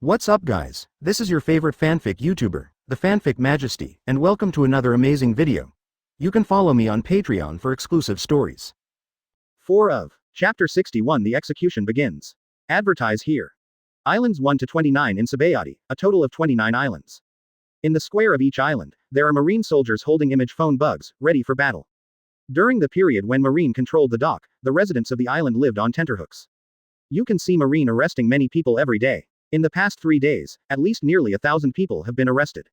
What's up guys, this is your favorite fanfic YouTuber, the Fanfic Majesty, and welcome to another amazing video. You can follow me on Patreon for exclusive stories. 4 of Chapter 61 The Execution Begins. Advertise here. Islands 1 to 29 in Sabayati, a total of 29 islands. In the square of each island, there are marine soldiers holding image phone bugs, ready for battle. During the period when Marine controlled the dock, the residents of the island lived on tenterhooks. You can see Marine arresting many people every day. In the past 3 days, at least nearly 1,000 people have been arrested.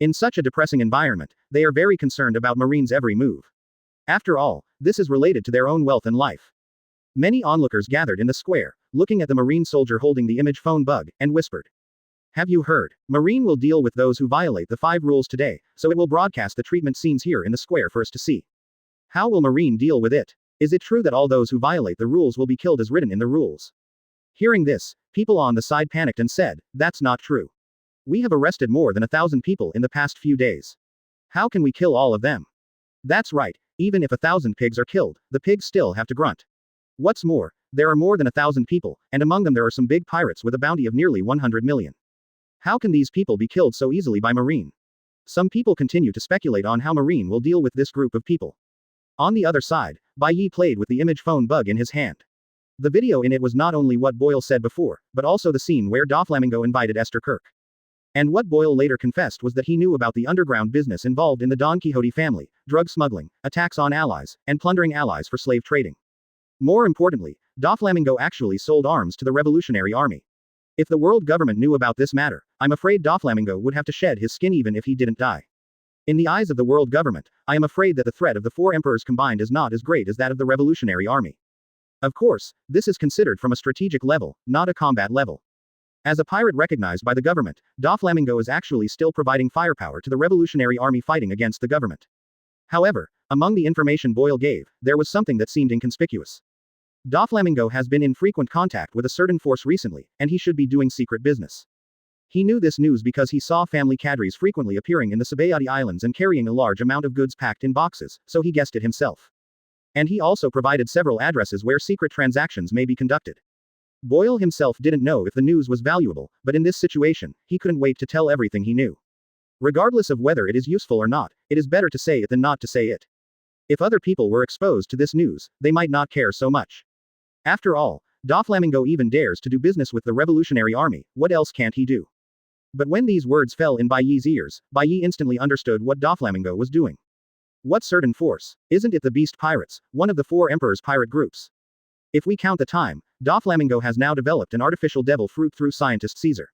In such a depressing environment, they are very concerned about Marine's every move. After all, this is related to their own wealth and life. Many onlookers gathered in the square, looking at the Marine soldier holding the image phone bug, and whispered. Have you heard? Marine will deal with those who violate the 5 rules today, so it will broadcast the treatment scenes here in the square for us to see. How will Marine deal with it? Is it true that all those who violate the rules will be killed as written in the rules? Hearing this, people on the side panicked and said, that's not true. We have arrested more than 1,000 people in the past few days. How can we kill all of them? That's right, even if 1,000 pigs are killed, the pigs still have to grunt. What's more, there are more than 1,000 people, and among them there are some big pirates with a bounty of nearly 100 million. How can these people be killed so easily by Marine? Some people continue to speculate on how Marine will deal with this group of people. On the other side, Bai Ye played with the image phone bug in his hand. The video in it was not only what Boyle said before, but also the scene where Doflamingo invited Esther Kirk. And what Boyle later confessed was that he knew about the underground business involved in the Don Quixote family, drug smuggling, attacks on allies, and plundering allies for slave trading. More importantly, Doflamingo actually sold arms to the Revolutionary Army. If the world government knew about this matter, I'm afraid Doflamingo would have to shed his skin even if he didn't die. In the eyes of the world government, I am afraid that the threat of the 4 emperors combined is not as great as that of the Revolutionary Army. Of course, this is considered from a strategic level, not a combat level. As a pirate recognized by the government, Doflamingo is actually still providing firepower to the Revolutionary Army fighting against the government. However, among the information Boyle gave, there was something that seemed inconspicuous. Doflamingo has been in frequent contact with a certain force recently, and he should be doing secret business. He knew this news because he saw family cadres frequently appearing in the Sabayati Islands and carrying a large amount of goods packed in boxes, so he guessed it himself. And he also provided several addresses where secret transactions may be conducted. Boyle himself didn't know if the news was valuable, but in this situation, he couldn't wait to tell everything he knew. Regardless of whether it is useful or not, it is better to say it than not to say it. If other people were exposed to this news, they might not care so much. After all, Doflamingo even dares to do business with the Revolutionary Army, what else can't he do? But when these words fell in Bai Ye's ears, Bai Ye instantly understood what Doflamingo was doing. What certain force? Isn't it the Beast Pirates, one of the 4 Emperors' pirate groups? If we count the time, Doflamingo has now developed an artificial devil fruit through scientist Caesar.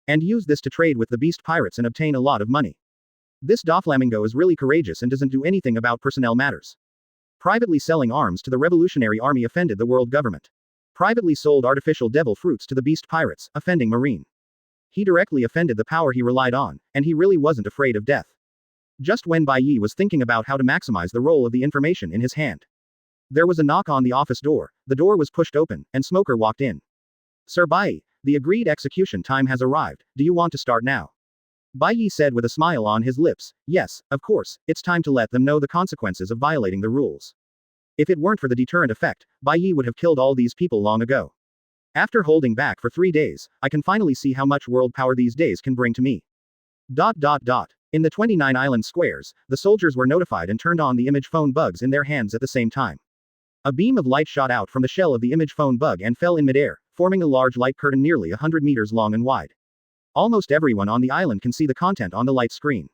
And used this to trade with the Beast Pirates and obtain a lot of money. This Doflamingo is really courageous and doesn't do anything about personnel matters. Privately selling arms to the Revolutionary Army offended the world government. Privately sold artificial devil fruits to the Beast Pirates, offending Marine. He directly offended the power he relied on, and he really wasn't afraid of death. Just when Bai Ye was thinking about how to maximize the role of the information in his hand. There was a knock on the office door, the door was pushed open, and Smoker walked in. Sir Bai Ye, the agreed execution time has arrived, do you want to start now? Bai Ye said with a smile on his lips, yes, of course, it's time to let them know the consequences of violating the rules. If it weren't for the deterrent effect, Bai Ye would have killed all these people long ago. After holding back for 3 days, I can finally see how much world power these days can bring to me. In the 29 island squares, the soldiers were notified and turned on the image phone bugs in their hands at the same time. A beam of light shot out from the shell of the image phone bug and fell in midair, forming a large light curtain nearly 100 meters long and wide. Almost everyone on the island can see the content on the light screen.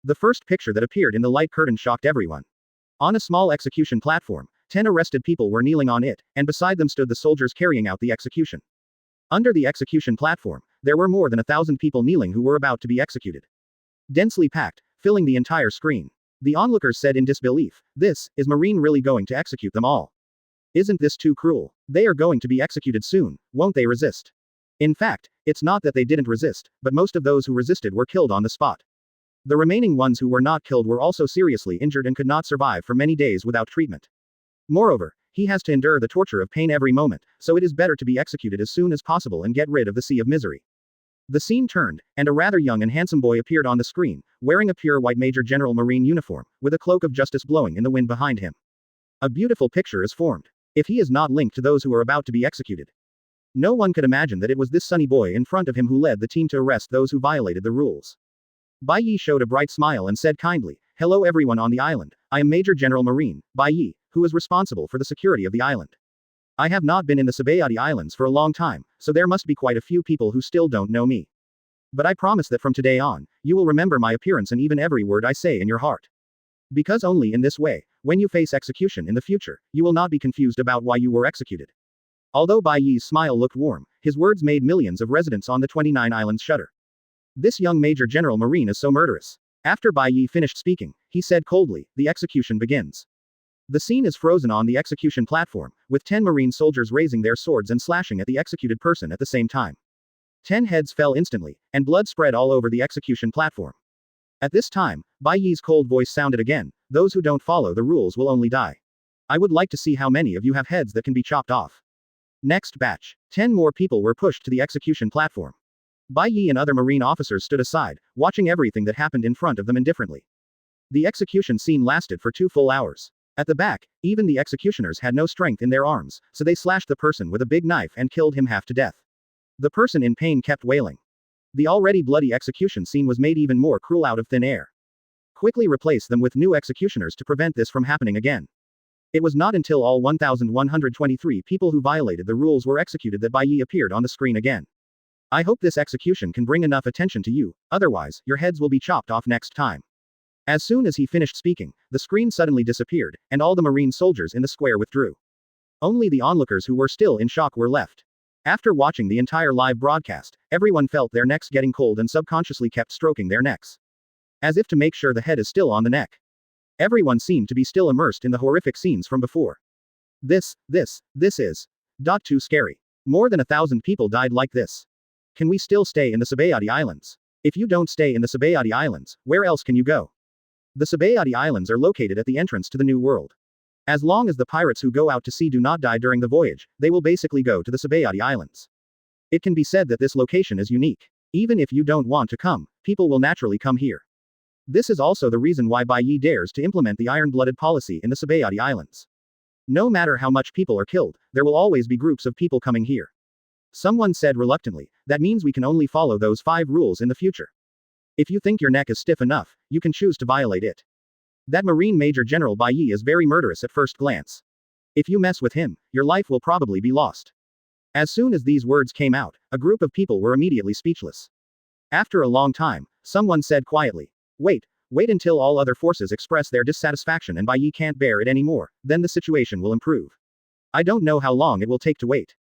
The first picture that appeared in the light curtain shocked everyone. On a small execution platform, 10 arrested people were kneeling on it, and beside them stood the soldiers carrying out the execution. Under the execution platform, there were more than 1,000 people kneeling who were about to be executed. Densely packed, filling the entire screen. The onlookers said in disbelief, is Marine really going to execute them all? Isn't this too cruel? They are going to be executed soon, won't they resist? In fact, it's not that they didn't resist, but most of those who resisted were killed on the spot. The remaining ones who were not killed were also seriously injured and could not survive for many days without treatment. Moreover, he has to endure the torture of pain every moment, so it is better to be executed as soon as possible and get rid of the sea of misery. The scene turned, and a rather young and handsome boy appeared on the screen, wearing a pure white Major General Marine uniform, with a cloak of justice blowing in the wind behind him. A beautiful picture is formed. If he is not linked to those who are about to be executed. No one could imagine that it was this sunny boy in front of him who led the team to arrest those who violated the rules. Bai Ye showed a bright smile and said kindly, "Hello everyone on the island. I am Major General Marine, Bai Ye, who is responsible for the security of the island. I have not been in the Sabayati Islands for a long time, so there must be quite a few people who still don't know me. But I promise that from today on, you will remember my appearance and even every word I say in your heart. Because only in this way, when you face execution in the future, you will not be confused about why you were executed." Although Bai Ye's smile looked warm, his words made millions of residents on the 29 islands shudder. This young Major General Marine is so murderous. After Bai Ye finished speaking, he said coldly, "The execution begins." The scene is frozen on the execution platform, with 10 Marine soldiers raising their swords and slashing at the executed person at the same time. 10 heads fell instantly, and blood spread all over the execution platform. At this time, Bai Ye's cold voice sounded again, "Those who don't follow the rules will only die. I would like to see how many of you have heads that can be chopped off." Next batch. 10 more people were pushed to the execution platform. Bai Ye and other Marine officers stood aside, watching everything that happened in front of them indifferently. The execution scene lasted for 2 full hours. At the back, even the executioners had no strength in their arms, so they slashed the person with a big knife and killed him half to death. The person in pain kept wailing. The already bloody execution scene was made even more cruel out of thin air. Quickly replace them with new executioners to prevent this from happening again. It was not until all 1,123 people who violated the rules were executed that Bai Ye appeared on the screen again. "I hope this execution can bring enough attention to you, otherwise, your heads will be chopped off next time." As soon as he finished speaking, the screen suddenly disappeared, and all the Marine soldiers in the square withdrew. Only the onlookers who were still in shock were left. After watching the entire live broadcast, everyone felt their necks getting cold and subconsciously kept stroking their necks, as if to make sure the head is still on the neck. Everyone seemed to be still immersed in the horrific scenes from before. This is too scary. More than 1,000 people died like this. Can we still stay in the Sabayati Islands? If you don't stay in the Sabayati Islands, where else can you go? The Sabayati Islands are located at the entrance to the New World. As long as the pirates who go out to sea do not die during the voyage, they will basically go to the Sabayati Islands. It can be said that this location is unique. Even if you don't want to come, people will naturally come here. This is also the reason why Bai Ye dares to implement the iron-blooded policy in the Sabayati Islands. No matter how much people are killed, there will always be groups of people coming here. Someone said reluctantly, "That means we can only follow those 5 rules in the future. If you think your neck is stiff enough, you can choose to violate it." That Marine Major General Bai Ye is very murderous at first glance. If you mess with him, your life will probably be lost. As soon as these words came out, a group of people were immediately speechless. After a long time, someone said quietly, wait until all other forces express their dissatisfaction and Bai Ye can't bear it anymore, then the situation will improve. I don't know how long it will take to wait.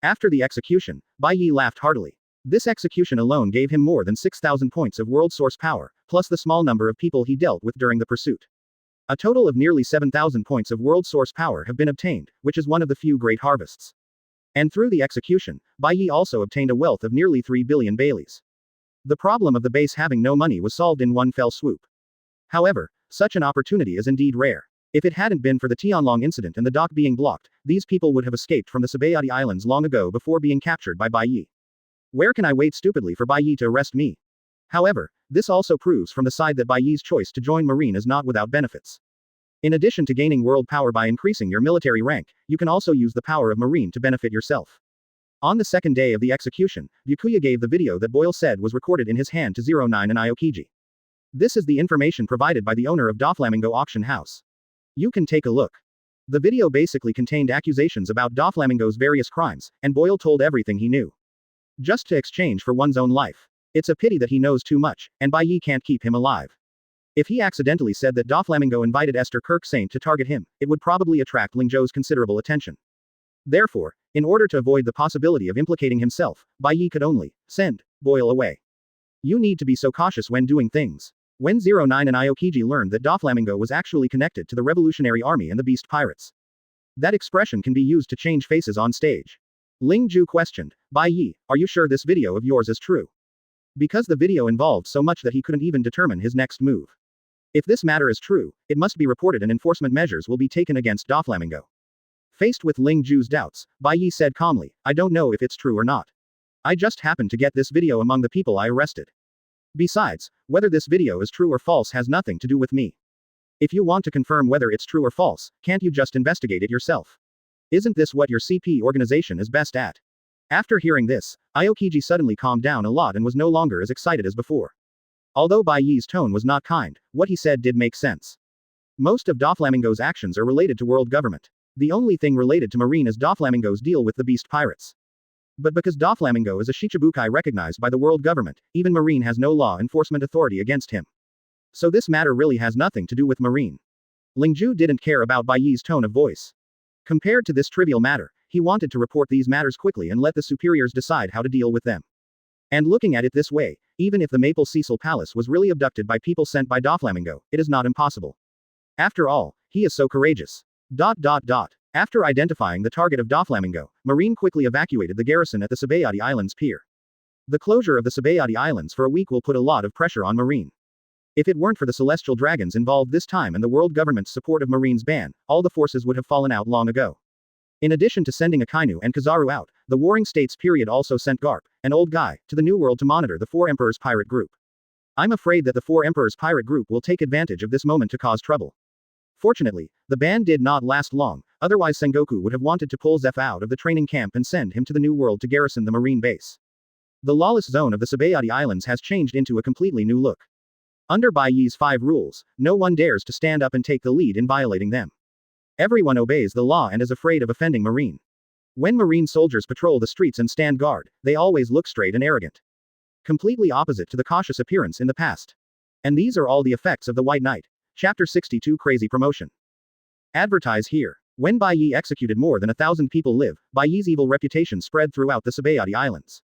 After the execution, Bai Ye laughed heartily. This execution alone gave him more than 6,000 points of world source power, plus the small number of people he dealt with during the pursuit. A total of nearly 7,000 points of world source power have been obtained, which is one of the few great harvests. And through the execution, Bai Ye also obtained a wealth of nearly 3 billion baileys. The problem of the base having no money was solved in one fell swoop. However, such an opportunity is indeed rare. If it hadn't been for the Tianlong incident and the dock being blocked, these people would have escaped from the Sabayati Islands long ago before being captured by Bai Ye. Where can I wait stupidly for Bai Ye to arrest me? However, this also proves from the side that Bai Ye's choice to join Marine is not without benefits. In addition to gaining world power by increasing your military rank, you can also use the power of Marine to benefit yourself. On the second day of the execution, Byakuya gave the video that Boyle said was recorded in his hand to 09 and Aokiji. This is the information provided by the owner of Doflamingo Auction House. You can take a look. The video basically contained accusations about Doflamingo's various crimes, and Boyle told everything he knew. Just to exchange for one's own life. It's a pity that he knows too much, and Bai Ye can't keep him alive. If he accidentally said that Doflamingo invited Esther Kirk Saint to target him, it would probably attract Ling Zhou's considerable attention. Therefore, in order to avoid the possibility of implicating himself, Bai Ye could only send Boyle away. You need to be so cautious when doing things. When 09 and Aokiji learned that Doflamingo was actually connected to the Revolutionary Army and the Beast Pirates, that expression can be used to change faces on stage. Ling Zhou questioned, Bai Ye, are you sure this video of yours is true? Because the video involved so much that he couldn't even determine his next move. If this matter is true, it must be reported and enforcement measures will be taken against Doflamingo. Faced with Ling Zhou's doubts, Bai Ye said calmly, I don't know if it's true or not. I just happened to get this video among the people I arrested. Besides, whether this video is true or false has nothing to do with me. If you want to confirm whether it's true or false, can't you just investigate it yourself? Isn't this what your CP organization is best at? After hearing this, Aokiji suddenly calmed down a lot and was no longer as excited as before. Although Bai Ye's tone was not kind, what he said did make sense. Most of Doflamingo's actions are related to world government. The only thing related to marine is Doflamingo's deal with the beast pirates. But because Doflamingo is a Shichibukai recognized by the world government, even marine has no law enforcement authority against him. So this matter really has nothing to do with marine. Lingju didn't care about Bai Ye's tone of voice. Compared to this trivial matter, he wanted to report these matters quickly and let the superiors decide how to deal with them. And looking at it this way, even if the Maple Cecil Palace was really abducted by people sent by Doflamingo, it is not impossible. After all, he is so courageous. After identifying the target of Doflamingo, Marine quickly evacuated the garrison at the Sabayati Islands pier. The closure of the Sabayati Islands for a week will put a lot of pressure on Marine. If it weren't for the celestial dragons involved this time and the world government's support of Marine's ban, all the forces would have fallen out long ago. In addition to sending Akainu and Kizaru out, the Warring States period also sent Garp, an old guy, to the New World to monitor the Four Emperors pirate group. I'm afraid that the Four Emperors pirate group will take advantage of this moment to cause trouble. Fortunately, the ban did not last long, otherwise Sengoku would have wanted to pull Zephyr out of the training camp and send him to the New World to garrison the Marine base. The lawless zone of the Sabayati Islands has changed into a completely new look. Under Bai Ye's 5 rules, no one dares to stand up and take the lead in violating them. Everyone obeys the law and is afraid of offending Marine. When Marine soldiers patrol the streets and stand guard, they always look straight and arrogant. Completely opposite to the cautious appearance in the past. And these are all the effects of the White Knight. Chapter 62 Crazy Promotion. Advertise here. When Bai Ye executed more than 1,000 people live, Bai Ye's evil reputation spread throughout the Sabayati Islands.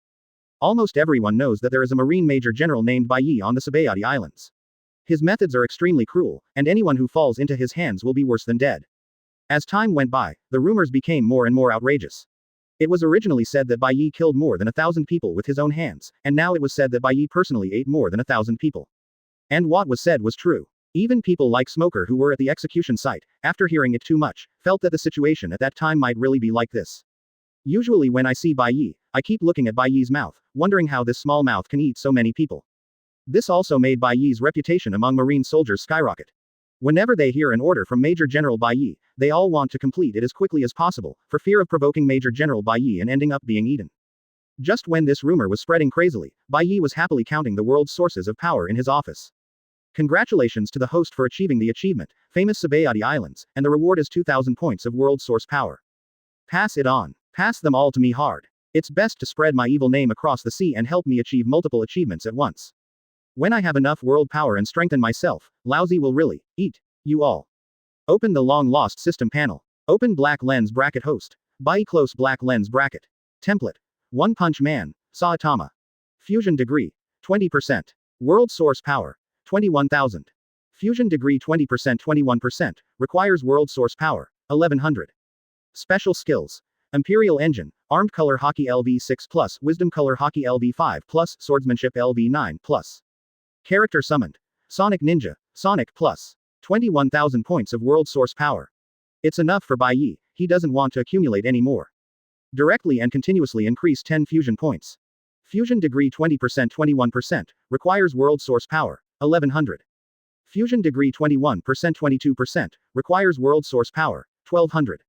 Almost everyone knows that there is a Marine Major General named Bai Ye on the Sabayati Islands. His methods are extremely cruel, and anyone who falls into his hands will be worse than dead. As time went by, the rumors became more and more outrageous. It was originally said that Bai Ye killed more than 1,000 people with his own hands, and now it was said that Bai Ye personally ate more than 1,000 people. And what was said was true. Even people like Smoker who were at the execution site, after hearing it too much, felt that the situation at that time might really be like this. Usually when I see Bai Ye, I keep looking at Bai Ye's mouth, wondering how this small mouth can eat so many people. This also made Bai Ye's reputation among Marine soldiers skyrocket. Whenever they hear an order from Major General Bai Ye, they all want to complete it as quickly as possible, for fear of provoking Major General Bai Ye and ending up being eaten. Just when this rumor was spreading crazily, Bai Ye was happily counting the world's sources of power in his office. Congratulations to the host for achieving the achievement, famous Sabayati Islands, and the reward is 2,000 points of world source power. Pass it on. Pass them all to me hard. It's best to spread my evil name across the sea and help me achieve multiple achievements at once. When I have enough world power and strengthen myself, Lousy will really eat you all. Open the long lost system panel. Open black lens bracket host. Bai close black lens bracket. Template. One Punch Man, Saitama. Fusion degree. 20%. World source power. 21,000. Fusion degree 20% 21%, requires world source power, 1100. Special skills. Imperial Engine, Armed Color Hockey LV6+, Wisdom Color Hockey LV5+, Swordsmanship LV9+. Character summoned. Sonic Ninja, Sonic+. 21,000 points of world source power. It's enough for Bai Ye, he doesn't want to accumulate any more. Directly and continuously increase 10 fusion points. Fusion degree 20% 21%, requires world source power. 1100. Fusion degree 21% 22%, requires world source power, 1200.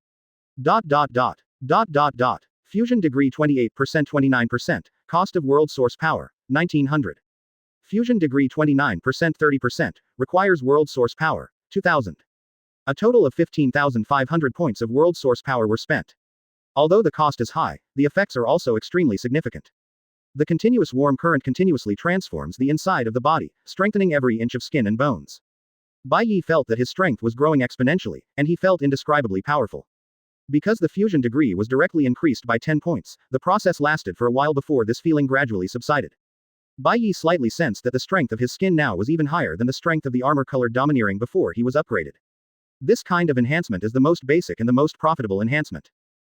Fusion degree 28% 29%, cost of world source power, 1900. Fusion degree 29% 30%, requires world source power, 2000. A total of 15,500 points of world source power were spent. Although the cost is high, the effects are also extremely significant. The continuous warm current continuously transforms the inside of the body, strengthening every inch of skin and bones. Bai Ye felt that his strength was growing exponentially, and he felt indescribably powerful. Because the fusion degree was directly increased by 10 points, the process lasted for a while before this feeling gradually subsided. Bai Ye slightly sensed that the strength of his skin now was even higher than the strength of the armor-colored domineering before he was upgraded. This kind of enhancement is the most basic and the most profitable enhancement.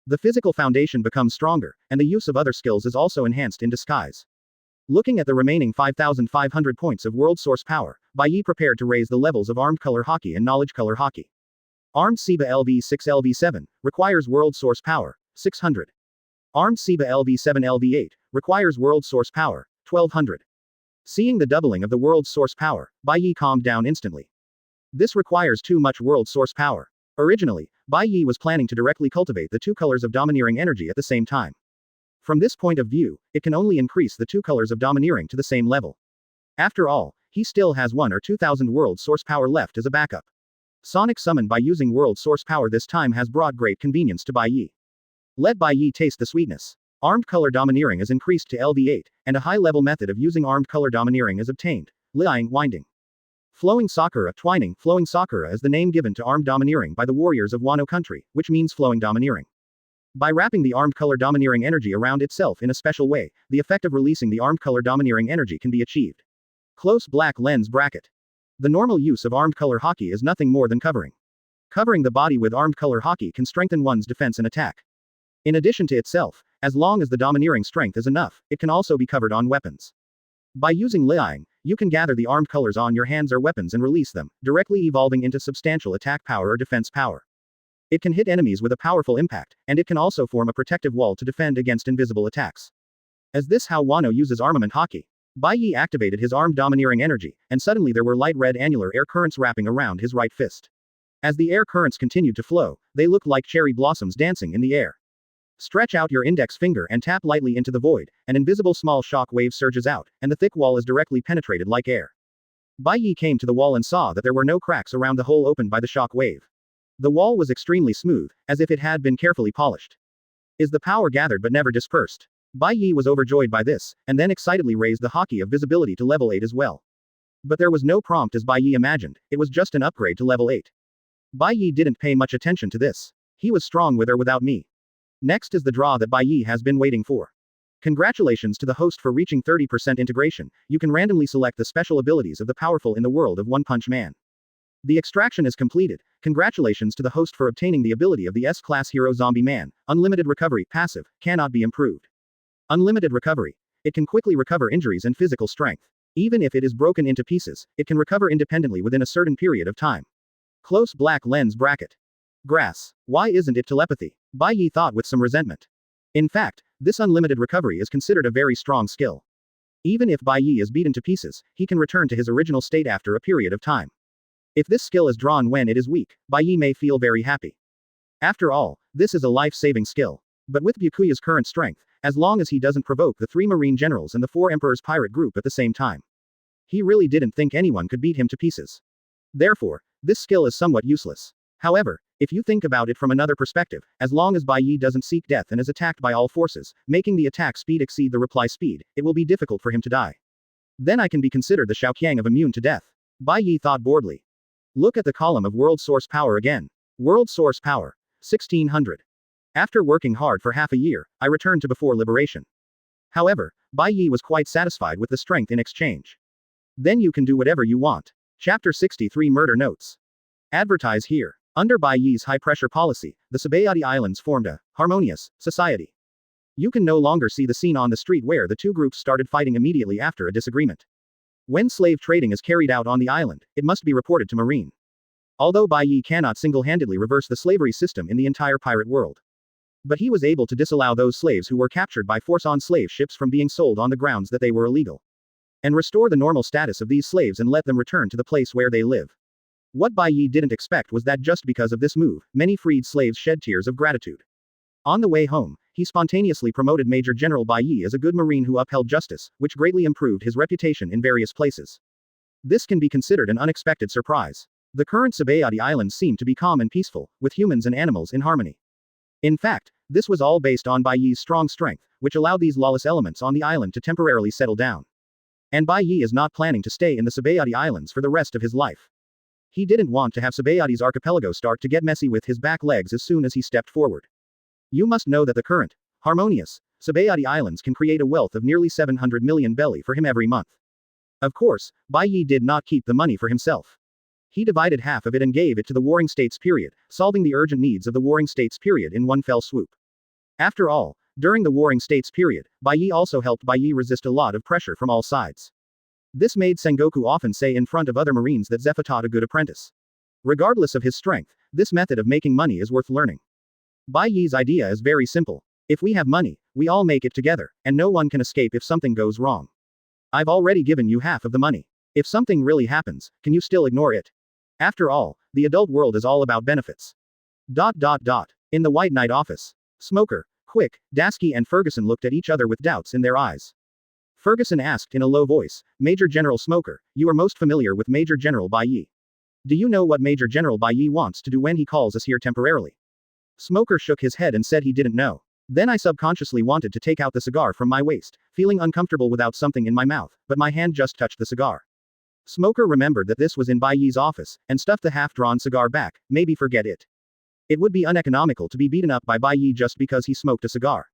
The physical foundation becomes stronger, and the use of other skills is also enhanced in disguise. Looking at the remaining 5,500 points of world source power, Bai Ye prepared to raise the levels of Armed Color Hockey and Knowledge Color Hockey. Armed Seba LV6 LV7, requires world source power, 600. Armed Seba LV7 LV8, requires world source power, 1200. Seeing the doubling of the world source power, Bai Ye calmed down instantly. This requires too much world source power. Originally, Bai Ye was planning to directly cultivate the two colors of domineering energy at the same time. From this point of view, it can only increase the two colors of domineering to the same level. After all, he still has 1 or 2,000 world source power left as a backup. Sonic summon by using world source power this time has brought great convenience to Bai Ye. Let Bai Ye taste the sweetness. Armed color domineering is increased to LV8, and a high-level method of using armed color domineering is obtained. Liang winding. Flowing Sakura twining. Flowing Sakura is the name given to armed domineering by the warriors of Wano country, which means flowing domineering. By wrapping the armed color domineering energy around itself in a special way, the effect of releasing the armed color domineering energy can be achieved. Close black lens bracket. The normal use of armed color hockey is nothing more than covering. Covering the body with armed color hockey can strengthen one's defense and attack. In addition to itself, as long as the domineering strength is enough, it can also be covered on weapons. By using Liang, you can gather the armed colors on your hands or weapons and release them, directly evolving into substantial attack power or defense power. It can hit enemies with a powerful impact, and it can also form a protective wall to defend against invisible attacks. Is this how Wano uses armament hockey? Bai Ye activated his armed domineering energy, and suddenly there were light red annular air currents wrapping around his right fist. As the air currents continued to flow, they looked like cherry blossoms dancing in the air. Stretch out your index finger and tap lightly into the void, an invisible small shock wave surges out, and the thick wall is directly penetrated like air. Bai Ye came to the wall and saw that there were no cracks around the hole opened by the shock wave. The wall was extremely smooth, as if it had been carefully polished. Is the power gathered but never dispersed? Bai Ye was overjoyed by this, and then excitedly raised the hockey of visibility to level 8 as well. But there was no prompt as Bai Ye imagined, it was just an upgrade to level 8. Bai Ye didn't pay much attention to this. He was strong with or without me. Next is the draw that Bai Ye has been waiting for. Congratulations to the host for reaching 30% integration. You can randomly select the special abilities of the powerful in the world of One Punch Man. The extraction is completed. Congratulations to the host for obtaining the ability of the S-class hero Zombie Man. Unlimited recovery, passive, cannot be improved. Unlimited recovery. It can quickly recover injuries and physical strength. Even if it is broken into pieces, it can recover independently within a certain period of time. Close black lens bracket. Grass. Why isn't it telepathy? Bai Ye thought with some resentment. In fact, this unlimited recovery is considered a very strong skill. Even if Bai Ye is beaten to pieces, he can return to his original state after a period of time. If this skill is drawn when it is weak, Bai Ye may feel very happy. After all, this is a life-saving skill. But with Byakuya's current strength, as long as he doesn't provoke the 3 Marine Generals and the 4 Emperors pirate group at the same time, he really didn't think anyone could beat him to pieces. Therefore, this skill is somewhat useless. However, if you think about it from another perspective, as long as Bai Ye doesn't seek death and is attacked by all forces, making the attack speed exceed the reply speed, it will be difficult for him to die. Then I can be considered the Xiaoqiang of immune to death. Bai Ye thought boredly. Look at the column of world source power again. World source power. 1600. After working hard for half a year, I returned to before liberation. However, Bai Ye was quite satisfied with the strength in exchange. Then you can do whatever you want. Chapter 63 Murder Notes. Advertise here. Under Bai Ye's high-pressure policy, the Sabayati Islands formed a harmonious society. You can no longer see the scene on the street where the two groups started fighting immediately after a disagreement. When slave trading is carried out on the island, it must be reported to Marine. Although Bai Ye cannot single-handedly reverse the slavery system in the entire pirate world. But he was able to disallow those slaves who were captured by force on slave ships from being sold on the grounds that they were illegal. And restore the normal status of these slaves and let them return to the place where they live. What Bai Ye didn't expect was that just because of this move, many freed slaves shed tears of gratitude. On the way home, he spontaneously promoted Major General Bai Ye as a good Marine who upheld justice, which greatly improved his reputation in various places. This can be considered an unexpected surprise. The current Sabayati Islands seem to be calm and peaceful, with humans and animals in harmony. In fact, this was all based on Bai Ye's strong strength, which allowed these lawless elements on the island to temporarily settle down. And Bai Ye is not planning to stay in the Sabayati Islands for the rest of his life. He didn't want to have Sabayati's archipelago start to get messy with his back legs as soon as he stepped forward. You must know that the current, harmonious, Sabayati Islands can create a wealth of nearly 700 million belly for him every month. Of course, Bai Ye did not keep the money for himself. He divided half of it and gave it to the Warring States period, solving the urgent needs of the Warring States period in one fell swoop. After all, during the Warring States period, Bai Ye also helped Bai Ye resist a lot of pressure from all sides. This made Sengoku often say in front of other Marines that Zephyr taught a good apprentice. Regardless of his strength, this method of making money is worth learning. Bai Ye's idea is very simple. If we have money, we all make it together, and no one can escape if something goes wrong. I've already given you half of the money. If something really happens, can you still ignore it? After all, the adult world is all about benefits. In the White Knight office. Smoker, Quick, Dasky and Ferguson looked at each other with doubts in their eyes. Ferguson asked in a low voice, Major General Smoker, you are most familiar with Major General Bai Ye. Do you know what Major General Bai Ye wants to do when he calls us here temporarily? Smoker shook his head and said he didn't know. Then I subconsciously wanted to take out the cigar from my waist, feeling uncomfortable without something in my mouth, but my hand just touched the cigar. Smoker remembered that this was in Bai Ye's office, and stuffed the half-drawn cigar back, maybe forget it. It would be uneconomical to be beaten up by Bai Ye just because he smoked a cigar.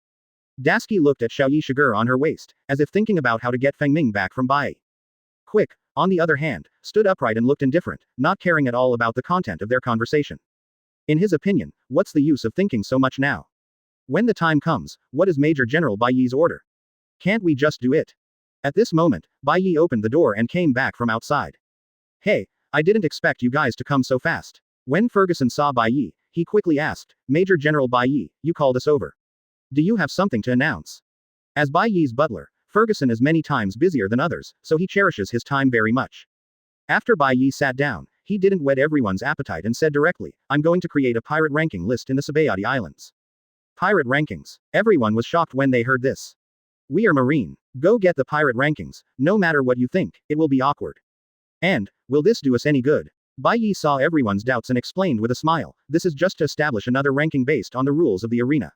Dasky looked at Xiaoyi Shiger on her waist, as if thinking about how to get Feng Ming back from Bai Ye. Quick, on the other hand, stood upright and looked indifferent, not caring at all about the content of their conversation. In his opinion, what's the use of thinking so much now? When the time comes, what is Major General Bai Ye's order? Can't we just do it? At this moment, Bai Ye opened the door and came back from outside. Hey, I didn't expect you guys to come so fast. When Ferguson saw Bai Ye, he quickly asked, Major General Bai Ye, you called us over. Do you have something to announce? As Bai Ye's butler, Ferguson is many times busier than others, so he cherishes his time very much. After Bai Ye sat down, he didn't whet everyone's appetite and said directly, I'm going to create a pirate ranking list in the Sabayati Islands. Pirate rankings. Everyone was shocked when they heard this. We are Marine. Go get the pirate rankings, no matter what you think, it will be awkward. And, will this do us any good? Bai Ye saw everyone's doubts and explained with a smile, this is just to establish another ranking based on the rules of the arena.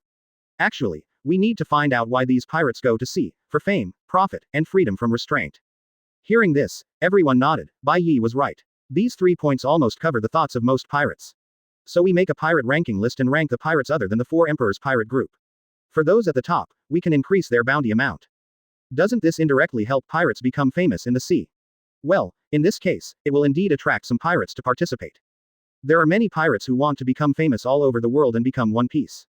Actually, we need to find out why these pirates go to sea, for fame, profit, and freedom from restraint. Hearing this, everyone nodded. Bai Ye was right. These 3 points almost cover the thoughts of most pirates. So we make a pirate ranking list and rank the pirates other than the 4 Emperors pirate group. For those at the top, we can increase their bounty amount. Doesn't this indirectly help pirates become famous in the sea? Well, in this case, it will indeed attract some pirates to participate. There are many pirates who want to become famous all over the world and become One Piece.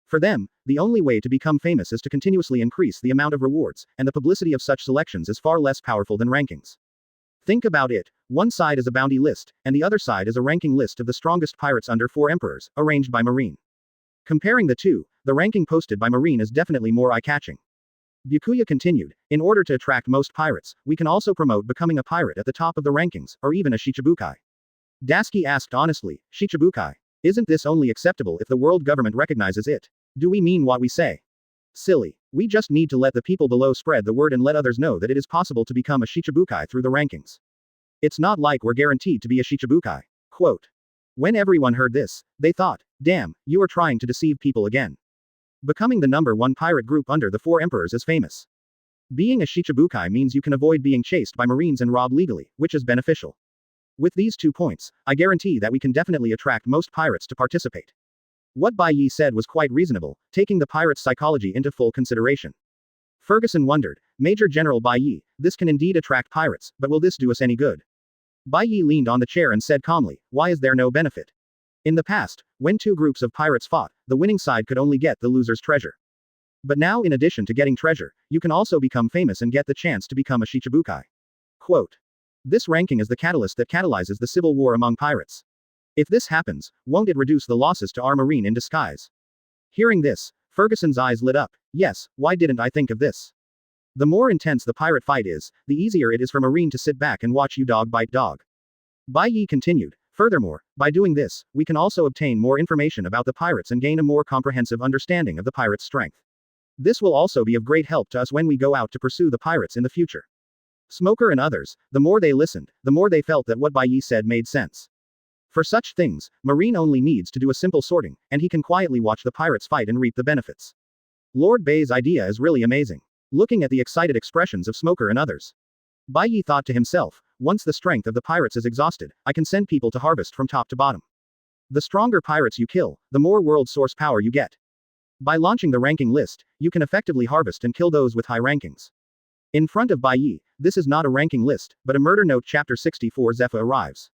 For them, the only way to become famous is to continuously increase the amount of rewards, and the publicity of such selections is far less powerful than rankings. Think about it, one side is a bounty list, and the other side is a ranking list of the strongest pirates under 4 emperors, arranged by Marine. Comparing the two, the ranking posted by Marine is definitely more eye-catching. Byakuya continued, in order to attract most pirates, we can also promote becoming a pirate at the top of the rankings, or even a Shichibukai. Dasky asked honestly, Shichibukai. Isn't this only acceptable if the world government recognizes it? Do we mean what we say? Silly. We just need to let the people below spread the word and let others know that it is possible to become a Shichibukai through the rankings. It's not like we're guaranteed to be a Shichibukai. Quote. When everyone heard this, they thought, damn, you are trying to deceive people again. Becoming the number 1 pirate group under the 4 emperors is famous. Being a Shichibukai means you can avoid being chased by Marines and robbed legally, which is beneficial. With these 2 points, I guarantee that we can definitely attract most pirates to participate. What Bai Ye said was quite reasonable, taking the pirate's psychology into full consideration. Ferguson wondered, Major General Bai Ye, this can indeed attract pirates, but will this do us any good? Bai Ye leaned on the chair and said calmly, why is there no benefit? In the past, when 2 groups of pirates fought, the winning side could only get the loser's treasure. But now in addition to getting treasure, you can also become famous and get the chance to become a Shichibukai. Quote. This ranking is the catalyst that catalyzes the civil war among pirates. If this happens, won't it reduce the losses to our Marine in disguise? Hearing this, Ferguson's eyes lit up. Yes, why didn't I think of this? The more intense the pirate fight is, the easier it is for Marine to sit back and watch you dog bite dog. Bai Ye continued. Furthermore, by doing this, we can also obtain more information about the pirates and gain a more comprehensive understanding of the pirates' strength. This will also be of great help to us when we go out to pursue the pirates in the future. Smoker and others, the more they listened, the more they felt that what Bai Ye said made sense. For such things, Marine only needs to do a simple sorting, and he can quietly watch the pirates fight and reap the benefits. Lord Bai's idea is really amazing. Looking at the excited expressions of Smoker and others, Bai Ye thought to himself, once the strength of the pirates is exhausted, I can send people to harvest from top to bottom. The stronger pirates you kill, the more world source power you get. By launching the ranking list, you can effectively harvest and kill those with high rankings. In front of Bai Ye, this is not a ranking list, but a murder note. Chapter 64 Zephyr arrives.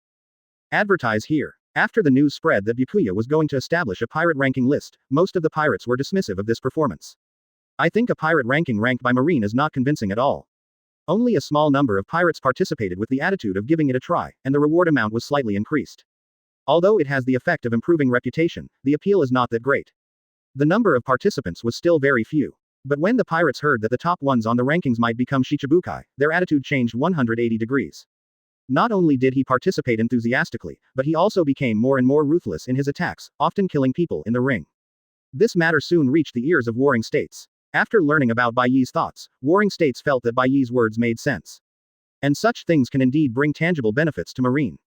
Advertise here. After the news spread that Byakuya was going to establish a pirate ranking list, most of the pirates were dismissive of this performance. I think a pirate ranking ranked by Marine is not convincing at all. Only a small number of pirates participated with the attitude of giving it a try, and the reward amount was slightly increased. Although it has the effect of improving reputation, the appeal is not that great. The number of participants was still very few. But when the pirates heard that the top ones on the rankings might become Shichibukai, their attitude changed 180 degrees. Not only did he participate enthusiastically, but he also became more and more ruthless in his attacks, often killing people in the ring. This matter soon reached the ears of Warring States. After learning about Bai Ye's thoughts, Warring States felt that Bai Ye's words made sense. And such things can indeed bring tangible benefits to Marine.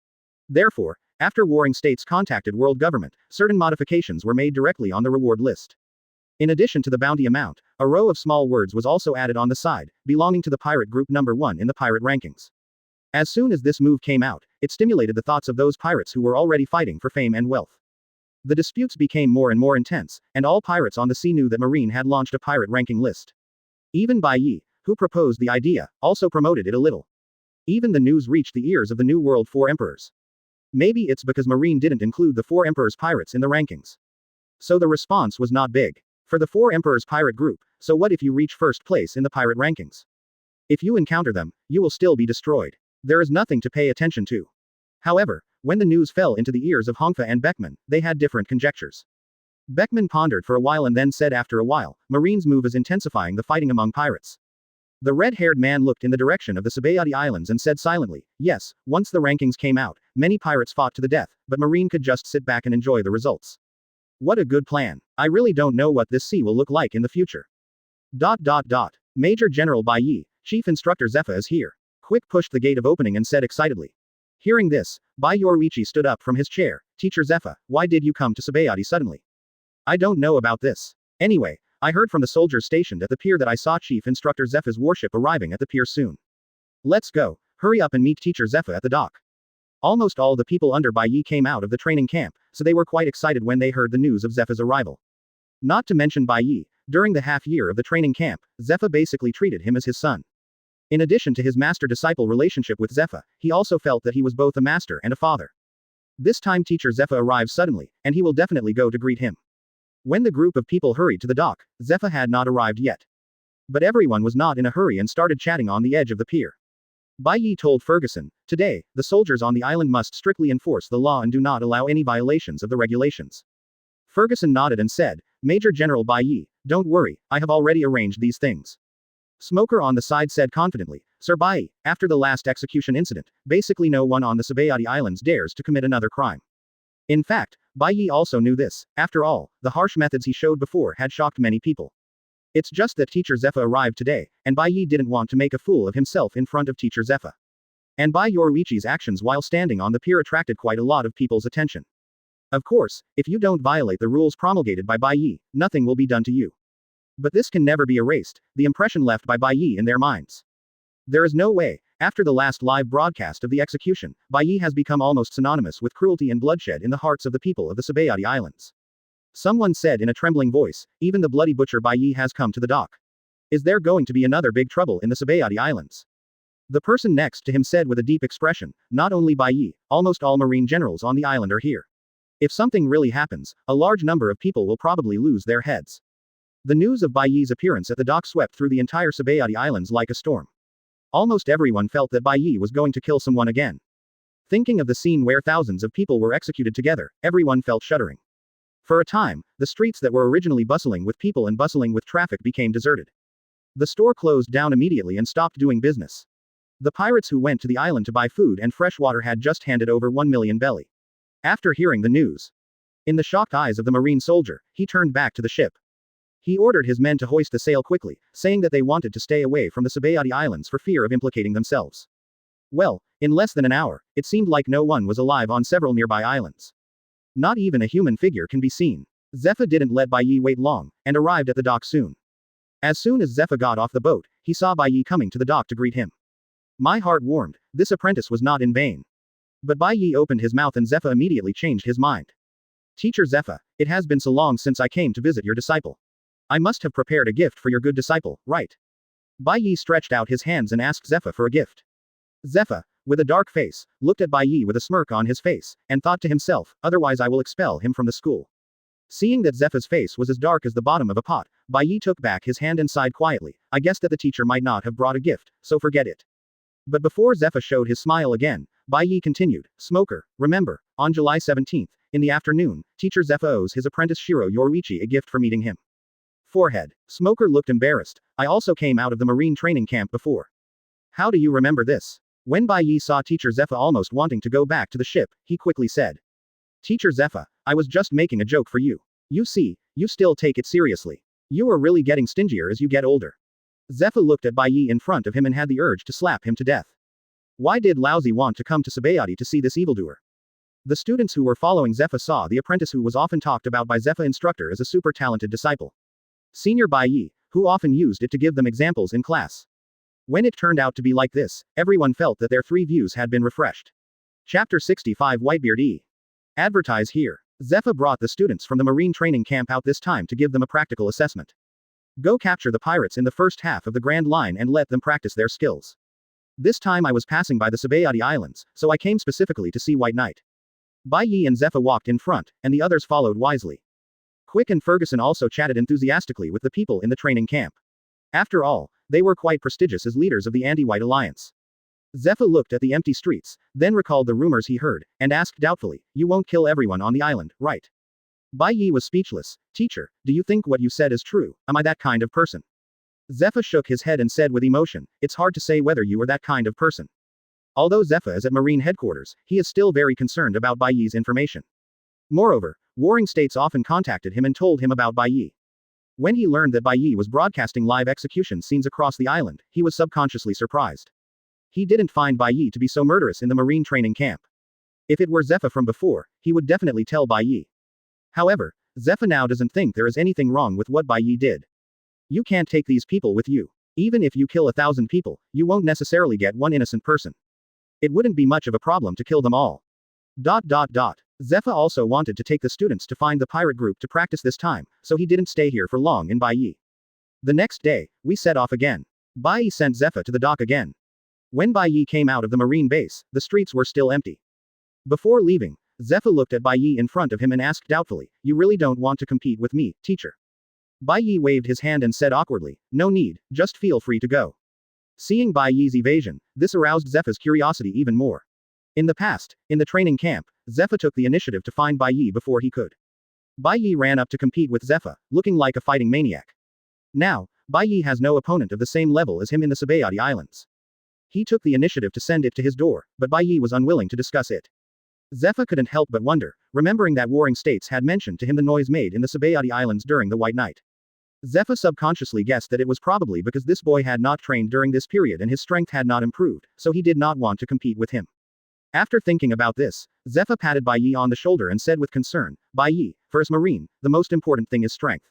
Therefore, after Warring States contacted World Government, certain modifications were made directly on the reward list. In addition to the bounty amount, a row of small words was also added on the side, belonging to the pirate group number 1 in the pirate rankings. As soon as this move came out, it stimulated the thoughts of those pirates who were already fighting for fame and wealth. The disputes became more and more intense, and all pirates on the sea knew that Marine had launched a pirate ranking list. Even Bai Ye, who proposed the idea, also promoted it a little. Even the news reached the ears of the New World 4 emperors. Maybe it's because Marine didn't include the 4 emperors pirates in the rankings. So the response was not big. For the 4 emperors pirate group, so what if you reach first place in the pirate rankings? If you encounter them, you will still be destroyed. There is nothing to pay attention to. However, when the news fell into the ears of Hongfa and Beckman, they had different conjectures. Beckman pondered for a while and then said after a while, Marine's move is intensifying the fighting among pirates. The red-haired man looked in the direction of the Sabayati Islands and said silently, yes, once the rankings came out, many pirates fought to the death, but Marine could just sit back and enjoy the results. What a good plan. I really don't know what this sea will look like in the future. ... Major General Bai Ye, Chief Instructor Zephyr is here. Quick pushed the gate of opening and said excitedly. Hearing this, Bai Yoruichi stood up from his chair. Teacher Zephyr, why did you come to Sabayati suddenly? I don't know about this. Anyway, I heard from the soldiers stationed at the pier that I saw Chief Instructor Zephyr's warship arriving at the pier soon. Let's go. Hurry up and meet Teacher Zephyr at the dock. Almost all the people under Bai Ye came out of the training camp, so they were quite excited when they heard the news of Zephyr's arrival. Not to mention Bai Ye, during the half year of the training camp, Zephyr basically treated him as his son. In addition to his master-disciple relationship with Zephyr, he also felt that he was both a master and a father. This time Teacher Zephyr arrives suddenly, and he will definitely go to greet him. When the group of people hurried to the dock, Zephyr had not arrived yet. But everyone was not in a hurry and started chatting on the edge of the pier. Bai Ye told Ferguson, today, the soldiers on the island must strictly enforce the law and do not allow any violations of the regulations. Ferguson nodded and said, Major General Bai Ye, don't worry, I have already arranged these things. Smoker on the side said confidently, Sir Bai Ye, after the last execution incident, basically no one on the Sabayati Islands dares to commit another crime. In fact, Bai Ye also knew this. After all, the harsh methods he showed before had shocked many people. It's just that Teacher Zephyr arrived today, and Bai Ye didn't want to make a fool of himself in front of Teacher Zephyr. And Bai Yoruichi's actions while standing on the pier attracted quite a lot of people's attention. Of course, if you don't violate the rules promulgated by Bai Ye, nothing will be done to you. But this can never be erased, the impression left by Bai Ye in their minds. There is no way. After the last live broadcast of the execution, Bai Ye has become almost synonymous with cruelty and bloodshed in the hearts of the people of the Sabayati Islands. Someone said in a trembling voice, even the bloody butcher Bai Ye has come to the dock. Is there going to be another big trouble in the Sabayati Islands? The person next to him said with a deep expression, not only Bai Ye, almost all marine generals on the island are here. If something really happens, a large number of people will probably lose their heads. The news of Bai Ye's appearance at the dock swept through the entire Sabayati Islands like a storm. Almost everyone felt that Bai Ye was going to kill someone again. Thinking of the scene where thousands of people were executed together, everyone felt shuddering. For a time, the streets that were originally bustling with people and bustling with traffic became deserted. The store closed down immediately and stopped doing business. The pirates who went to the island to buy food and fresh water had just handed over 1 million belly. After hearing the news, in the shocked eyes of the marine soldier, he turned back to the ship. He ordered his men to hoist the sail quickly, saying that they wanted to stay away from the Sabayati Islands for fear of implicating themselves. Well, in less than an hour, it seemed like no one was alive on several nearby islands. Not even a human figure can be seen. Zephyr didn't let Bai Ye wait long, and arrived at the dock soon. As soon as Zephyr got off the boat, he saw Bai Ye coming to the dock to greet him. My heart warmed, this apprentice was not in vain. But Bai Ye opened his mouth and Zephyr immediately changed his mind. Teacher Zephyr, it has been so long since I came to visit your disciple. I must have prepared a gift for your good disciple, right? Bai Ye stretched out his hands and asked Zephyr for a gift. Zephyr, with a dark face, looked at Bai Ye with a smirk on his face, and thought to himself, otherwise I will expel him from the school. Seeing that Zephyr's face was as dark as the bottom of a pot, Bai Ye took back his hand and sighed quietly. I guessed that the teacher might not have brought a gift, so forget it. But before Zephyr showed his smile again, Bai Ye continued, Smoker, remember, on July 17th, in the afternoon, Teacher Zephyr owes his apprentice Shiro Yoruichi a gift for meeting him. Forehead. Smoker looked embarrassed. I also came out of the marine training camp before. How do you remember this? When Bai Ye saw Teacher Zephyr almost wanting to go back to the ship, he quickly said, Teacher Zephyr, I was just making a joke for you. You see, you still take it seriously. You are really getting stingier as you get older. Zephyr looked at Bai Ye in front of him and had the urge to slap him to death. Why did Lousy want to come to Sabayati to see this evildoer? The students who were following Zephyr saw the apprentice who was often talked about by Zephyr instructor as a super talented disciple. Senior Bai Ye, who often used it to give them examples in class. When it turned out to be like this, everyone felt that their three views had been refreshed. Chapter 65 Whitebeard E. Advertise here. Zephyr brought the students from the marine training camp out this time to give them a practical assessment. Go capture the pirates in the first half of the Grand Line and let them practice their skills. This time I was passing by the Sabayati Islands, so I came specifically to see White Knight. Bai Ye and Zephyr walked in front, and the others followed wisely. Quick and Ferguson also chatted enthusiastically with the people in the training camp. After all, they were quite prestigious as leaders of the Anti-White Alliance. Zephyr looked at the empty streets, then recalled the rumors he heard, and asked doubtfully, You won't kill everyone on the island, right? Bai Ye was speechless. Teacher, do you think what you said is true? Am I that kind of person? Zephyr shook his head and said with emotion, It's hard to say whether you are that kind of person. Although Zephyr is at Marine headquarters, he is still very concerned about Bai Ye's information. Moreover, warring states often contacted him and told him about Bai Ye. When he learned that Bai Ye was broadcasting live execution scenes across the island, he was subconsciously surprised. He didn't find Bai Ye to be so murderous in the marine training camp. If it were Zephyr from before, he would definitely tell Bai Ye. However, Zephyr now doesn't think there is anything wrong with what Bai Ye did. You can't take these people with you. Even if you kill 1,000 people, you won't necessarily get one innocent person. It wouldn't be much of a problem to kill them all. Zephyr also wanted to take the students to find the pirate group to practice this time, so he didn't stay here for long in Bai Ye. The next day, we set off again. Bai Ye sent Zephyr to the dock again. When Bai Ye came out of the marine base, the streets were still empty. Before leaving, Zephyr looked at Bai Ye in front of him and asked doubtfully, You really don't want to compete with me, teacher? Bai Ye waved his hand and said awkwardly, No need, just feel free to go. Seeing Bai Ye's evasion, this aroused Zephyr's curiosity even more. In the past, in the training camp, Zephyr took the initiative to find Bai Ye before he could. Bai Ye ran up to compete with Zephyr, looking like a fighting maniac. Now, Bai Ye has no opponent of the same level as him in the Sabayati Islands. He took the initiative to send it to his door, but Bai Ye was unwilling to discuss it. Zephyr couldn't help but wonder, remembering that warring states had mentioned to him the noise made in the Sabayati Islands during the White Night. Zephyr subconsciously guessed that it was probably because this boy had not trained during this period and his strength had not improved, so he did not want to compete with him. After thinking about this, Zephyr patted Bai Ye on the shoulder and said with concern, Bai Ye, first Marine, the most important thing is strength.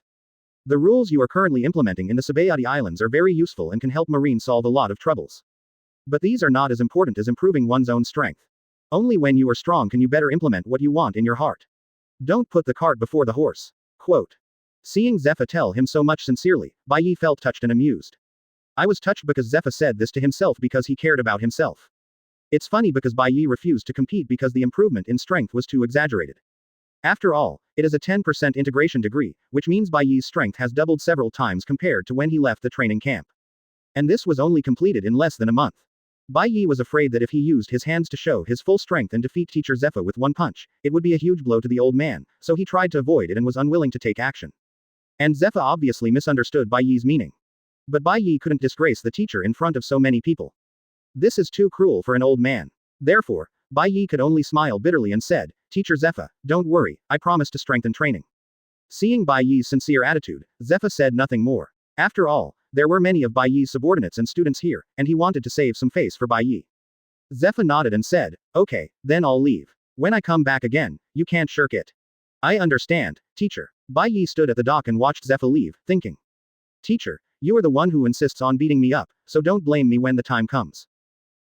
The rules you are currently implementing in the Sabayati Islands are very useful and can help Marine solve a lot of troubles. But these are not as important as improving one's own strength. Only when you are strong can you better implement what you want in your heart. Don't put the cart before the horse. Quote. Seeing Zephyr tell him so much sincerely, Bai Ye felt touched and amused. I was touched because Zephyr said this to himself because he cared about himself. It's funny because Bai Ye refused to compete because the improvement in strength was too exaggerated. After all, it is a 10% integration degree, which means Bai Ye's strength has doubled several times compared to when he left the training camp. And this was only completed in less than a month. Bai Ye was afraid that if he used his hands to show his full strength and defeat Teacher Zephyr with one punch, it would be a huge blow to the old man, so he tried to avoid it and was unwilling to take action. And Zephyr obviously misunderstood Bai Ye's meaning. But Bai Ye couldn't disgrace the teacher in front of so many people. This is too cruel for an old man. Therefore, Bai Ye could only smile bitterly and said, Teacher Zephyr, don't worry, I promise to strengthen training. Seeing Bai Ye's sincere attitude, Zephyr said nothing more. After all, there were many of Bai Ye's subordinates and students here, and he wanted to save some face for Bai Ye. Zephyr nodded and said, Okay, then I'll leave. When I come back again, you can't shirk it. I understand, teacher. Bai Ye stood at the dock and watched Zephyr leave, thinking. Teacher, you are the one who insists on beating me up, so don't blame me when the time comes.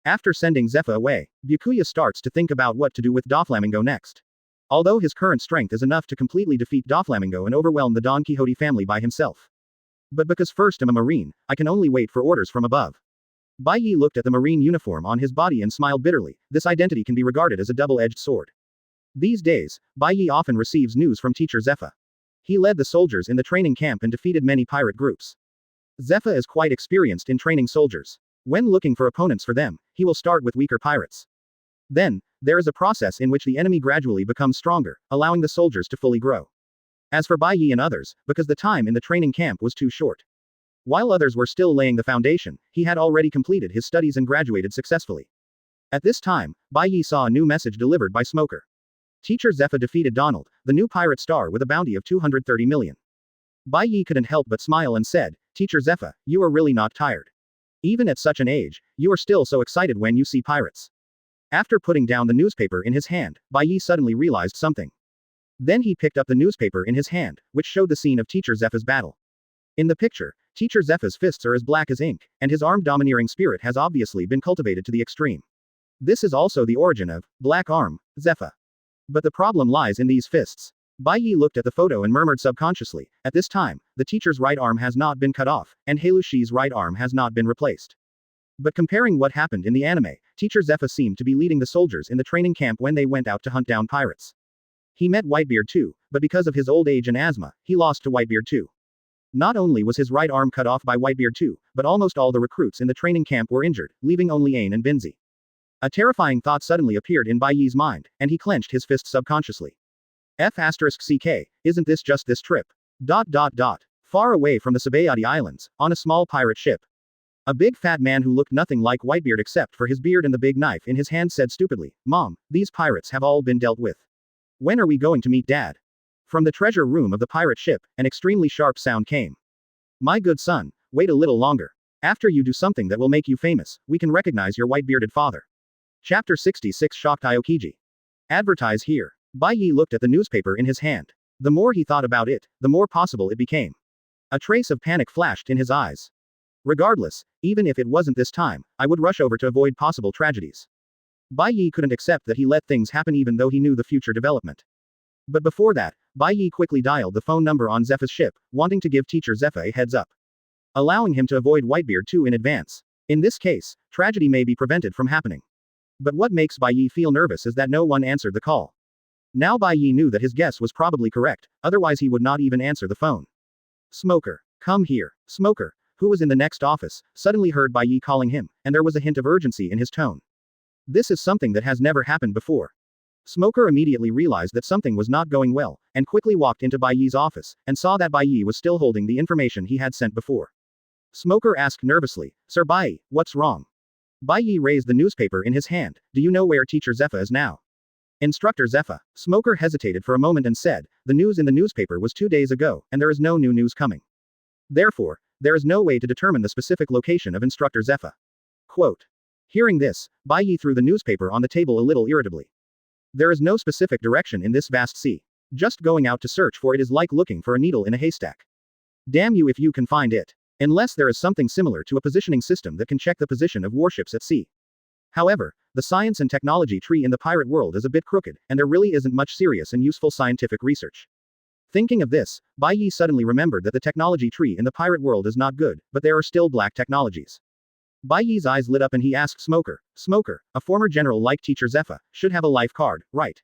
After sending Zephyr away, Byakuya starts to think about what to do with Doflamingo next. Although his current strength is enough to completely defeat Doflamingo and overwhelm the Don Quixote family by himself. But because first I'm a Marine, I can only wait for orders from above. Bai Ye looked at the Marine uniform on his body and smiled bitterly. This identity can be regarded as a double-edged sword. These days, Bai Ye often receives news from Teacher Zephyr. He led the soldiers in the training camp and defeated many pirate groups. Zephyr is quite experienced in training soldiers. When looking for opponents for them, he will start with weaker pirates. Then, there is a process in which the enemy gradually becomes stronger, allowing the soldiers to fully grow. As for Bai Ye and others, because the time in the training camp was too short. While others were still laying the foundation, he had already completed his studies and graduated successfully. At this time, Bai Ye saw a new message delivered by Smoker. Teacher Zephyr defeated Donald, the new pirate star with a bounty of 230 million. Bai Ye couldn't help but smile and said, Teacher Zephyr, you are really not tired. Even at such an age, you are still so excited when you see pirates. After putting down the newspaper in his hand, Bai Ye suddenly realized something. Then he picked up the newspaper in his hand, which showed the scene of Teacher Zephyr's battle. In the picture, Teacher Zephyr's fists are as black as ink, and his armed domineering spirit has obviously been cultivated to the extreme. This is also the origin of Black Arm, Zephyr. But the problem lies in these fists. Bai Ye looked at the photo and murmured subconsciously, at this time, the teacher's right arm has not been cut off, and Halushi's right arm has not been replaced. But comparing what happened in the anime, Teacher Zephyr seemed to be leading the soldiers in the training camp when they went out to hunt down pirates. He met Whitebeard too, but because of his old age and asthma, he lost to Whitebeard too. Not only was his right arm cut off by Whitebeard too, but almost all the recruits in the training camp were injured, leaving only Ain and Binzi. A terrifying thought suddenly appeared in Bai Ye's mind, and he clenched his fist subconsciously. F***CK, isn't this just this trip? Far away from the Sabayati Islands, on a small pirate ship. A big fat man who looked nothing like Whitebeard except for his beard and the big knife in his hand said stupidly, Mom, these pirates have all been dealt with. When are we going to meet Dad? From the treasure room of the pirate ship, an extremely sharp sound came. My good son, wait a little longer. After you do something that will make you famous, we can recognize your white-bearded father. Chapter 66 Shocked Aokiji. Advertise here. Bai Ye looked at the newspaper in his hand. The more he thought about it, the more possible it became. A trace of panic flashed in his eyes. Regardless, even if it wasn't this time, I would rush over to avoid possible tragedies. Bai Ye couldn't accept that he let things happen even though he knew the future development. But before that, Bai Ye quickly dialed the phone number on Zephyr's ship, wanting to give Teacher Zephyr a heads up. Allowing him to avoid Whitebeard too in advance. In this case, tragedy may be prevented from happening. But what makes Bai Ye feel nervous is that no one answered the call. Now Bai Ye knew that his guess was probably correct, otherwise he would not even answer the phone. Smoker. Come here. Smoker, who was in the next office, suddenly heard Bai Ye calling him, and there was a hint of urgency in his tone. This is something that has never happened before. Smoker immediately realized that something was not going well, and quickly walked into Bai Ye's office, and saw that Bai Ye was still holding the information he had sent before. Smoker asked nervously, Sir Bai, what's wrong? Bai Ye raised the newspaper in his hand, do you know where Teacher Zephyr is now? Instructor Zephyr. Smoker hesitated for a moment and said, the news in the newspaper was 2 days ago, and there is no new news coming. Therefore, there is no way to determine the specific location of Instructor Zephyr. Quote. Hearing this, Bai Ye threw the newspaper on the table a little irritably. There is no specific direction in this vast sea. Just going out to search for it is like looking for a needle in a haystack. Damn you if you can find it. Unless there is something similar to a positioning system that can check the position of warships at sea. However, the science and technology tree in the pirate world is a bit crooked, and there really isn't much serious and useful scientific research. Thinking of this, Bai Ye suddenly remembered that the technology tree in the pirate world is not good, but there are still black technologies. Bai Ye's eyes lit up and he asked Smoker, Smoker, a former general like Teacher Zephyr, should have a life card, right?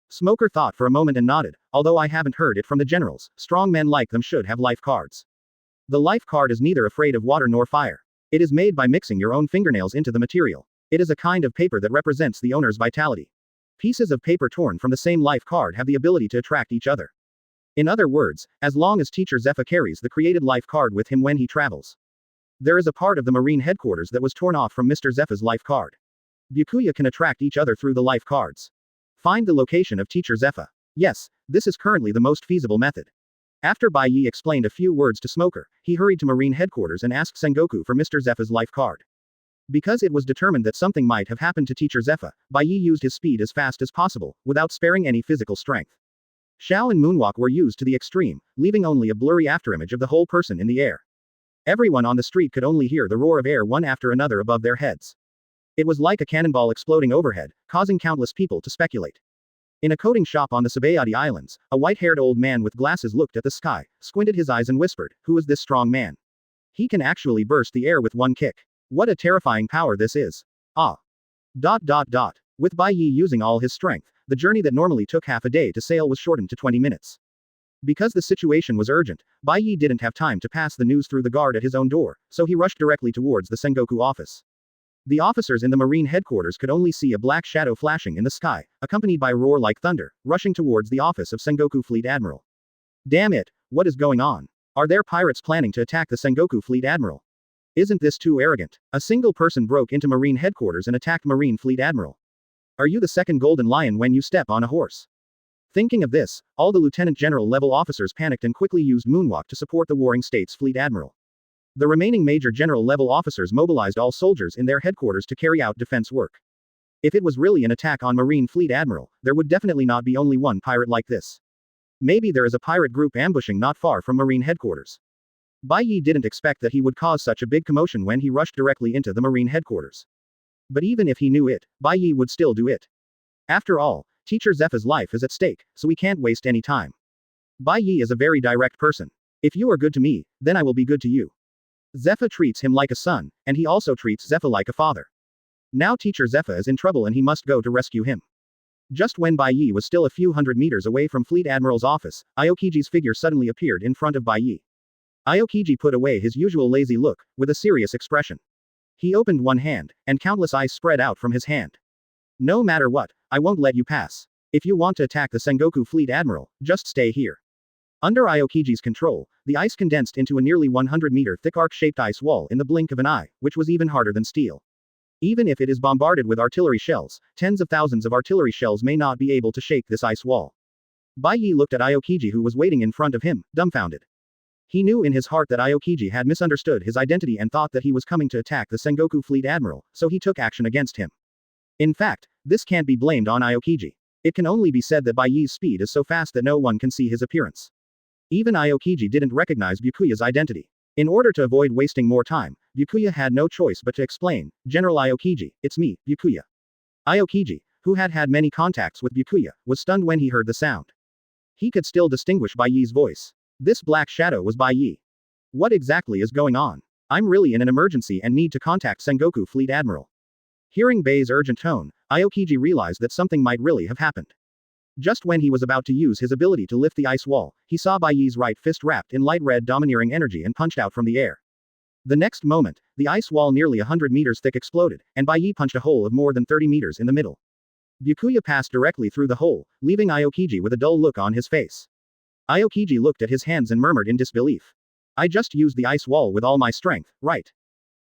Smoker thought for a moment and nodded, although I haven't heard it from the generals, strong men like them should have life cards. The life card is neither afraid of water nor fire. It is made by mixing your own fingernails into the material. It is a kind of paper that represents the owner's vitality. Pieces of paper torn from the same life card have the ability to attract each other. In other words, as long as Teacher Zephyr carries the created life card with him when he travels. There is a part of the Marine headquarters that was torn off from Mr. Zephyr's life card. Byakuya can attract each other through the life cards. Find the location of Teacher Zephyr. Yes, this is currently the most feasible method. After Bai Ye explained a few words to Smoker, he hurried to Marine headquarters and asked Sengoku for Mr. Zephyr's life card. Because it was determined that something might have happened to Teacher Zephyr, Bai Ye used his speed as fast as possible, without sparing any physical strength. Shao and Moonwalk were used to the extreme, leaving only a blurry afterimage of the whole person in the air. Everyone on the street could only hear the roar of air one after another above their heads. It was like a cannonball exploding overhead, causing countless people to speculate. In a coating shop on the Sabayati Islands, a white-haired old man with glasses looked at the sky, squinted his eyes and whispered, who is this strong man? He can actually burst the air with one kick. What a terrifying power this is. Ah. With Bai Ye using all his strength, the journey that normally took half a day to sail was shortened to 20 minutes. Because the situation was urgent, Bai Ye didn't have time to pass the news through the guard at his own door, so he rushed directly towards the Sengoku office. The officers in the Marine headquarters could only see a black shadow flashing in the sky, accompanied by a roar like thunder, rushing towards the office of Sengoku Fleet Admiral. Damn it, what is going on? Are there pirates planning to attack the Sengoku Fleet Admiral? Isn't this too arrogant? A single person broke into Marine headquarters and attacked Marine Fleet Admiral. Are you the second Golden Lion when you step on a horse? Thinking of this, all the Lieutenant General level officers panicked and quickly used Moonwalk to support the warring state's Fleet Admiral. The remaining Major General level officers mobilized all soldiers in their headquarters to carry out defense work. If it was really an attack on Marine Fleet Admiral, there would definitely not be only one pirate like this. Maybe there is a pirate group ambushing not far from Marine headquarters. Bai Ye didn't expect that he would cause such a big commotion when he rushed directly into the Marine headquarters. But even if he knew it, Bai Ye would still do it. After all, Teacher Zephyr's life is at stake, so we can't waste any time. Bai Ye is a very direct person. If you are good to me, then I will be good to you. Zephyr treats him like a son, and he also treats Zephyr like a father. Now Teacher Zephyr is in trouble and he must go to rescue him. Just when Bai Ye was still a few hundred meters away from Fleet Admiral's office, Aokiji's figure suddenly appeared in front of Bai Ye. Aokiji put away his usual lazy look, with a serious expression. He opened one hand, and countless ice spread out from his hand. No matter what, I won't let you pass. If you want to attack the Sengoku Fleet Admiral, just stay here. Under Aokiji's control, the ice condensed into a nearly 100-meter thick arc-shaped ice wall in the blink of an eye, which was even harder than steel. Even if it is bombarded with artillery shells, tens of thousands of artillery shells may not be able to shake this ice wall. Bai Ye looked at Aokiji who was waiting in front of him, dumbfounded. He knew in his heart that Aokiji had misunderstood his identity and thought that he was coming to attack the Sengoku Fleet Admiral, so he took action against him. In fact, this can't be blamed on Aokiji. It can only be said that Bai Ye's speed is so fast that no one can see his appearance. Even Aokiji didn't recognize Byakuya's identity. In order to avoid wasting more time, Byakuya had no choice but to explain, General Aokiji, it's me, Byakuya. Aokiji, who had had many contacts with Byakuya, was stunned when he heard the sound. He could still distinguish Bai Ye's voice. This black shadow was Bai Ye. What exactly is going on? I'm really in an emergency and need to contact Sengoku Fleet Admiral. Hearing Bai's urgent tone, Aokiji realized that something might really have happened. Just when he was about to use his ability to lift the ice wall, he saw Bai Ye's right fist wrapped in light red domineering energy and punched out from the air. The next moment, the ice wall nearly 100 meters thick exploded, and Bai Ye punched a hole of more than 30 meters in the middle. Byakuya passed directly through the hole, leaving Aokiji with a dull look on his face. Aokiji looked at his hands and murmured in disbelief. I just used the ice wall with all my strength, right?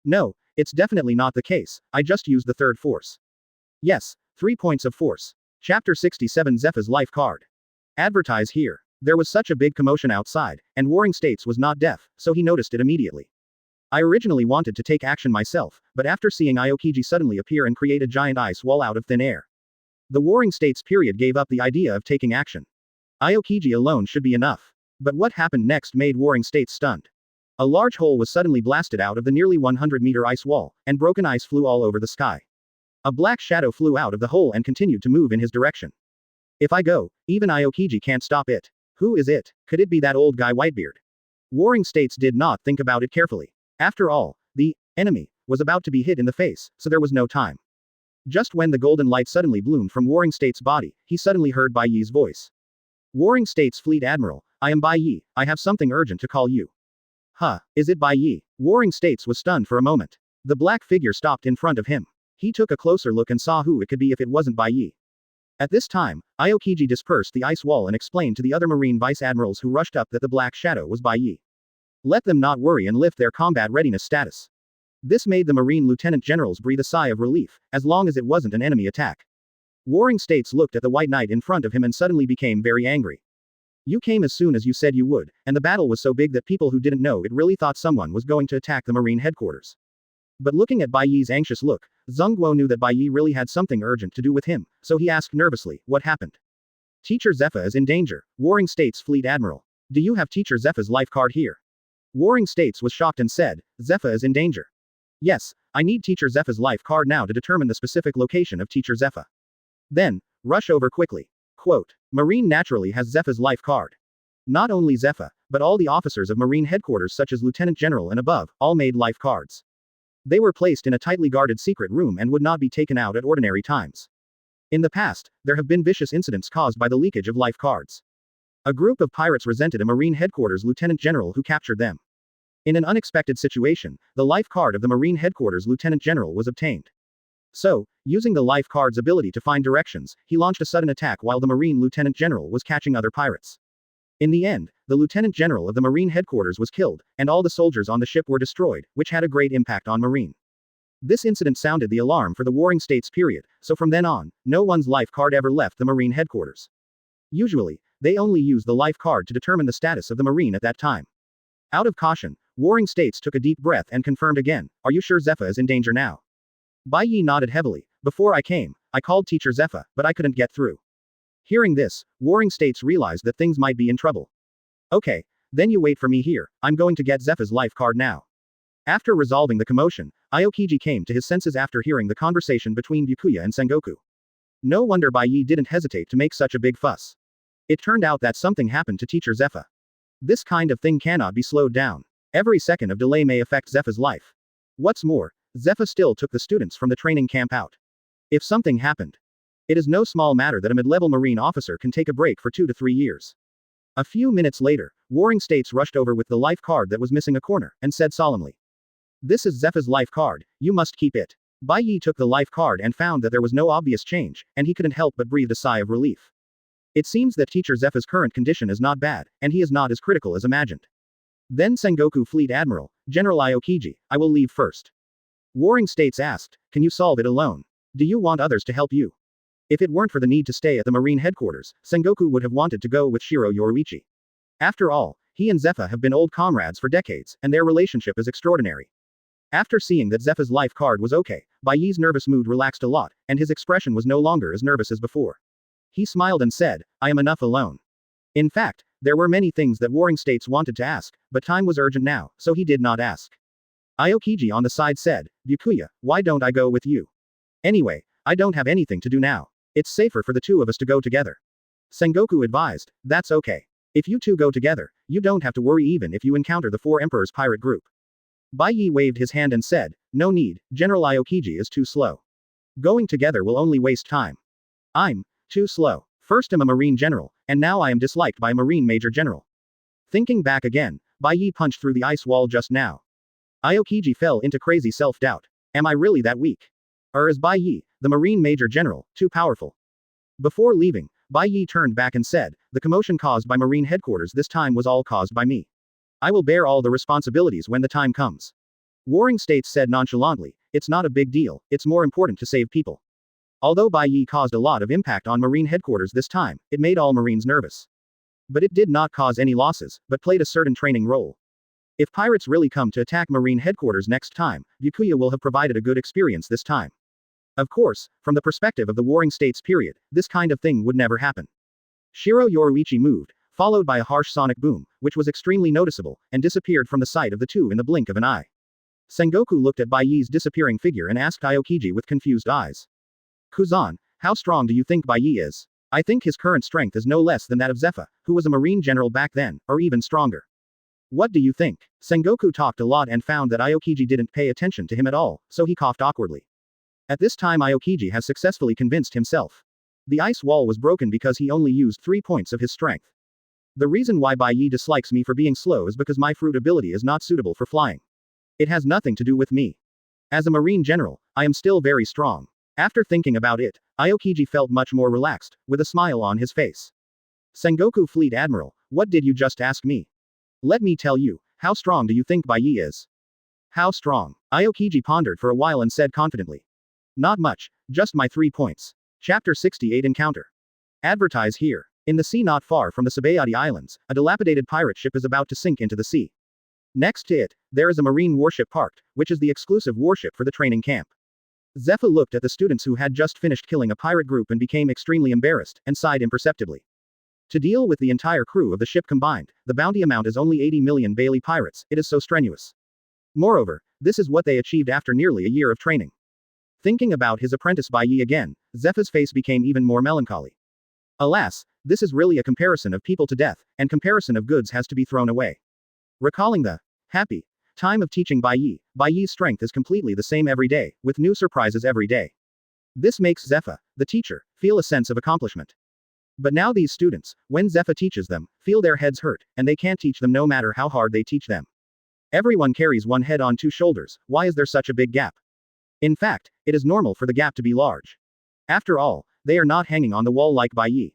No, it's definitely not the case, I just used the third force. Yes, 3 points of force. Chapter 67 Zephyr's Life Card. Advertise here. There was such a big commotion outside, and Warring States was not deaf, so he noticed it immediately. I originally wanted to take action myself, but after seeing Aokiji suddenly appear and create a giant ice wall out of thin air, the Warring States period gave up the idea of taking action. Aokiji alone should be enough. But what happened next made Warring States stunned. A large hole was suddenly blasted out of the nearly 100-meter ice wall, and broken ice flew all over the sky. A black shadow flew out of the hole and continued to move in his direction. If I go, even Aokiji can't stop it. Who is it? Could it be that old guy Whitebeard? Warring States did not think about it carefully. After all, the enemy was about to be hit in the face, so there was no time. Just when the golden light suddenly bloomed from Warring States' body, he suddenly heard Bai Ye's voice. Warring States Fleet Admiral, I am Bai Ye, I have something urgent to call you. Huh, is it Bai Ye? Warring States was stunned for a moment. The black figure stopped in front of him. He took a closer look and saw who it could be if it wasn't Bai Ye. At this time, Aokiji dispersed the ice wall and explained to the other Marine Vice Admirals who rushed up that the black shadow was Bai Ye. Let them not worry and lift their combat readiness status. This made the Marine Lieutenant Generals breathe a sigh of relief, as long as it wasn't an enemy attack. Warring States looked at the White Knight in front of him and suddenly became very angry. You came as soon as you said you would, and the battle was so big that people who didn't know it really thought someone was going to attack the Marine headquarters. But looking at Bai Ye's anxious look, Zhongguo knew that Bai Ye really had something urgent to do with him, so he asked nervously, what happened? Teacher Zephyr is in danger, Warring States Fleet Admiral. Do you have Teacher Zephyr's life card here? Warring States was shocked and said, Zephyr is in danger. Yes, I need Teacher Zephyr's life card now to determine the specific location of Teacher Zephyr. Then, rush over quickly. Quote, Marine naturally has Zephyr's life card. Not only Zephyr, but all the officers of Marine headquarters such as Lieutenant General and above, all made life cards. They were placed in a tightly guarded secret room and would not be taken out at ordinary times. In the past, there have been vicious incidents caused by the leakage of life cards. A group of pirates resented a Marine headquarters Lieutenant General who captured them. In an unexpected situation, the life card of the Marine headquarters Lieutenant General was obtained. So, using the life card's ability to find directions, he launched a sudden attack while the Marine Lieutenant General was catching other pirates. In the end, the Lieutenant General of the Marine headquarters was killed, and all the soldiers on the ship were destroyed, which had a great impact on Marine. This incident sounded the alarm for the Warring States period, so from then on, no one's life card ever left the Marine headquarters. Usually, they only use the life card to determine the status of the Marine at that time. Out of caution, Warring States took a deep breath and confirmed again, "Are you sure Zephyr is in danger now?" Bai Ye nodded heavily. "Before I came, I called Teacher Zephyr, but I couldn't get through." Hearing this, Warring States realized that things might be in trouble. "Okay, then you wait for me here, I'm going to get Zephyr's life card now." After resolving the commotion, Aokiji came to his senses after hearing the conversation between Byakuya and Sengoku. No wonder Bai Ye didn't hesitate to make such a big fuss. It turned out that something happened to Teacher Zephyr. This kind of thing cannot be slowed down. Every second of delay may affect Zephyr's life. What's more, Zephyr still took the students from the training camp out. If something happened, it is no small matter that a mid-level Marine officer can take a break for 2 to 3 years. A few minutes later, Warring States rushed over with the life card that was missing a corner, and said solemnly, "This is Zephyr's life card, you must keep it." Bai Ye took the life card and found that there was no obvious change, and he couldn't help but breathe a sigh of relief. It seems that Teacher Zephyr's current condition is not bad, and he is not as critical as imagined. Then Sengoku Fleet Admiral, General Aokiji, "I will leave first." Warring States asked, "Can you solve it alone? Do you want others to help you?" If it weren't for the need to stay at the Marine headquarters, Sengoku would have wanted to go with Shiro Yoruichi. After all, he and Zephyr have been old comrades for decades, and their relationship is extraordinary. After seeing that Zephyr's life card was okay, Bai Ye's nervous mood relaxed a lot, and his expression was no longer as nervous as before. He smiled and said, "I am enough alone." In fact, there were many things that Warring States wanted to ask, but time was urgent now, so he did not ask. Aokiji on the side said, "Byakuya, why don't I go with you? Anyway, I don't have anything to do now. It's safer for the two of us to go together." Sengoku advised, "That's okay. If you two go together, you don't have to worry even if you encounter the Four Emperors pirate group." Bai Ye waved his hand and said, "No need, General Aokiji is too slow. Going together will only waste time. I'm too slow. First I'm a Marine General, and now I am disliked by a Marine Major General." Thinking back again, Bai Ye punched through the ice wall just now. Aokiji fell into crazy self-doubt. Am I really that weak? Or is Bai Ye, the Marine Major General, too powerful? Before leaving, Bai Ye turned back and said, "The commotion caused by Marine headquarters this time was all caused by me. I will bear all the responsibilities when the time comes." Warring States said nonchalantly, "It's not a big deal, it's more important to save people." Although Bai Ye caused a lot of impact on Marine headquarters this time, it made all Marines nervous. But it did not cause any losses, but played a certain training role. If pirates really come to attack Marine headquarters next time, Byakuya will have provided a good experience this time. Of course, from the perspective of the Warring States period, this kind of thing would never happen. Shiro Yoruichi moved, followed by a harsh sonic boom, which was extremely noticeable, and disappeared from the sight of the two in the blink of an eye. Sengoku looked at Bai Ye's disappearing figure and asked Aokiji with confused eyes, "Kuzan, how strong do you think Bai Ye is?" "I think his current strength is no less than that of Zephyr, who was a Marine general back then, or even stronger." "What do you think?" Sengoku talked a lot and found that Aokiji didn't pay attention to him at all, so he coughed awkwardly. At this time Aokiji has successfully convinced himself. The ice wall was broken because he only used 3 points of his strength. The reason why Bai Ye dislikes me for being slow is because my fruit ability is not suitable for flying. It has nothing to do with me. As a Marine general, I am still very strong. After thinking about it, Aokiji felt much more relaxed, with a smile on his face. "Sengoku Fleet Admiral, what did you just ask me?" "Let me tell you, how strong do you think Bai Ye is?" "How strong?" Aokiji pondered for a while and said confidently. "Not much, just my 3 points." Chapter 68 Encounter. Advertise here. In the sea not far from the Sabayati Islands, a dilapidated pirate ship is about to sink into the sea. Next to it, there is a marine warship parked, which is the exclusive warship for the training camp. Zephyr looked at the students who had just finished killing a pirate group and became extremely embarrassed, and sighed imperceptibly. To deal with the entire crew of the ship combined, the bounty amount is only 80 million Bailey pirates, it is so strenuous. Moreover, this is what they achieved after nearly a year of training. Thinking about his apprentice Bai Ye again, Zephyr's face became even more melancholy. Alas, this is really a comparison of people to death, and comparison of goods has to be thrown away. Recalling the happy time of teaching Bai Ye's strength is completely the same every day, with new surprises every day. This makes Zephyr, the teacher, feel a sense of accomplishment. But now these students, when Zephyr teaches them, feel their heads hurt, and they can't teach them no matter how hard they teach them. Everyone carries one head on 2 shoulders, why is there such a big gap? In fact, it is normal for the gap to be large. After all, they are not hanging on the wall like Bai Ye.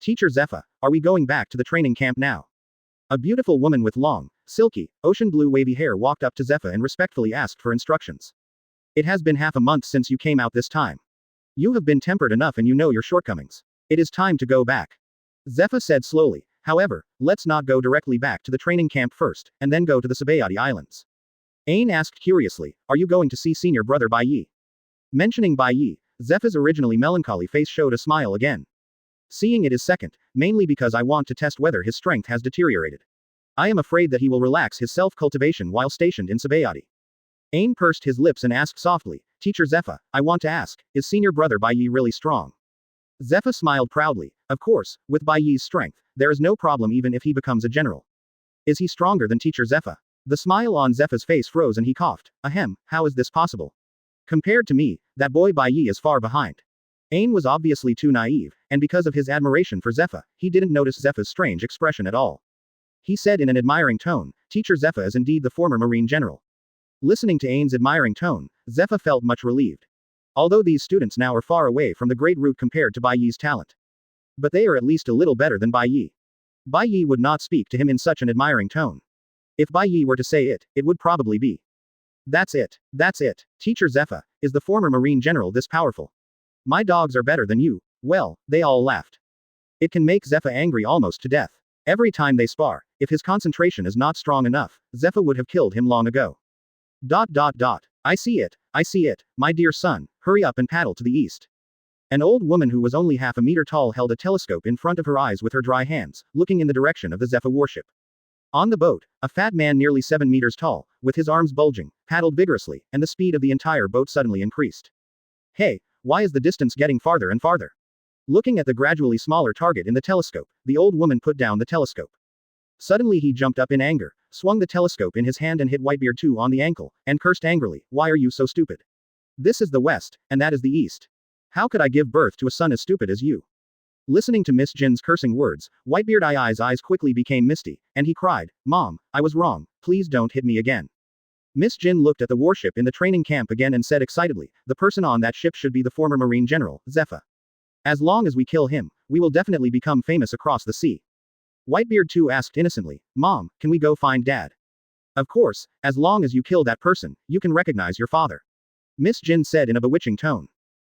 Teacher Zephyr, are we going back to the training camp now? A beautiful woman with long, silky, ocean blue wavy hair walked up to Zephyr and respectfully asked for instructions. It has been half a month since you came out this time. You have been tempered enough and you know your shortcomings. It is time to go back. Zephyr said slowly. However, let's not go directly back to the training camp first, and then go to the Sabayati Islands. Ain asked curiously, are you going to see senior brother Bai Ye? Mentioning Bai Ye, Zephyr's originally melancholy face showed a smile again. Seeing it is second, mainly because I want to test whether his strength has deteriorated. I am afraid that he will relax his self-cultivation while stationed in Sabayati. Ain pursed his lips and asked softly, Teacher Zephyr, I want to ask, is senior brother Bai Ye really strong? Zephyr smiled proudly. Of course, with Bai Ye's strength, there is no problem even if he becomes a general. Is he stronger than Teacher Zephyr? The smile on Zephyr's face froze and he coughed. Ahem, how is this possible? Compared to me, that boy Bai Ye is far behind. Ain was obviously too naive, and because of his admiration for Zephyr, he didn't notice Zephyr's strange expression at all. He said in an admiring tone, Teacher Zephyr is indeed the former Marine General. Listening to Ain's admiring tone, Zephyr felt much relieved. Although these students now are far away from the great root compared to Bai Ye's talent. But they are at least a little better than Bai Ye. Bai Ye would not speak to him in such an admiring tone. If Bai Ye were to say it, it would probably be. That's it. That's it. Teacher Zephyr, is the former Marine General this powerful? My dogs are better than you. Well, they all laughed. It can make Zephyr angry almost to death. Every time they spar, if his concentration is not strong enough, Zephyr would have killed him long ago. I see it, my dear son, hurry up and paddle to the east. An old woman who was only half a meter tall held a telescope in front of her eyes with her dry hands, looking in the direction of the Zephyr warship. On the boat, a fat man nearly 7 meters tall, with his arms bulging, paddled vigorously, and the speed of the entire boat suddenly increased. Hey, why is the distance getting farther and farther? Looking at the gradually smaller target in the telescope, the old woman put down the telescope. Suddenly he jumped up in anger, swung the telescope in his hand and hit Whitebeard 2 on the ankle, and cursed angrily, why are you so stupid? This is the west, and that is the east. How could I give birth to a son as stupid as you? Listening to Miss Jin's cursing words, Whitebeard I's eyes quickly became misty, and he cried, Mom, I was wrong, please don't hit me again. Miss Jin looked at the warship in the training camp again and said excitedly, the person on that ship should be the former Marine General, Zephyr. As long as we kill him, we will definitely become famous across the sea. Whitebeard 2 asked innocently, Mom, can we go find Dad? Of course, as long as you kill that person, you can recognize your father. Miss Jin said in a bewitching tone.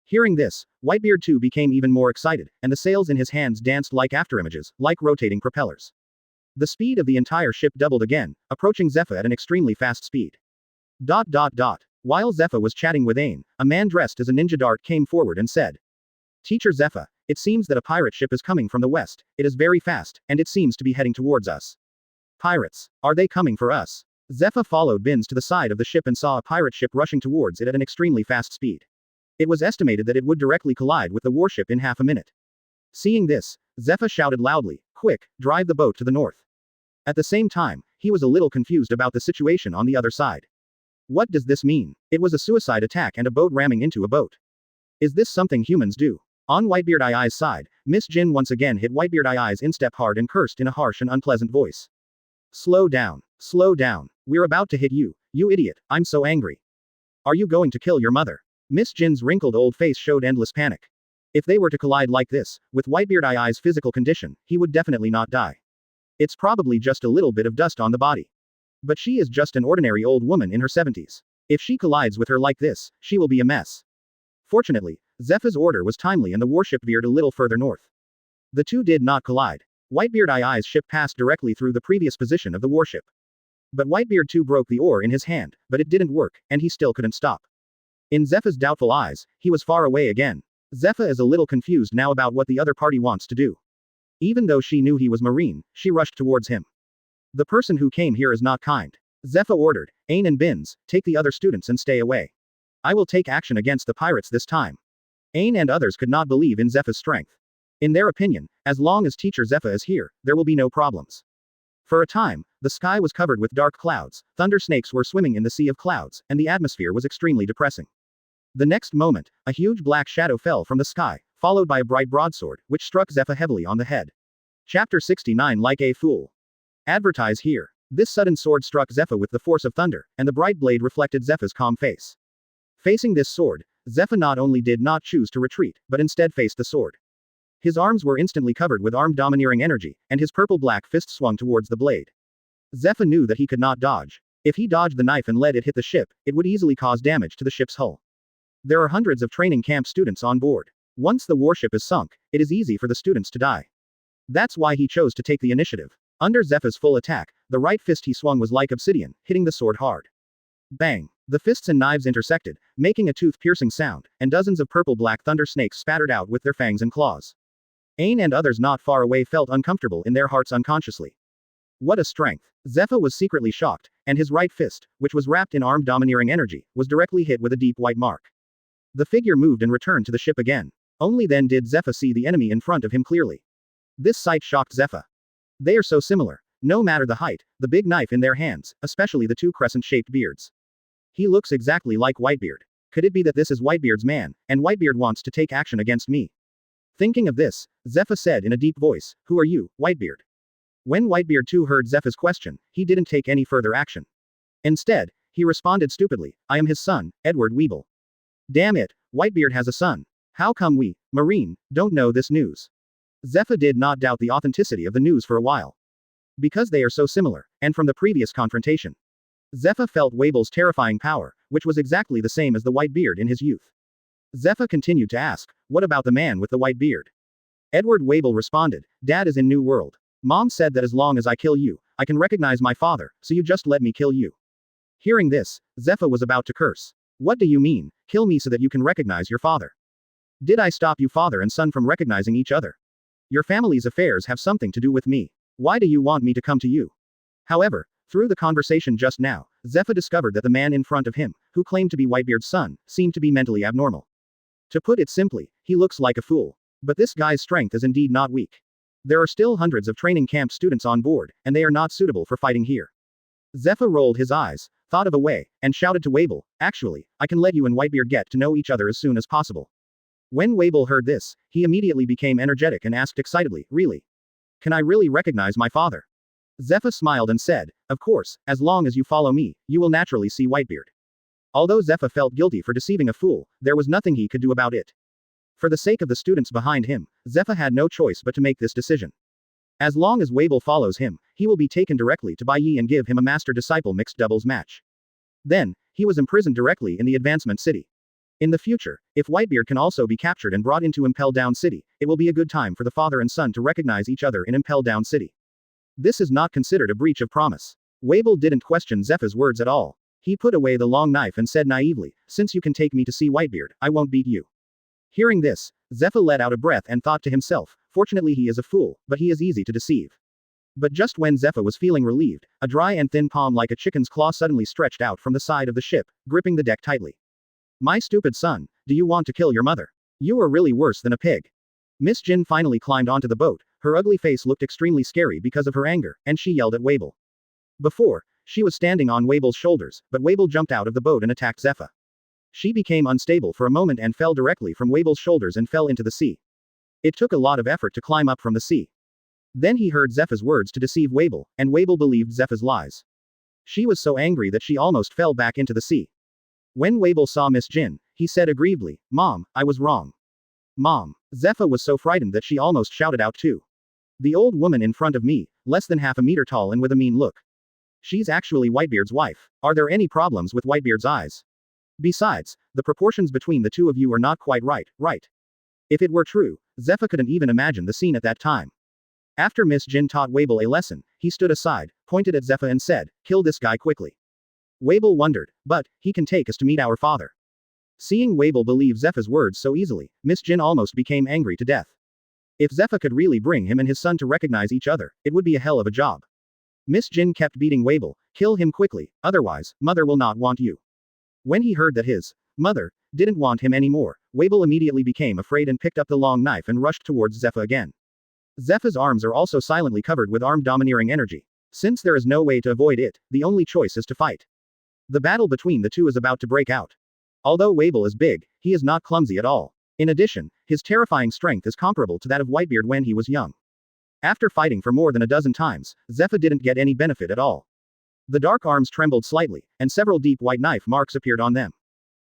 Hearing this, Whitebeard 2 became even more excited, and the sails in his hands danced like afterimages, like rotating propellers. The speed of the entire ship doubled again, approaching Zephyr at an extremely fast speed. While Zephyr was chatting with Ain, a man dressed as a ninja dart came forward and said, Teacher Zephyr, it seems that a pirate ship is coming from the west, it is very fast, and it seems to be heading towards us. Pirates, are they coming for us? Zephyr followed Bins to the side of the ship and saw a pirate ship rushing towards it at an extremely fast speed. It was estimated that it would directly collide with the warship in half a minute. Seeing this, Zephyr shouted loudly, quick, drive the boat to the north. At the same time, he was a little confused about the situation on the other side. What does this mean? It was a suicide attack and a boat ramming into a boat. Is this something humans do? On Whitebeard I's side, Miss Jin once again hit Whitebeard I's instep hard and cursed in a harsh and unpleasant voice. Slow down. We're about to hit you, you idiot, I'm so angry. Are you going to kill your mother? Miss Jin's wrinkled old face showed endless panic. If they were to collide like this, with Whitebeard I's physical condition, he would definitely not die. It's probably just a little bit of dust on the body. But she is just an ordinary old woman in her 70s. If she collides with her like this, she will be a mess. Fortunately, Zephyr's order was timely and the warship veered a little further north. The two did not collide. Whitebeard I's ship passed directly through the previous position of the warship. But Whitebeard 2 broke the oar in his hand, but it didn't work, and he still couldn't stop. In Zephyr's doubtful eyes, he was far away again. Zephyr is a little confused now about what the other party wants to do. Even though she knew he was Marine, she rushed towards him. The person who came here is not kind. Zephyr ordered, Ain and Bins, take the other students and stay away. I will take action against the pirates this time. Ain and others could not believe in Zephyr's strength. In their opinion, as long as Teacher Zephyr is here, there will be no problems. For a time, the sky was covered with dark clouds, thunder snakes were swimming in the sea of clouds, and the atmosphere was extremely depressing. The next moment, a huge black shadow fell from the sky, followed by a bright broadsword, which struck Zephyr heavily on the head. Chapter 69 Like a Fool. Advertise here. This sudden sword struck Zephyr with the force of thunder, and the bright blade reflected Zephyr's calm face. Facing this sword, Zephyr not only did not choose to retreat, but instead faced the sword. His arms were instantly covered with arm-domineering energy, and his purple-black fist swung towards the blade. Zephyr knew that he could not dodge. If he dodged the knife and let it hit the ship, it would easily cause damage to the ship's hull. There are hundreds of training camp students on board. Once the warship is sunk, it is easy for the students to die. That's why he chose to take the initiative. Under Zephyr's full attack, the right fist he swung was like obsidian, hitting the sword hard. Bang! The fists and knives intersected, making a tooth-piercing sound, and dozens of purple-black thunder snakes spattered out with their fangs and claws. Ain and others not far away felt uncomfortable in their hearts unconsciously. What a strength! Zephyr was secretly shocked, and his right fist, which was wrapped in arm-domineering energy, was directly hit with a deep white mark. The figure moved and returned to the ship again. Only then did Zephyr see the enemy in front of him clearly. This sight shocked Zephyr. They are so similar. No matter the height, the big knife in their hands, especially the two crescent-shaped beards. He looks exactly like Whitebeard. Could it be that this is Whitebeard's man, and Whitebeard wants to take action against me? Thinking of this, Zephyr said in a deep voice, "Who are you, Whitebeard?" When Whitebeard too heard Zephyr's question, he didn't take any further action. Instead, he responded stupidly, "I am his son, Edward Weevil." Damn it, Whitebeard has a son. How come we, Marine, don't know this news? Zephyr did not doubt the authenticity of the news for a while. Because they are so similar, and from the previous confrontation. Zephyr felt Weevil's terrifying power, which was exactly the same as the Whitebeard in his youth. Zephyr continued to ask, "What about the man with the white beard?" Edward Weevil responded, "Dad is in New World. Mom said that as long as I kill you, I can recognize my father, so you just let me kill you." Hearing this, Zephyr was about to curse. "What do you mean, kill me so that you can recognize your father? Did I stop you father and son from recognizing each other? Your family's affairs have something to do with me. Why do you want me to come to you?" However, through the conversation just now, Zephyr discovered that the man in front of him, who claimed to be Whitebeard's son, seemed to be mentally abnormal. To put it simply, he looks like a fool. But this guy's strength is indeed not weak. There are still hundreds of training camp students on board, and they are not suitable for fighting here. Zephyr rolled his eyes, thought of a way, and shouted to Weevil, "Actually, I can let you and Whitebeard get to know each other as soon as possible." When Weevil heard this, he immediately became energetic and asked excitedly, "Really? Can I really recognize my father?" Zephyr smiled and said, "Of course, as long as you follow me, you will naturally see Whitebeard." Although Zephyr felt guilty for deceiving a fool, there was nothing he could do about it. For the sake of the students behind him, Zephyr had no choice but to make this decision. As long as Weevil follows him, he will be taken directly to Bai Ye and give him a master-disciple mixed doubles match. Then, he was imprisoned directly in the advancement city. In the future, if Whitebeard can also be captured and brought into Impel Down City, it will be a good time for the father and son to recognize each other in Impel Down City. This is not considered a breach of promise. Weevil didn't question Zephyr's words at all. He put away the long knife and said naively, "Since you can take me to see Whitebeard, I won't beat you." Hearing this, Zephyr let out a breath and thought to himself, "Fortunately he is a fool, but he is easy to deceive." But just when Zephyr was feeling relieved, a dry and thin palm like a chicken's claw suddenly stretched out from the side of the ship, gripping the deck tightly. "My stupid son, do you want to kill your mother? You are really worse than a pig." Miss Jin finally climbed onto the boat. Her ugly face looked extremely scary because of her anger, and she yelled at Weevil. Before, she was standing on Weevil's shoulders, but Weevil jumped out of the boat and attacked Zephyr. She became unstable for a moment and fell directly from Weevil's shoulders and fell into the sea. It took a lot of effort to climb up from the sea. Then he heard Zephyr's words to deceive Weevil, and Weevil believed Zephyr's lies. She was so angry that she almost fell back into the sea. When Weevil saw Miss Jin, he said aggrievedly, "Mom, I was wrong. Mom." Zephyr was so frightened that she almost shouted out too. "The old woman in front of me, less than half a meter tall and with a mean look. She's actually Whitebeard's wife. Are there any problems with Whitebeard's eyes? Besides, the proportions between the two of you are not quite right, right?" If it were true, Zephyr couldn't even imagine the scene at that time. After Miss Jin taught Weevil a lesson, he stood aside, pointed at Zephyr and said, "Kill this guy quickly." Weevil wondered, "But, he can take us to meet our father." Seeing Weevil believe Zephyr's words so easily, Miss Jin almost became angry to death. If Zephyr could really bring him and his son to recognize each other, it would be a hell of a job. Miss Jin kept beating Weevil, "Kill him quickly, otherwise, mother will not want you." When he heard that his mother didn't want him anymore, Weevil immediately became afraid and picked up the long knife and rushed towards Zephyr again. Zephyr's arms are also silently covered with arm-domineering energy. Since there is no way to avoid it, the only choice is to fight. The battle between the two is about to break out. Although Weevil is big, he is not clumsy at all. In addition, his terrifying strength is comparable to that of Whitebeard when he was young. After fighting for more than a dozen times, Zephyr didn't get any benefit at all. The dark arms trembled slightly, and several deep white knife marks appeared on them.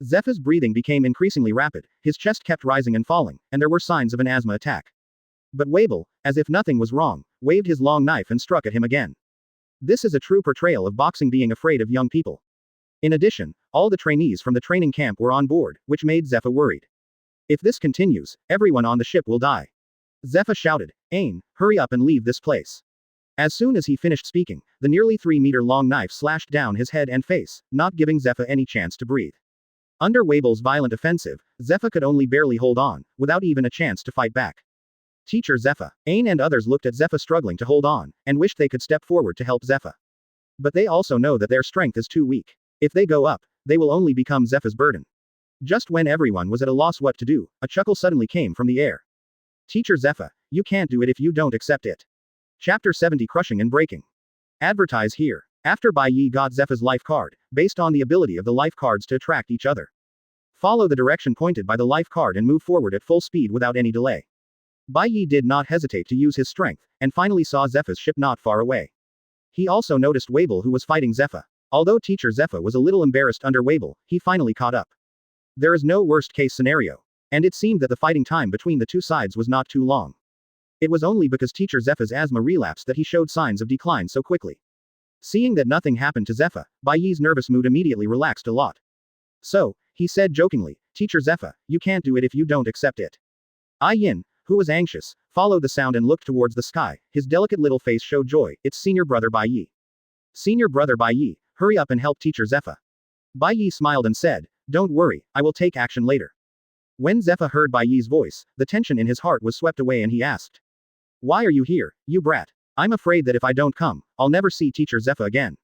Zephyr's breathing became increasingly rapid, his chest kept rising and falling, and there were signs of an asthma attack. But Weevil, as if nothing was wrong, waved his long knife and struck at him again. This is a true portrayal of boxing being afraid of young people. In addition, all the trainees from the training camp were on board, which made Zephyr worried. If this continues, everyone on the ship will die. Zephyr shouted, Ain, hurry up and leave this place. As soon as he finished speaking, the nearly 3-meter-long knife slashed down his head and face, not giving Zephyr any chance to breathe. Under Weevil's violent offensive, Zephyr could only barely hold on, without even a chance to fight back. Teacher Zephyr. Ain and others looked at Zephyr struggling to hold on, and wished they could step forward to help Zephyr. But they also know that their strength is too weak. If they go up, they will only become Zephyr's burden. Just when everyone was at a loss what to do, a chuckle suddenly came from the air. Teacher Zephyr, you can't do it if you don't accept it. Chapter 70 Crushing and Breaking. Advertise here. After Bai Ye got Zephyr's life card, based on the ability of the life cards to attract each other. Follow the direction pointed by the life card and move forward at full speed without any delay. Bai Ye did not hesitate to use his strength, and finally saw Zephyr's ship not far away. He also noticed Weevil who was fighting Zephyr. Although Teacher Zephyr was a little embarrassed under Weevil, he finally caught up. There is no worst-case scenario. And it seemed that the fighting time between the two sides was not too long. It was only because Teacher Zephyr's asthma relapsed that he showed signs of decline so quickly. Seeing that nothing happened to Zephyr, Bai Ye's nervous mood immediately relaxed a lot. So, he said jokingly, Teacher Zephyr, you can't do it if you don't accept it. Yin, who was anxious, followed the sound and looked towards the sky. His delicate little face showed joy. It's senior brother Bai Ye. Senior brother Bai Ye, hurry up and help Teacher Zephyr. Bai Ye smiled and said, don't worry, I will take action later. When Zephyr heard Bai Ye's voice, the tension in his heart was swept away and he asked. Why are you here, you brat? I'm afraid that if I don't come, I'll never see Teacher Zephyr again.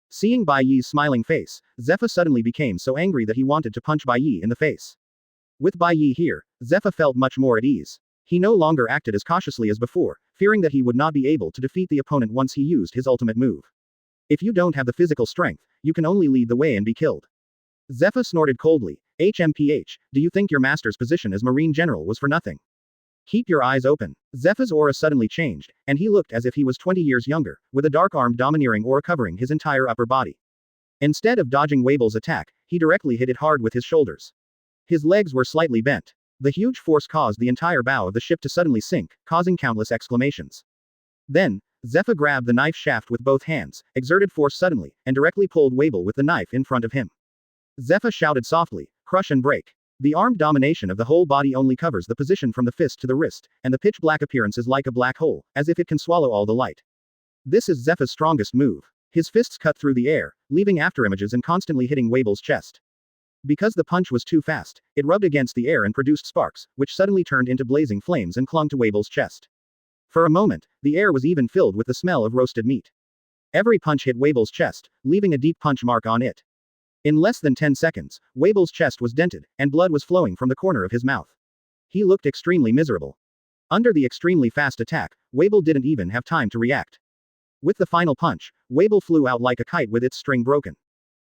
Seeing Bai Ye's smiling face, Zephyr suddenly became so angry that he wanted to punch Bai Ye in the face. With Bai Ye here, Zephyr felt much more at ease. He no longer acted as cautiously as before, fearing that he would not be able to defeat the opponent once he used his ultimate move. If you don't have the physical strength, you can only lead the way and be killed. Zephyr snorted coldly, HMPH, do you think your master's position as Marine General was for nothing? Keep your eyes open. Zephyr's aura suddenly changed, and he looked as if he was 20 years younger, with a dark-armed domineering aura covering his entire upper body. Instead of dodging Weevil's attack, he directly hit it hard with his shoulders. His legs were slightly bent. The huge force caused the entire bow of the ship to suddenly sink, causing countless exclamations. Then, Zephyr grabbed the knife shaft with both hands, exerted force suddenly, and directly pulled Weevil with the knife in front of him. Zephyr shouted softly, crush and break. The armed domination of the whole body only covers the position from the fist to the wrist, and the pitch-black appearance is like a black hole, as if it can swallow all the light. This is Zephyr's strongest move. His fists cut through the air, leaving afterimages and constantly hitting Weevil's chest. Because the punch was too fast, it rubbed against the air and produced sparks, which suddenly turned into blazing flames and clung to Weevil's chest. For a moment, the air was even filled with the smell of roasted meat. Every punch hit Weevil's chest, leaving a deep punch mark on it. In less than 10 seconds, Weevil's chest was dented, and blood was flowing from the corner of his mouth. He looked extremely miserable. Under the extremely fast attack, Weevil didn't even have time to react. With the final punch, Weevil flew out like a kite with its string broken.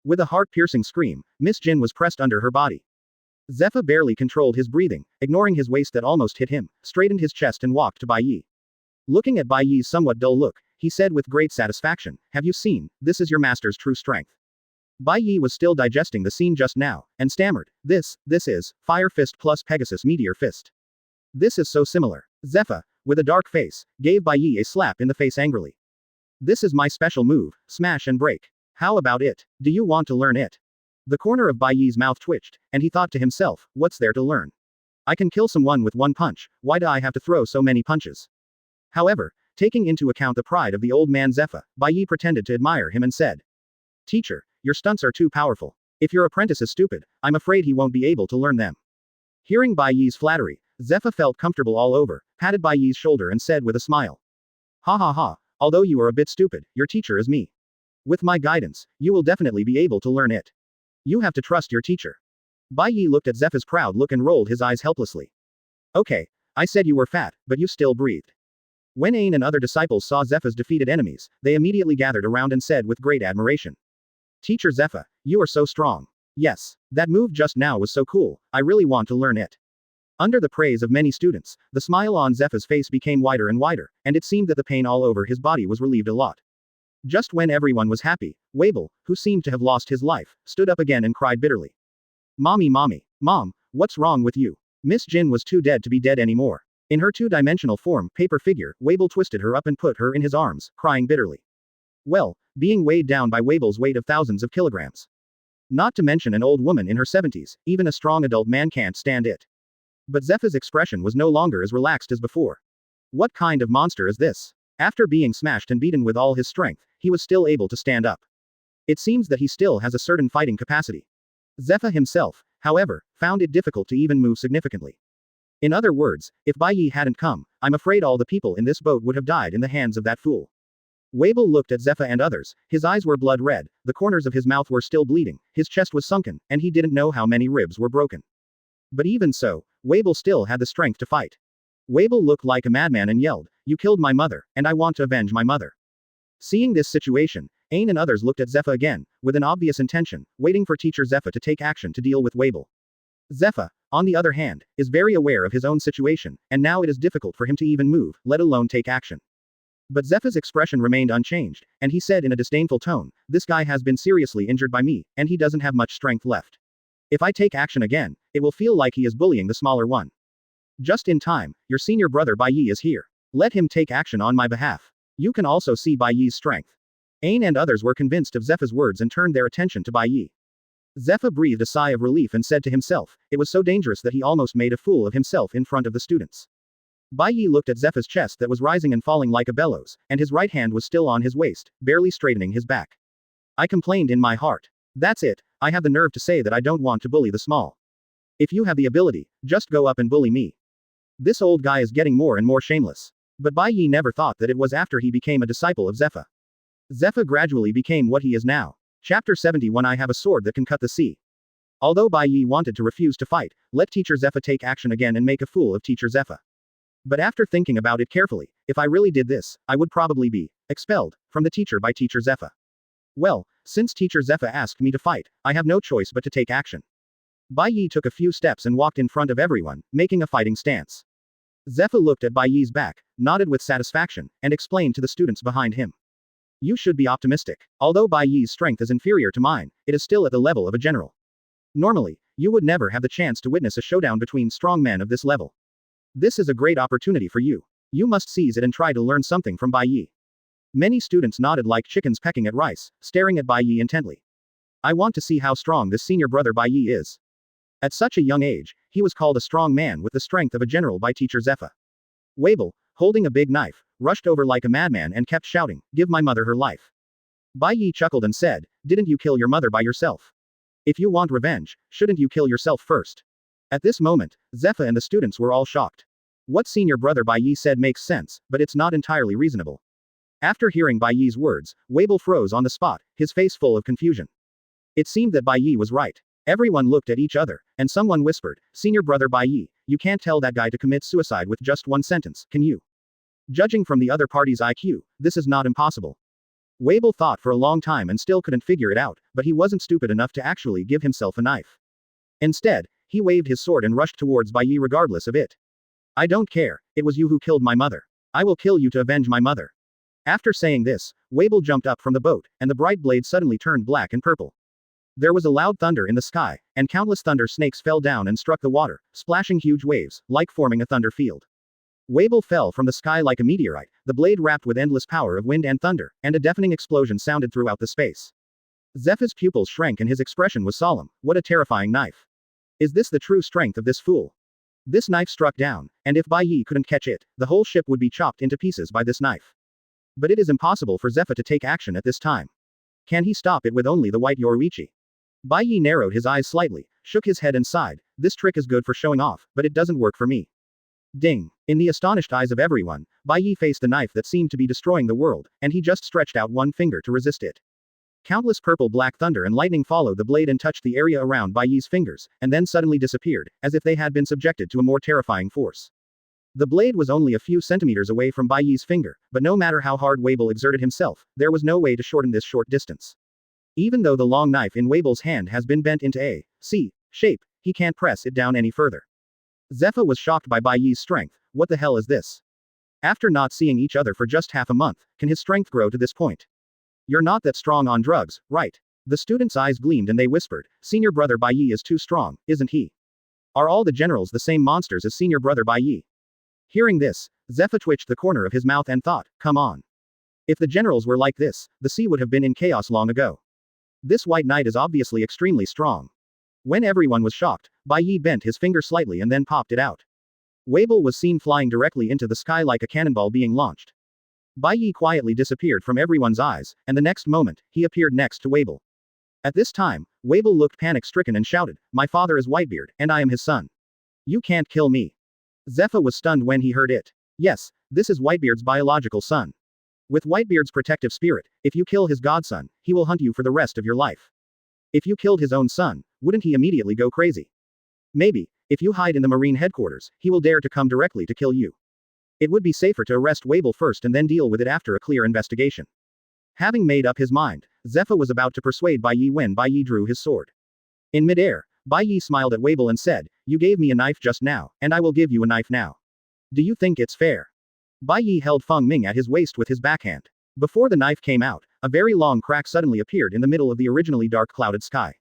With a heart-piercing scream, Miss Jin was pressed under her body. Zephyr barely controlled his breathing, ignoring his waist that almost hit him, straightened his chest and walked to Bai Ye. Looking at Bai Ye's somewhat dull look, he said with great satisfaction, have you seen, this is your master's true strength. Bai Ye was still digesting the scene just now, and stammered, this is, Fire Fist plus Pegasus Meteor Fist. This is so similar. Zephyr, with a dark face, gave Bai Ye a slap in the face angrily. This is my special move, smash and break. How about it? Do you want to learn it? The corner of Bai Ye's mouth twitched, and he thought to himself, what's there to learn? I can kill someone with one punch, why do I have to throw so many punches? However, taking into account the pride of the old man Zephyr, Bai Ye pretended to admire him and said, Teacher, your stunts are too powerful. If your apprentice is stupid, I'm afraid he won't be able to learn them. Hearing Bai Ye's flattery, Zephyr felt comfortable all over, patted Bai Ye's shoulder and said with a smile. Ha ha ha, although you are a bit stupid, your teacher is me. With my guidance, you will definitely be able to learn it. You have to trust your teacher. Bai Ye looked at Zephyr's proud look and rolled his eyes helplessly. Okay, I said you were fat, but you still breathed. When Ain and other disciples saw Zephyr's defeated enemies, they immediately gathered around and said with great admiration. Teacher Zephyr, you are so strong. Yes, that move just now was so cool, I really want to learn it. Under the praise of many students, the smile on Zephyr's face became wider and wider, and it seemed that the pain all over his body was relieved a lot. Just when everyone was happy, Weevil, who seemed to have lost his life, stood up again and cried bitterly. Mommy, Mom, what's wrong with you? Miss Jin was too dead to be dead anymore. In her two-dimensional form, paper figure, Weevil twisted her up and put her in his arms, crying bitterly. Well, being weighed down by Weevil's weight of thousands of kilograms. Not to mention an old woman in her 70s, even a strong adult man can't stand it. But Zephyr's expression was no longer as relaxed as before. What kind of monster is this? After being smashed and beaten with all his strength, he was still able to stand up. It seems that he still has a certain fighting capacity. Zephyr himself, however, found it difficult to even move significantly. In other words, if Bai Ye hadn't come, I'm afraid all the people in this boat would have died in the hands of that fool. Weevil looked at Zephyr and others, his eyes were blood red, the corners of his mouth were still bleeding, his chest was sunken, and he didn't know how many ribs were broken. But even so, Weevil still had the strength to fight. Weevil looked like a madman and yelled, "You killed my mother, and I want to avenge my mother." Seeing this situation, Ain and others looked at Zephyr again, with an obvious intention, waiting for teacher Zephyr to take action to deal with Weevil. Zephyr, on the other hand, is very aware of his own situation, and now it is difficult for him to even move, let alone take action. But Zephyr's expression remained unchanged, and he said in a disdainful tone, "This guy has been seriously injured by me, and he doesn't have much strength left. If I take action again, it will feel like he is bullying the smaller one. Just in time, your senior brother Bai Ye is here. Let him take action on my behalf. You can also see Bai Ye's strength." Ain and others were convinced of Zephyr's words and turned their attention to Bai Ye. Zephyr breathed a sigh of relief and said to himself, it was so dangerous that he almost made a fool of himself in front of the students. Bai Ye looked at Zephyr's chest that was rising and falling like a bellows, and his right hand was still on his waist, barely straightening his back. I complained in my heart. That's it, I have the nerve to say that I don't want to bully the small. If you have the ability, just go up and bully me. This old guy is getting more and more shameless. But Bai Ye never thought that it was after he became a disciple of Zephyr. Zephyr gradually became what he is now. Chapter 71 I have a sword that can cut the sea. Although Bai Ye wanted to refuse to fight, let teacher Zephyr take action again and make a fool of teacher Zephyr. But after thinking about it carefully, if I really did this, I would probably be expelled from the teacher by teacher Zephyr. Well, since teacher Zephyr asked me to fight, I have no choice but to take action. Bai Ye took a few steps and walked in front of everyone, making a fighting stance. Zephyr looked at Bai Ye's back, nodded with satisfaction, and explained to the students behind him. You should be optimistic. Although Bai Ye's strength is inferior to mine, it is still at the level of a general. Normally, you would never have the chance to witness a showdown between strong men of this level. This is a great opportunity for you. You must seize it and try to learn something from Bai Ye. Many students nodded like chickens pecking at rice, staring at Bai Ye intently. I want to see how strong this senior brother Bai Ye is. At such a young age, he was called a strong man with the strength of a general by teacher Zephyr. Weevil, holding a big knife, rushed over like a madman and kept shouting, "Give my mother her life." Bai Ye chuckled and said, "Didn't you kill your mother by yourself? If you want revenge, shouldn't you kill yourself first?" At this moment, Zephyr and the students were all shocked. What senior brother Bai Ye said makes sense, but it's not entirely reasonable. After hearing Bai Ye's words, Weevil froze on the spot, his face full of confusion. It seemed that Bai Ye was right. Everyone looked at each other, and someone whispered, "Senior brother Bai Ye, you can't tell that guy to commit suicide with just one sentence, can you? Judging from the other party's IQ, this is not impossible." Weevil thought for a long time and still couldn't figure it out, but he wasn't stupid enough to actually give himself a knife. Instead, he waved his sword and rushed towards Bai Ye regardless of it. "I don't care, it was you who killed my mother. I will kill you to avenge my mother." After saying this, Weevil jumped up from the boat, and the bright blade suddenly turned black and purple. There was a loud thunder in the sky, and countless thunder snakes fell down and struck the water, splashing huge waves, like forming a thunder field. Weevil fell from the sky like a meteorite, the blade wrapped with endless power of wind and thunder, and a deafening explosion sounded throughout the space. Zephyr's pupils shrank and his expression was solemn. What a terrifying knife. Is this the true strength of this fool? This knife struck down, and if Bai Ye couldn't catch it, the whole ship would be chopped into pieces by this knife. But it is impossible for Zephyr to take action at this time. Can he stop it with only the white Yoruichi? Bai Ye narrowed his eyes slightly, shook his head and sighed, "This trick is good for showing off, but it doesn't work for me." Ding! In the astonished eyes of everyone, Bai Ye faced the knife that seemed to be destroying the world, and he just stretched out one finger to resist it. Countless purple-black thunder and lightning followed the blade and touched the area around Bai Ye's fingers, and then suddenly disappeared, as if they had been subjected to a more terrifying force. The blade was only a few centimeters away from Bai Ye's finger, but no matter how hard Weevil exerted himself, there was no way to shorten this short distance. Even though the long knife in Weevil's hand has been bent into a C shape, he can't press it down any further. Zephyr was shocked by Bai Ye's strength. What the hell is this? After not seeing each other for just half a month, can his strength grow to this point? You're not that strong on drugs, right? The students' eyes gleamed and they whispered, "Senior brother Bai Ye is too strong, isn't he? Are all the generals the same monsters as senior brother Bai Ye?" Hearing this, Zephyr twitched the corner of his mouth and thought, come on. If the generals were like this, the sea would have been in chaos long ago. This White Knight is obviously extremely strong. When everyone was shocked, Bai Ye bent his finger slightly and then popped it out. Weevil was seen flying directly into the sky like a cannonball being launched. Bai Ye quietly disappeared from everyone's eyes, and the next moment, he appeared next to Weevil. At this time, Weevil looked panic-stricken and shouted, my father is Whitebeard, and I am his son. You can't kill me. Zephyr was stunned when he heard it. Yes, this is Whitebeard's biological son. With Whitebeard's protective spirit, if you kill his godson, he will hunt you for the rest of your life. If you killed his own son, wouldn't he immediately go crazy? Maybe, if you hide in the marine headquarters, he will dare to come directly to kill you. It would be safer to arrest Weevil first and then deal with it after a clear investigation. Having made up his mind, Zephyr was about to persuade Bai Ye when Bai Ye drew his sword. In midair, Bai Ye smiled at Weevil and said, you gave me a knife just now, and I will give you a knife now. Do you think it's fair? Bai Ye held Feng Ming at his waist with his backhand. Before the knife came out, a very long crack suddenly appeared in the middle of the originally dark clouded sky.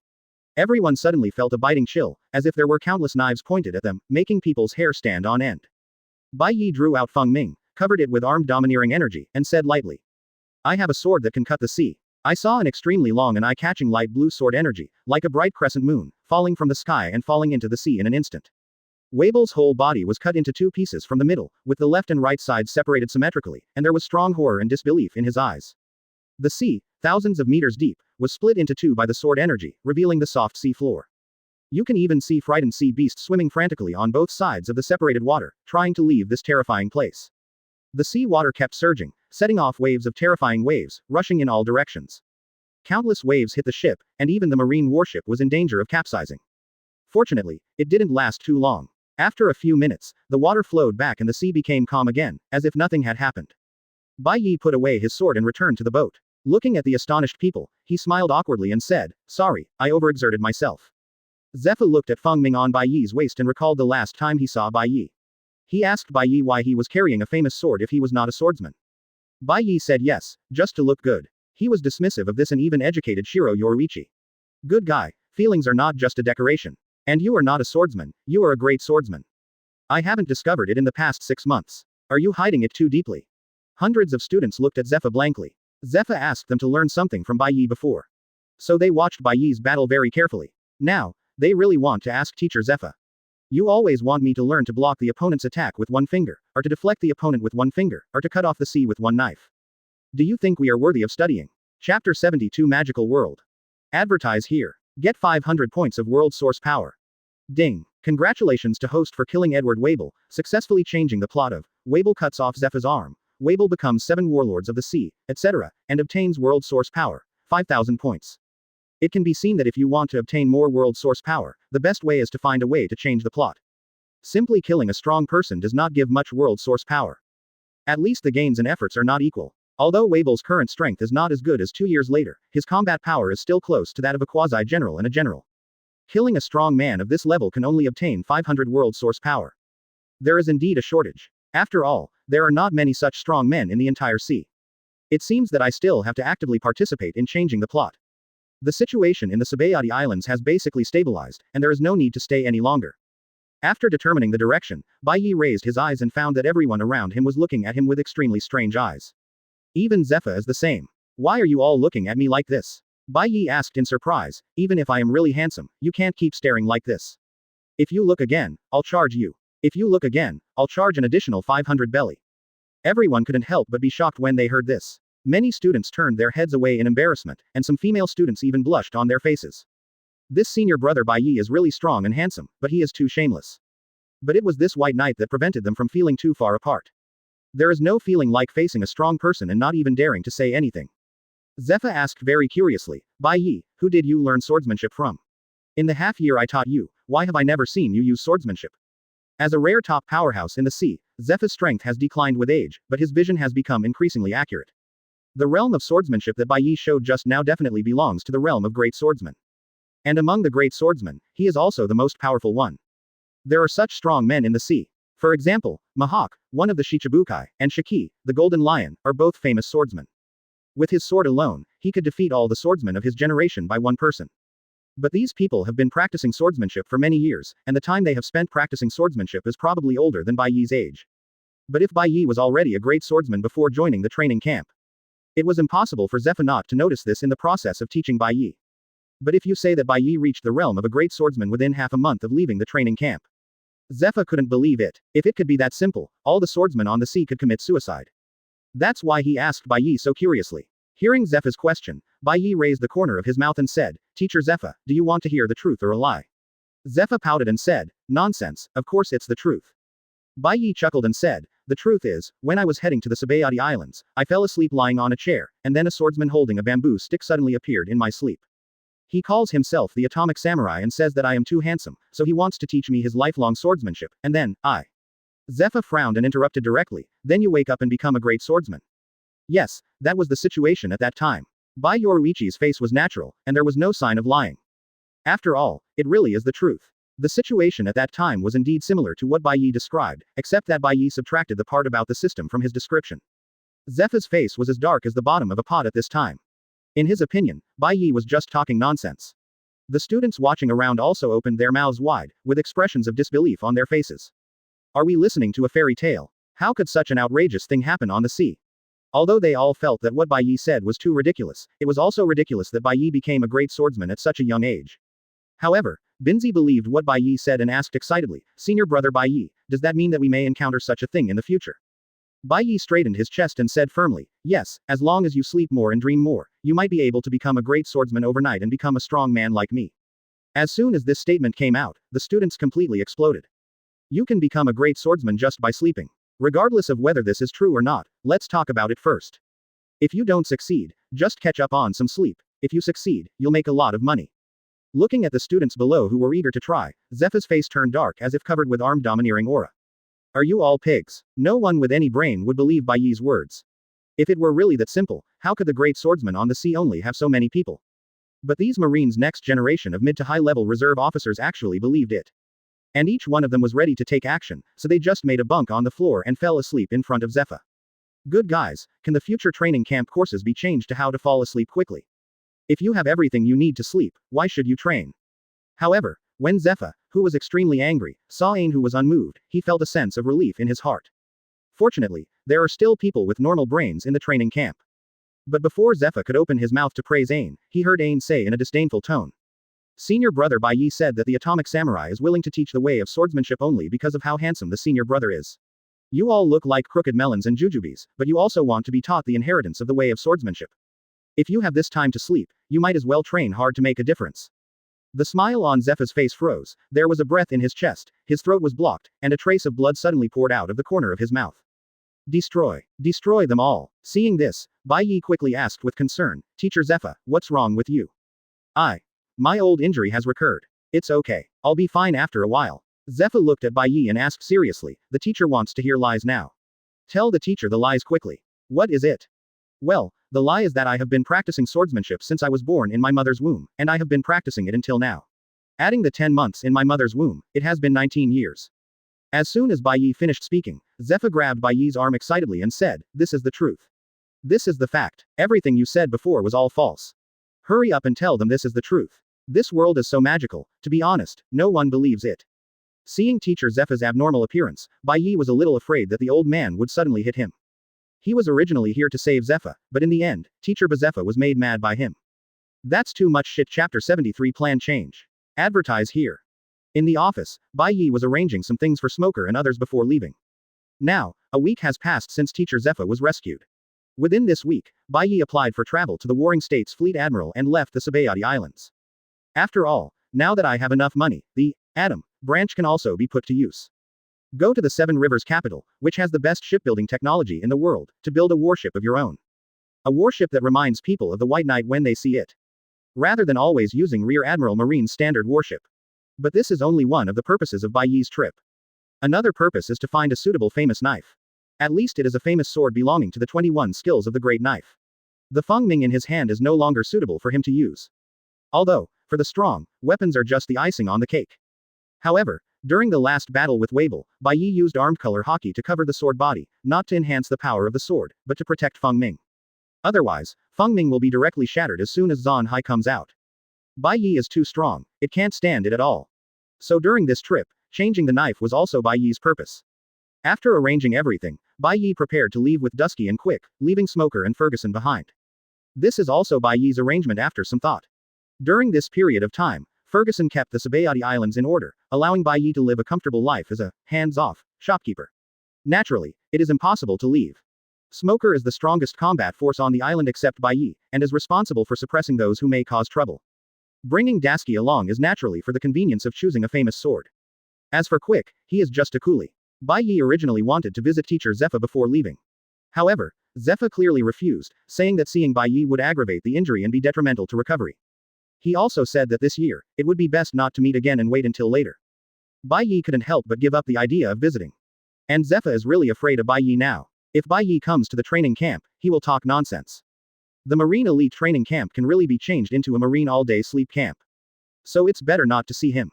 Everyone suddenly felt a biting chill, as if there were countless knives pointed at them, making people's hair stand on end. Bai Ye drew out Feng Ming, covered it with armed domineering energy, and said lightly. I have a sword that can cut the sea. I saw an extremely long and eye-catching light blue sword energy, like a bright crescent moon, falling from the sky and falling into the sea in an instant. Weevil's whole body was cut into two pieces from the middle, with the left and right sides separated symmetrically, and there was strong horror and disbelief in his eyes. The sea, thousands of meters deep, was split into two by the sword energy, revealing the soft sea floor. You can even see frightened sea beasts swimming frantically on both sides of the separated water, trying to leave this terrifying place. The sea water kept surging, setting off waves of terrifying waves, rushing in all directions. Countless waves hit the ship, and even the marine warship was in danger of capsizing. Fortunately, it didn't last too long. After a few minutes, the water flowed back and the sea became calm again, as if nothing had happened. Bai Ye put away his sword and returned to the boat. Looking at the astonished people, he smiled awkwardly and said, sorry, I overexerted myself. Zephyr looked at Feng Ming on Bai Ye's waist and recalled the last time he saw Bai Ye. He asked Bai Ye why he was carrying a famous sword if he was not a swordsman. Bai Ye said yes, just to look good. He was dismissive of this and even educated Shiro Yoruichi. Good guy, feelings are not just a decoration. And you are not a swordsman, you are a great swordsman. I haven't discovered it in the past 6 months. Are you hiding it too deeply? Hundreds of students looked at Zephyr blankly. Zephyr asked them to learn something from Bai Ye before. So they watched Bai Ye's battle very carefully. Now, they really want to ask teacher Zephyr. You always want me to learn to block the opponent's attack with one finger, or to deflect the opponent with one finger, or to cut off the sea with one knife. Do you think we are worthy of studying? Chapter 72 Magical World. Advertise here. Get 500 points of world source power. Ding. Congratulations to host for killing Edward Weevil, successfully changing the plot of Weevil cuts off Zephyr's arm, Weevil becomes 7 warlords of the sea, etc., and obtains world source power. 5,000 points. It can be seen that if you want to obtain more world source power, the best way is to find a way to change the plot. Simply killing a strong person does not give much world source power. At least the gains and efforts are not equal. Although Weevil's current strength is not as good as 2 years later, his combat power is still close to that of a quasi-general and a general. Killing a strong man of this level can only obtain 500 world source power. There is indeed a shortage. After all, there are not many such strong men in the entire sea. It seems that I still have to actively participate in changing the plot. The situation in the Sabayati Islands has basically stabilized, and there is no need to stay any longer. After determining the direction, Bai Ye raised his eyes and found that everyone around him was looking at him with extremely strange eyes. Even Zephyr is the same. Why are you all looking at me like this? Bai Ye asked in surprise, even if I am really handsome, you can't keep staring like this. If you look again, I'll charge you. If you look again, I'll charge an additional 500 belly. Everyone couldn't help but be shocked when they heard this. Many students turned their heads away in embarrassment, and some female students even blushed on their faces. This senior brother Bai Ye is really strong and handsome, but he is too shameless. But it was this White Knight that prevented them from feeling too far apart. There is no feeling like facing a strong person and not even daring to say anything. Zephyr asked very curiously, Bai Ye, who did you learn swordsmanship from? In the half year I taught you, why have I never seen you use swordsmanship? As a rare top powerhouse in the sea, Zephyr's strength has declined with age, but his vision has become increasingly accurate. The realm of swordsmanship that Bai Ye showed just now definitely belongs to the realm of great swordsmen. And among the great swordsmen, he is also the most powerful one. There are such strong men in the sea. For example, Mihawk, one of the Shichibukai, and Shiki, the Golden Lion, are both famous swordsmen. With his sword alone, he could defeat all the swordsmen of his generation by one person. But these people have been practicing swordsmanship for many years, and the time they have spent practicing swordsmanship is probably older than Bai Ye's age. But if Bai Ye was already a great swordsman before joining the training camp, it was impossible for Zephyr not to notice this in the process of teaching Bai Ye. But if you say that Bai Ye reached the realm of a great swordsman within half a month of leaving the training camp, Zephyr couldn't believe it. If it could be that simple, all the swordsmen on the sea could commit suicide. That's why he asked Bai Ye so curiously. Hearing Zephyr's question, Bai Ye raised the corner of his mouth and said, "Teacher Zephyr, do you want to hear the truth or a lie?" Zephyr pouted and said, "Nonsense, of course it's the truth." Bai Ye chuckled and said, "The truth is, when I was heading to the Saitama Islands, I fell asleep lying on a chair, and then a swordsman holding a bamboo stick suddenly appeared in my sleep. He calls himself the Atomic Samurai and says that I am too handsome, so he wants to teach me his lifelong swordsmanship, and then, I." Zephyr frowned and interrupted directly, "Then you wake up and become a great swordsman." Yes, that was the situation at that time. Bai Yoruichi's face was natural, and there was no sign of lying. After all, it really is the truth. The situation at that time was indeed similar to what Bai Ye described, except that Bai Ye subtracted the part about the system from his description. Zephyr's face was as dark as the bottom of a pot at this time. In his opinion, Bai Ye was just talking nonsense. The students watching around also opened their mouths wide, with expressions of disbelief on their faces. Are we listening to a fairy tale? How could such an outrageous thing happen on the sea? Although they all felt that what Bai Ye said was too ridiculous, it was also ridiculous that Bai Ye became a great swordsman at such a young age. However, Binzi believed what Bai Ye said and asked excitedly, "Senior brother Bai Ye, does that mean that we may encounter such a thing in the future?" Bai Ye straightened his chest and said firmly, "Yes, as long as you sleep more and dream more, you might be able to become a great swordsman overnight and become a strong man like me." As soon as this statement came out, the students completely exploded. You can become a great swordsman just by sleeping. Regardless of whether this is true or not, let's talk about it first. If you don't succeed, just catch up on some sleep. If you succeed, you'll make a lot of money. Looking at the students below who were eager to try, Zephyr's face turned dark as if covered with armed domineering aura. Are you all pigs? No one with any brain would believe Bai Ye's words. If it were really that simple, how could the great swordsman on the sea only have so many people? But these Marines' next generation of mid to high level reserve officers actually believed it. And each one of them was ready to take action, so they just made a bunk on the floor and fell asleep in front of Zephyr. Good guys, can the future training camp courses be changed to how to fall asleep quickly? If you have everything you need to sleep, why should you train? However, when Zephyr, who was extremely angry, saw Ain who was unmoved, he felt a sense of relief in his heart. Fortunately, there are still people with normal brains in the training camp. But before Zephyr could open his mouth to praise Ain, he heard Ain say in a disdainful tone. Senior brother Bai Ye said that the Atomic Samurai is willing to teach the way of swordsmanship only because of how handsome the senior brother is. You all look like crooked melons and jujubes, but you also want to be taught the inheritance of the way of swordsmanship. If you have this time to sleep, you might as well train hard to make a difference. The smile on Zephyr's face froze, there was a breath in his chest, his throat was blocked, and a trace of blood suddenly poured out of the corner of his mouth. Destroy. Destroy them all. Seeing this, Bai Ye quickly asked with concern, "Teacher Zephyr, what's wrong with you?" My old injury has recurred. It's okay. I'll be fine after a while. Zephyr looked at Bai Ye and asked seriously, "The teacher wants to hear lies now. Tell the teacher the lies quickly." "What is it?" "Well, the lie is that I have been practicing swordsmanship since I was born in my mother's womb, and I have been practicing it until now. Adding the 10 months in my mother's womb, it has been 19 years. As soon as Bai Ye finished speaking, Zephyr grabbed Bai Ye's arm excitedly and said, "This is the truth. This is the fact. Everything you said before was all false. Hurry up and tell them this is the truth. This world is so magical, to be honest, no one believes it." Seeing teacher Zephyr's abnormal appearance, Bai Ye was a little afraid that the old man would suddenly hit him. He was originally here to save Zephyr, but in the end, teacher Zephyr was made mad by him. That's too much shit. Chapter 73 Plan Change. Advertise here. In the office, Bai Ye was arranging some things for Smoker and others before leaving. Now, a week has passed since teacher Zephyr was rescued. Within this week, Bai Ye applied for travel to the Warring States Fleet Admiral and left the Saitama Islands. After all, now that I have enough money, the Atom branch can also be put to use. Go to the Seven Rivers capital, which has the best shipbuilding technology in the world, to build a warship of your own. A warship that reminds people of the White Knight when they see it. Rather than always using Rear Admiral Marine's standard warship. But this is only one of the purposes of Bai Ye's trip. Another purpose is to find a suitable famous knife. At least it is a famous sword belonging to the 21 skills of the Great Knife. The Feng Ming in his hand is no longer suitable for him to use. Although, for the strong, weapons are just the icing on the cake. However, during the last battle with Weevil, Bai Ye used armed color hockey to cover the sword body, not to enhance the power of the sword, but to protect Feng Ming. Otherwise, Feng Ming will be directly shattered as soon as Zan Hai comes out. Bai Ye is too strong, it can't stand it at all. So during this trip, changing the knife was also Bai Ye's purpose. After arranging everything, Bai Ye prepared to leave with Dusky and Quick, leaving Smoker and Ferguson behind. This is also Bai Ye's arrangement after some thought. During this period of time, Ferguson kept the Sabayati Islands in order, allowing Bai Ye to live a comfortable life as a hands-off shopkeeper. Naturally, it is impossible to leave. Smoker is the strongest combat force on the island except Bai Ye, and is responsible for suppressing those who may cause trouble. Bringing Dasky along is naturally for the convenience of choosing a famous sword. As for Quick, he is just a coolie. Bai Ye originally wanted to visit teacher Zephyr before leaving. However, Zephyr clearly refused, saying that seeing Bai Ye would aggravate the injury and be detrimental to recovery. He also said that this year, it would be best not to meet again and wait until later. Bai Ye couldn't help but give up the idea of visiting. And Zephyr is really afraid of Bai Ye now. If Bai Ye comes to the training camp, he will talk nonsense. The Marine Elite training camp can really be changed into a Marine all-day sleep camp. So it's better not to see him.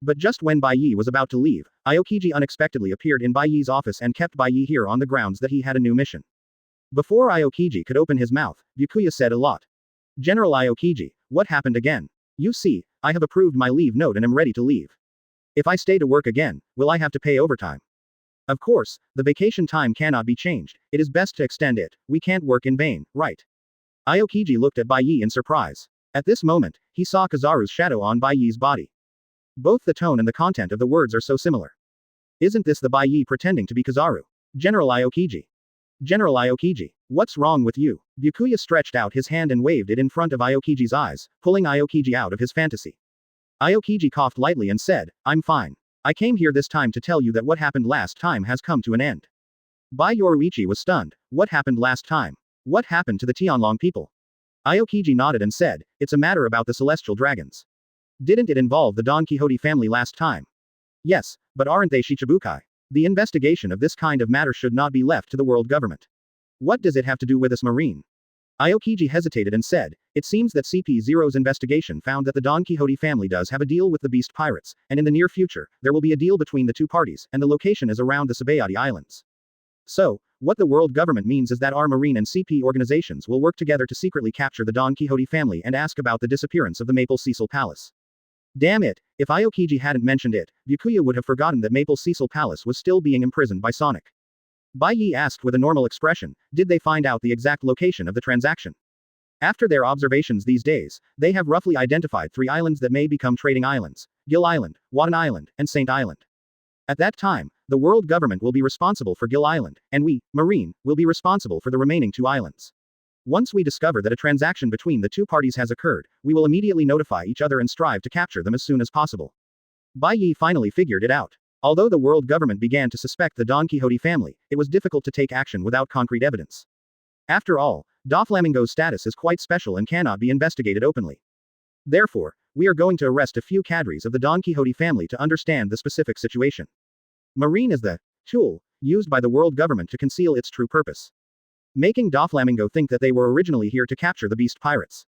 But just when Bai Ye was about to leave, Aokiji unexpectedly appeared in Bai Ye's office and kept Bai Ye here on the grounds that he had a new mission. Before Aokiji could open his mouth, Byakuya said a lot. General Aokiji, what happened again? You see, I have approved my leave note and am ready to leave. If I stay to work again, will I have to pay overtime? Of course, the vacation time cannot be changed, it is best to extend it, we can't work in vain, right? Aokiji looked at Bai Ye in surprise. At this moment, he saw Kizaru's shadow on Bai Ye's body. Both the tone and the content of the words are so similar. Isn't this the Bai Ye pretending to be Kizaru? General Aokiji. General Aokiji, what's wrong with you? Byakuya stretched out his hand and waved it in front of Aokiji's eyes, pulling Aokiji out of his fantasy. Aokiji coughed lightly and said, I'm fine. I came here this time to tell you that what happened last time has come to an end. Bai Yoruichi was stunned. What happened last time? What happened to the Tianlong people? Aokiji nodded and said, it's a matter about the celestial dragons. Didn't it involve the Don Quixote family last time? Yes, but aren't they Shichibukai? The investigation of this kind of matter should not be left to the world government. What does it have to do with us Marine? Aokiji hesitated and said, it seems that CP0's investigation found that the Don Quixote family does have a deal with the beast pirates, and in the near future, there will be a deal between the two parties, and the location is around the Sabayati Islands. So, what the world government means is that our Marine and CP organizations will work together to secretly capture the Don Quixote family and ask about the disappearance of the Maple Cecil Palace. Damn it, if Aokiji hadn't mentioned it, Byakuya would have forgotten that Maple Cecil Palace was still being imprisoned by Sonic. Bai Ye asked with a normal expression, did they find out the exact location of the transaction? After their observations these days, they have roughly identified 3 islands that may become trading islands: Gil Island, Wadden Island, and Saint Island. At that time, the world government will be responsible for Gil Island, and we, Marine, will be responsible for the remaining 2 islands. Once we discover that a transaction between the 2 parties has occurred, we will immediately notify each other and strive to capture them as soon as possible. Bai Ye finally figured it out. Although the world government began to suspect the Don Quixote family, it was difficult to take action without concrete evidence. After all, Doflamingo's status is quite special and cannot be investigated openly. Therefore, we are going to arrest a few cadres of the Don Quixote family to understand the specific situation. Marine is the tool used by the world government to conceal its true purpose, making Doflamingo think that they were originally here to capture the beast pirates.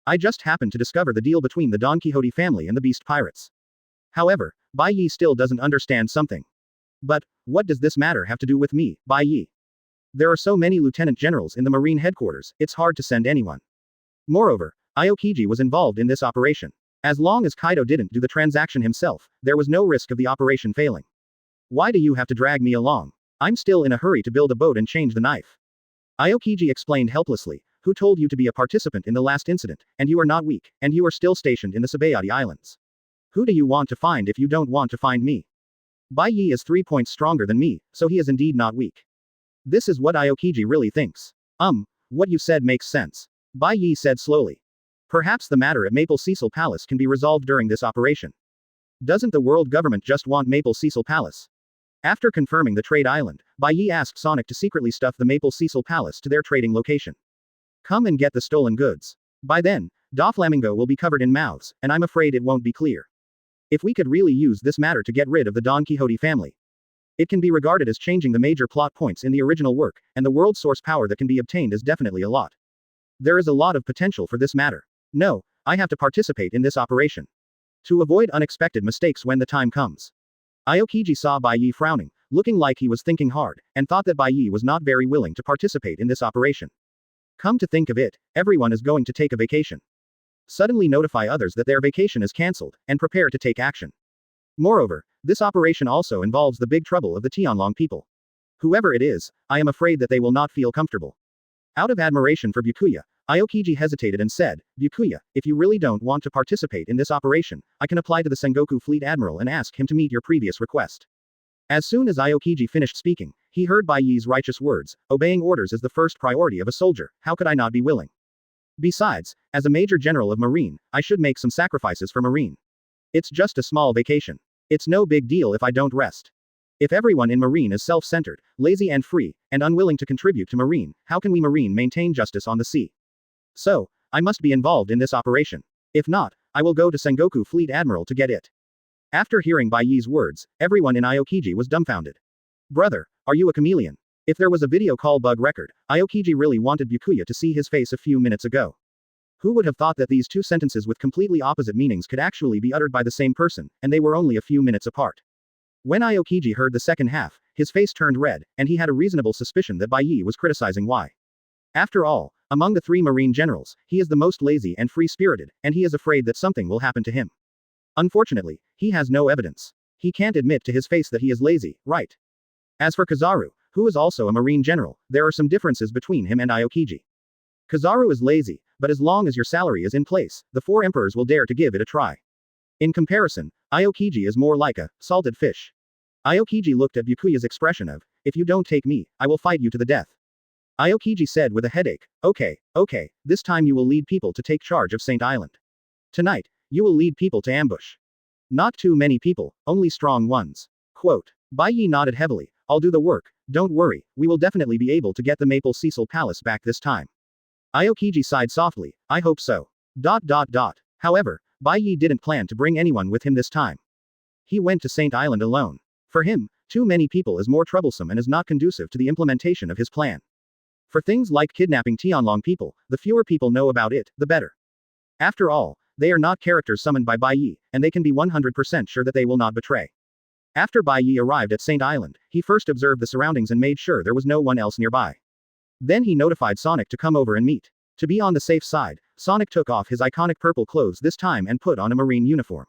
I just happened to discover the deal between the Don Quixote family and the beast pirates. However, Bai Ye still doesn't understand something. But, what does this matter have to do with me, Bai Ye? There are so many lieutenant generals in the Marine headquarters, it's hard to send anyone. Moreover, Aokiji was involved in this operation. As long as Kaido didn't do the transaction himself, there was no risk of the operation failing. Why do you have to drag me along? I'm still in a hurry to build a boat and change the knife. Aokiji explained helplessly, who told you to be a participant in the last incident, and you are not weak, and you are still stationed in the Sabayati Islands. Who do you want to find if you don't want to find me? Bai Ye is 3 points stronger than me, so he is indeed not weak. This is what Aokiji really thinks. What you said makes sense. Bai Ye said slowly. Perhaps the matter at Maple Cecil Palace can be resolved during this operation. Doesn't the world government just want Maple Cecil Palace? After confirming the trade island, Bai Ye asked Sonic to secretly stuff the Maple Cecil Palace to their trading location. Come and get the stolen goods. By then, Doflamingo will be covered in mouths, and I'm afraid it won't be clear. If we could really use this matter to get rid of the Don Quixote family, it can be regarded as changing the major plot points in the original work, and the world source power that can be obtained is definitely a lot. There is a lot of potential for this matter. No, I have to participate in this operation. To avoid unexpected mistakes when the time comes. Aokiji saw Bai Ye frowning, looking like he was thinking hard, and thought that Bai Ye was not very willing to participate in this operation. Come to think of it, everyone is going to take a vacation. Suddenly notify others that their vacation is cancelled, and prepare to take action. Moreover, This operation also involves the big trouble of the Tianlong people. Whoever it is, I am afraid that they will not feel comfortable. Out of admiration for Byakuya, Aokiji hesitated and said, Byakuya, if you really don't want to participate in this operation, I can apply to the Sengoku Fleet Admiral and ask him to meet your previous request. As soon as Aokiji finished speaking, he heard Bai Ye's righteous words, obeying orders is the first priority of a soldier, how could I not be willing? Besides, as a major general of Marine, I should make some sacrifices for Marine. It's just a small vacation. It's no big deal if I don't rest. If everyone in Marine is self-centered, lazy and free, and unwilling to contribute to Marine, how can we Marine maintain justice on the sea? So, I must be involved in this operation. If not, I will go to Sengoku Fleet Admiral to get it. After hearing Bai Ye's words, everyone in Aokiji was dumbfounded. Brother, are you a chameleon? If there was a video call bug record, Aokiji really wanted Byakuya to see his face a few minutes ago. Who would have thought that these two sentences with completely opposite meanings could actually be uttered by the same person, and they were only a few minutes apart? When Aokiji heard the second half, his face turned red, and he had a reasonable suspicion that Bai Ye was criticizing why. After all, among the three Marine generals, he is the most lazy and free-spirited, and he is afraid that something will happen to him. Unfortunately, he has no evidence. He can't admit to his face that he is lazy, right? As for Kizaru, who is also a Marine general, there are some differences between him and Aokiji. Kizaru is lazy, but as long as your salary is in place, the four emperors will dare to give it a try. In comparison, Aokiji is more like a salted fish. Aokiji looked at Byakuya's expression of, if you don't take me, I will fight you to the death. Aokiji said with a headache, okay, this time you will lead people to take charge of Saint Island. Tonight, you will lead people to ambush. Not too many people, only strong ones. Quote. Bai Ye nodded heavily, I'll do the work, don't worry, we will definitely be able to get the Maple Cecil Palace back this time. Aokiji sighed softly, I hope so. However, Bai Ye didn't plan to bring anyone with him this time. He went to Saint Island alone. For him, too many people is more troublesome and is not conducive to the implementation of his plan. For things like kidnapping Tianlong people, the fewer people know about it, the better. After all, they are not characters summoned by Bai Ye, and they can be 100% sure that they will not betray. After Bai Ye arrived at Saint Island, he first observed the surroundings and made sure there was no one else nearby. Then he notified Sonic to come over and meet. To be on the safe side, Sonic took off his iconic purple clothes this time and put on a marine uniform.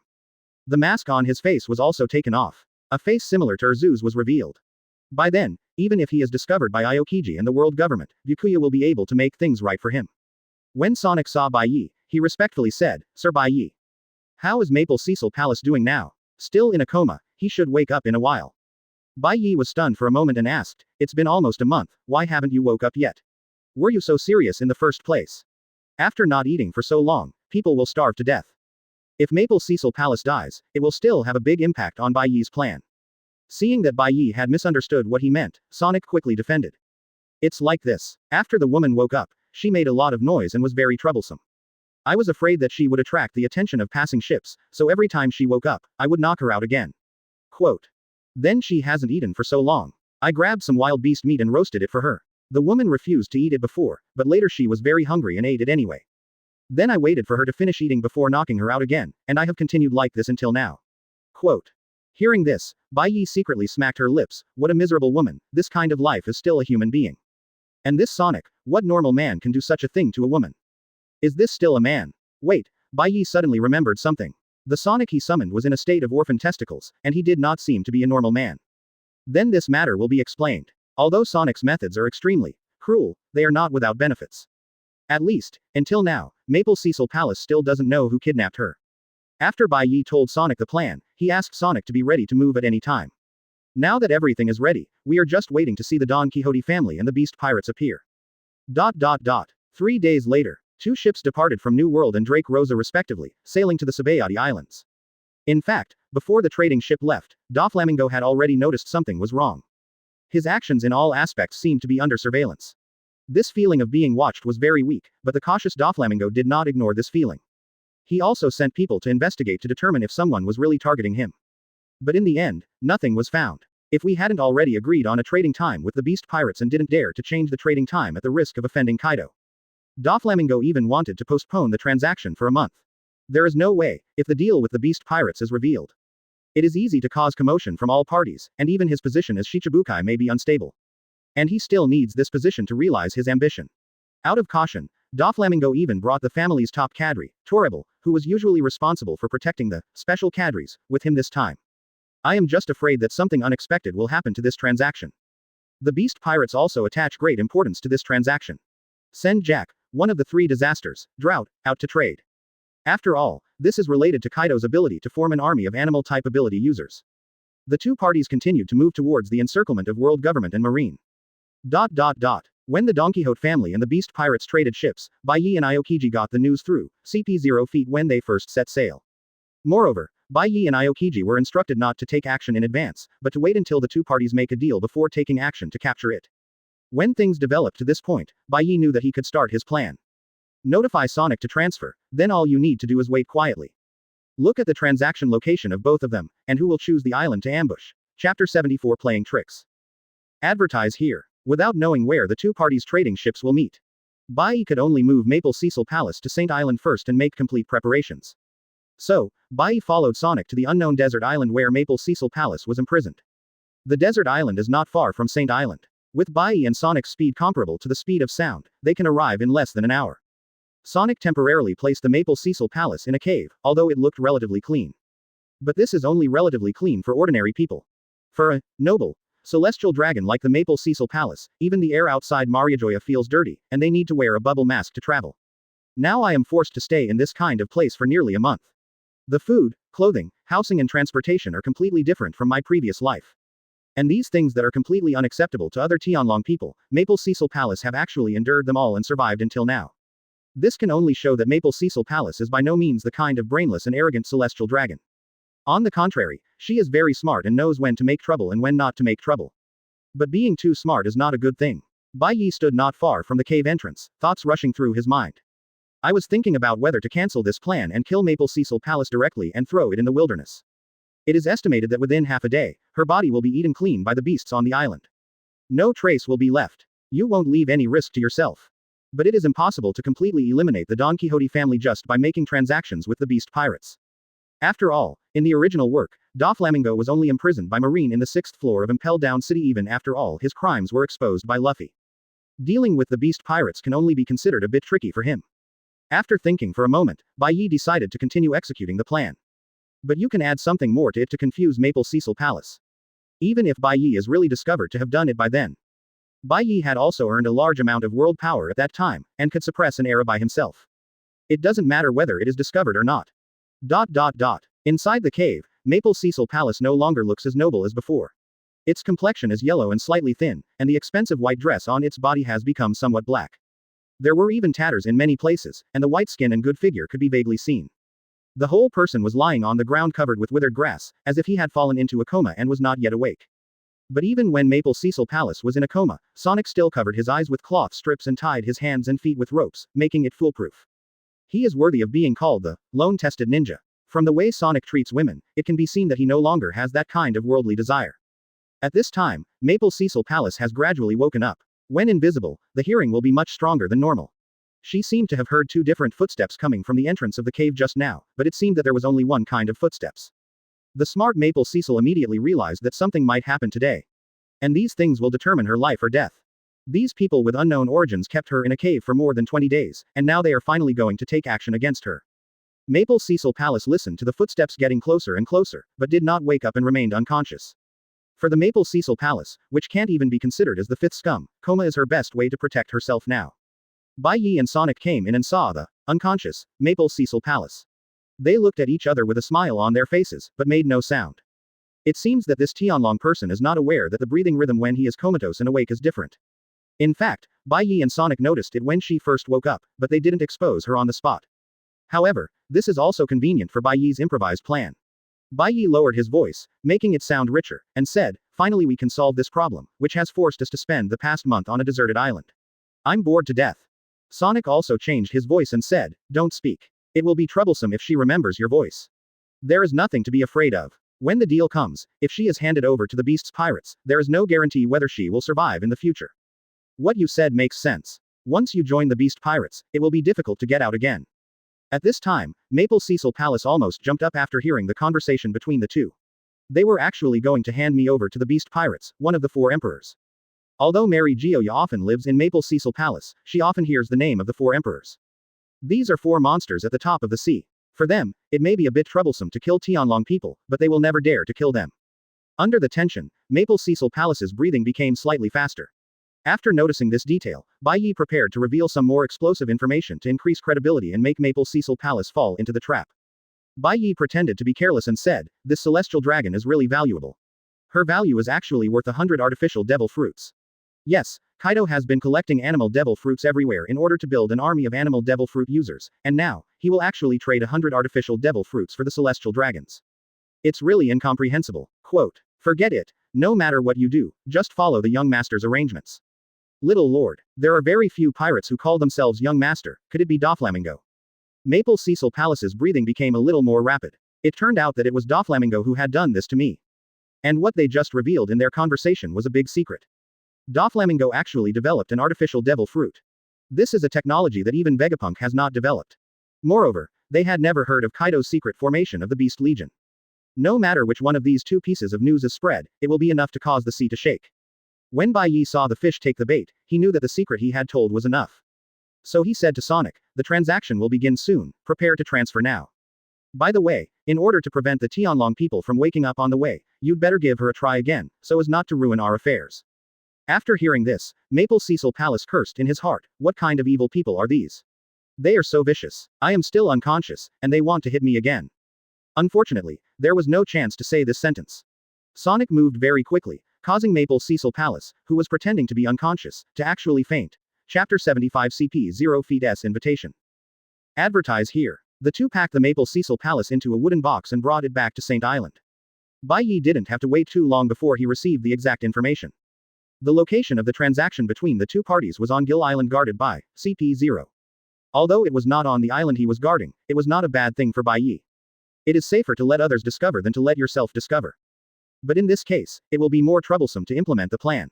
The mask on his face was also taken off. A face similar to Urzu's was revealed. By then, even if he is discovered by Aokiji and the world government, Byakuya will be able to make things right for him. When Sonic saw Bai Ye, he respectfully said, Sir Bai Ye. How is Maple Cecil Palace doing now? Still in a coma, he should wake up in a while. Bai Ye was stunned for a moment and asked, it's been almost a month, why haven't you woke up yet? Were you so serious in the first place? After not eating for so long, people will starve to death. If Maple Cecil Palace dies, it will still have a big impact on Bai Ye's plan. Seeing that Bai Ye had misunderstood what he meant, Sonic quickly defended. It's like this. After the woman woke up, she made a lot of noise and was very troublesome. I was afraid that she would attract the attention of passing ships, so every time she woke up, I would knock her out again. Quote. Then she hasn't eaten for so long. I grabbed some wild beast meat and roasted it for her. The woman refused to eat it before, but later she was very hungry and ate it anyway. Then I waited for her to finish eating before knocking her out again, and I have continued like this until now. Quote. Hearing this, Bai Ye secretly smacked her lips, what a miserable woman, this kind of life is still a human being. And this Sonic, what normal man can do such a thing to a woman? Is this still a man? Wait, Bai Ye suddenly remembered something. The Sonic he summoned was in a state of orphan testicles, and he did not seem to be a normal man. Then this matter will be explained. Although Sonic's methods are extremely cruel, they are not without benefits. At least, until now, Maple Cecil Palace still doesn't know who kidnapped her. After Bai Ye told Sonic the plan, he asked Sonic to be ready to move at any time. Now that everything is ready, we are just waiting to see the Don Quixote family and the Beast Pirates appear. 3 days later, 2 ships departed from New World and Drake Rosa respectively, sailing to the Sabayati Islands. In fact, before the trading ship left, Doflamingo had already noticed something was wrong. His actions in all aspects seemed to be under surveillance. This feeling of being watched was very weak, but the cautious Doflamingo did not ignore this feeling. He also sent people to investigate to determine if someone was really targeting him. But in the end, nothing was found. If we hadn't already agreed on a trading time with the Beast Pirates and didn't dare to change the trading time at the risk of offending Kaido. Doflamingo even wanted to postpone the transaction for a month. There is no way, if the deal with the Beast Pirates is revealed. It is easy to cause commotion from all parties, and even his position as Shichibukai may be unstable. And he still needs this position to realize his ambition. Out of caution, Doflamingo even brought the family's top cadre, Torrebel, who was usually responsible for protecting the special cadres, with him this time. I am just afraid that something unexpected will happen to this transaction. The beast pirates also attach great importance to this transaction. Send Jack, one of the 3 disasters, drought, out to trade. After all, this is related to Kaido's ability to form an army of animal-type ability users. The 2 parties continued to move towards the encirclement of world government and marine. When the Don Quixote family and the beast pirates traded ships, Bai Ye and Aokiji got the news through CP0 feet when they first set sail. Moreover, Bai Ye and Aokiji were instructed not to take action in advance, but to wait until the 2 parties make a deal before taking action to capture it. When things developed to this point, Bai Ye knew that he could start his plan. Notify Sonic to transfer, then all you need to do is wait quietly. Look at the transaction location of both of them, and who will choose the island to ambush. Chapter 74 Playing Tricks. Advertise here. Without knowing where the 2 parties' trading ships will meet, Bai Ye could only move Maple Cecil Palace to Saint Island first and make complete preparations. So, Bai Ye followed Sonic to the unknown desert island where Maple Cecil Palace was imprisoned. The desert island is not far from Saint Island. With Bai Ye and Sonic's speed comparable to the speed of sound, they can arrive in less than an hour. Sonic temporarily placed the Maple Cecil Palace in a cave, although it looked relatively clean. But this is only relatively clean for ordinary people. For a noble, celestial dragon like the Maple Cecil Palace, even the air outside Mariajoya feels dirty, and they need to wear a bubble mask to travel. Now I am forced to stay in this kind of place for nearly a month. The food, clothing, housing and transportation are completely different from my previous life. And these things that are completely unacceptable to other Tianlong people, Maple Cecil Palace have actually endured them all and survived until now. This can only show that Maple Cecil Palace is by no means the kind of brainless and arrogant celestial dragon. On the contrary, she is very smart and knows when to make trouble and when not to make trouble. But being too smart is not a good thing. Bai Ye stood not far from the cave entrance, thoughts rushing through his mind. I was thinking about whether to cancel this plan and kill Maple Cecil Palace directly and throw it in the wilderness. It is estimated that within half a day, her body will be eaten clean by the beasts on the island. No trace will be left. You won't leave any risk to yourself. But it is impossible to completely eliminate the Don Quixote family just by making transactions with the beast pirates. After all, in the original work, Doflamingo was only imprisoned by Marine in the 6th floor of Impel Down City even after all his crimes were exposed by Luffy. Dealing with the beast pirates can only be considered a bit tricky for him. After thinking for a moment, Bai Ye decided to continue executing the plan. But you can add something more to it to confuse Maple Cecil Palace. Even if Bai Ye is really discovered to have done it by then. Bai Ye had also earned a large amount of world power at that time, and could suppress an era by himself. It doesn't matter whether it is discovered or not. Inside the cave, Maple Cecil Palace no longer looks as noble as before. Its complexion is yellow and slightly thin, and the expensive white dress on its body has become somewhat black. There were even tatters in many places, and the white skin and good figure could be vaguely seen. The whole person was lying on the ground covered with withered grass, as if he had fallen into a coma and was not yet awake. But even when Maple Cecil Palace was in a coma, Sonic still covered his eyes with cloth strips and tied his hands and feet with ropes, making it foolproof. He is worthy of being called the lone-tested ninja. From the way Sonic treats women, it can be seen that he no longer has that kind of worldly desire. At this time, Maple Cecil Palace has gradually woken up. When invisible, the hearing will be much stronger than normal. She seemed to have heard 2 different footsteps coming from the entrance of the cave just now, but it seemed that there was only one kind of footsteps. The smart Maple Cecil immediately realized that something might happen today. And these things will determine her life or death. These people with unknown origins kept her in a cave for more than 20 days, and now they are finally going to take action against her. Maple Cecil Palace listened to the footsteps getting closer and closer, but did not wake up and remained unconscious. For the Maple Cecil Palace, which can't even be considered as the 5th scum, coma is her best way to protect herself now. Bai Ye and Sonic came in and saw the unconscious Maple Cecil Palace. They looked at each other with a smile on their faces, but made no sound. It seems that this Tianlong person is not aware that the breathing rhythm when he is comatose and awake is different. In fact, Bai Ye and Sonic noticed it when she first woke up, but they didn't expose her on the spot. However, this is also convenient for Bai Ye's improvised plan. Bai Ye lowered his voice, making it sound richer, and said, "Finally we can solve this problem, which has forced us to spend the past month on a deserted island. I'm bored to death." Sonic also changed his voice and said, "Don't speak. It will be troublesome if she remembers your voice. There is nothing to be afraid of. When the deal comes, if she is handed over to the beast's pirates, there is no guarantee whether she will survive in the future. What you said makes sense. Once you join the beast pirates, it will be difficult to get out again." At this time, Maple Cecil Palace almost jumped up after hearing the conversation between the two. They were actually going to hand me over to the beast pirates, one of the 4 emperors. Although Mary Gioia often lives in Maple Cecil Palace, she often hears the name of the 4 emperors. These are 4 monsters at the top of the sea. For them, it may be a bit troublesome to kill Tianlong people, but they will never dare to kill them. Under the tension, Maple Cecil Palace's breathing became slightly faster. After noticing this detail, Bai Ye prepared to reveal some more explosive information to increase credibility and make Maple Cecil Palace fall into the trap. Bai Ye pretended to be careless and said, "This celestial dragon is really valuable. Her value is actually worth 100 artificial devil fruits. Yes, Kaido has been collecting animal devil fruits everywhere in order to build an army of animal devil fruit users, and now, he will actually trade 100 artificial devil fruits for the celestial dragons. It's really incomprehensible." Quote, "Forget it, no matter what you do, just follow the young master's arrangements. Little lord, there are very few pirates who call themselves young master, could it be Doflamingo?" Maple Cecil Palace's breathing became a little more rapid. It turned out that it was Doflamingo who had done this to me. And what they just revealed in their conversation was a big secret. Doflamingo actually developed an artificial devil fruit. This is a technology that even Vegapunk has not developed. Moreover, they had never heard of Kaido's secret formation of the Beast Legion. No matter which one of these two pieces of news is spread, it will be enough to cause the sea to shake. When Bai Ye saw the fish take the bait, he knew that the secret he had told was enough. So he said to Sonic, "The transaction will begin soon, prepare to transfer now. By the way, in order to prevent the Tianlong people from waking up on the way, you'd better give her a try again, so as not to ruin our affairs." After hearing this, Maple Cecil Palace cursed in his heart, "What kind of evil people are these? They are so vicious. I am still unconscious, and they want to hit me again." Unfortunately, there was no chance to say this sentence. Sonic moved very quickly, causing Maple Cecil Palace, who was pretending to be unconscious, to actually faint. Chapter 75 CP 0 Feet S Invitation. Advertise here. The two packed the Maple Cecil Palace into a wooden box and brought it back to Saint Island. Bai Ye didn't have to wait too long before he received the exact information. The location of the transaction between the two parties was on Gil Island guarded by CP0. Although it was not on the island he was guarding, it was not a bad thing for Bai Ye. It is safer to let others discover than to let yourself discover. But in this case, it will be more troublesome to implement the plan.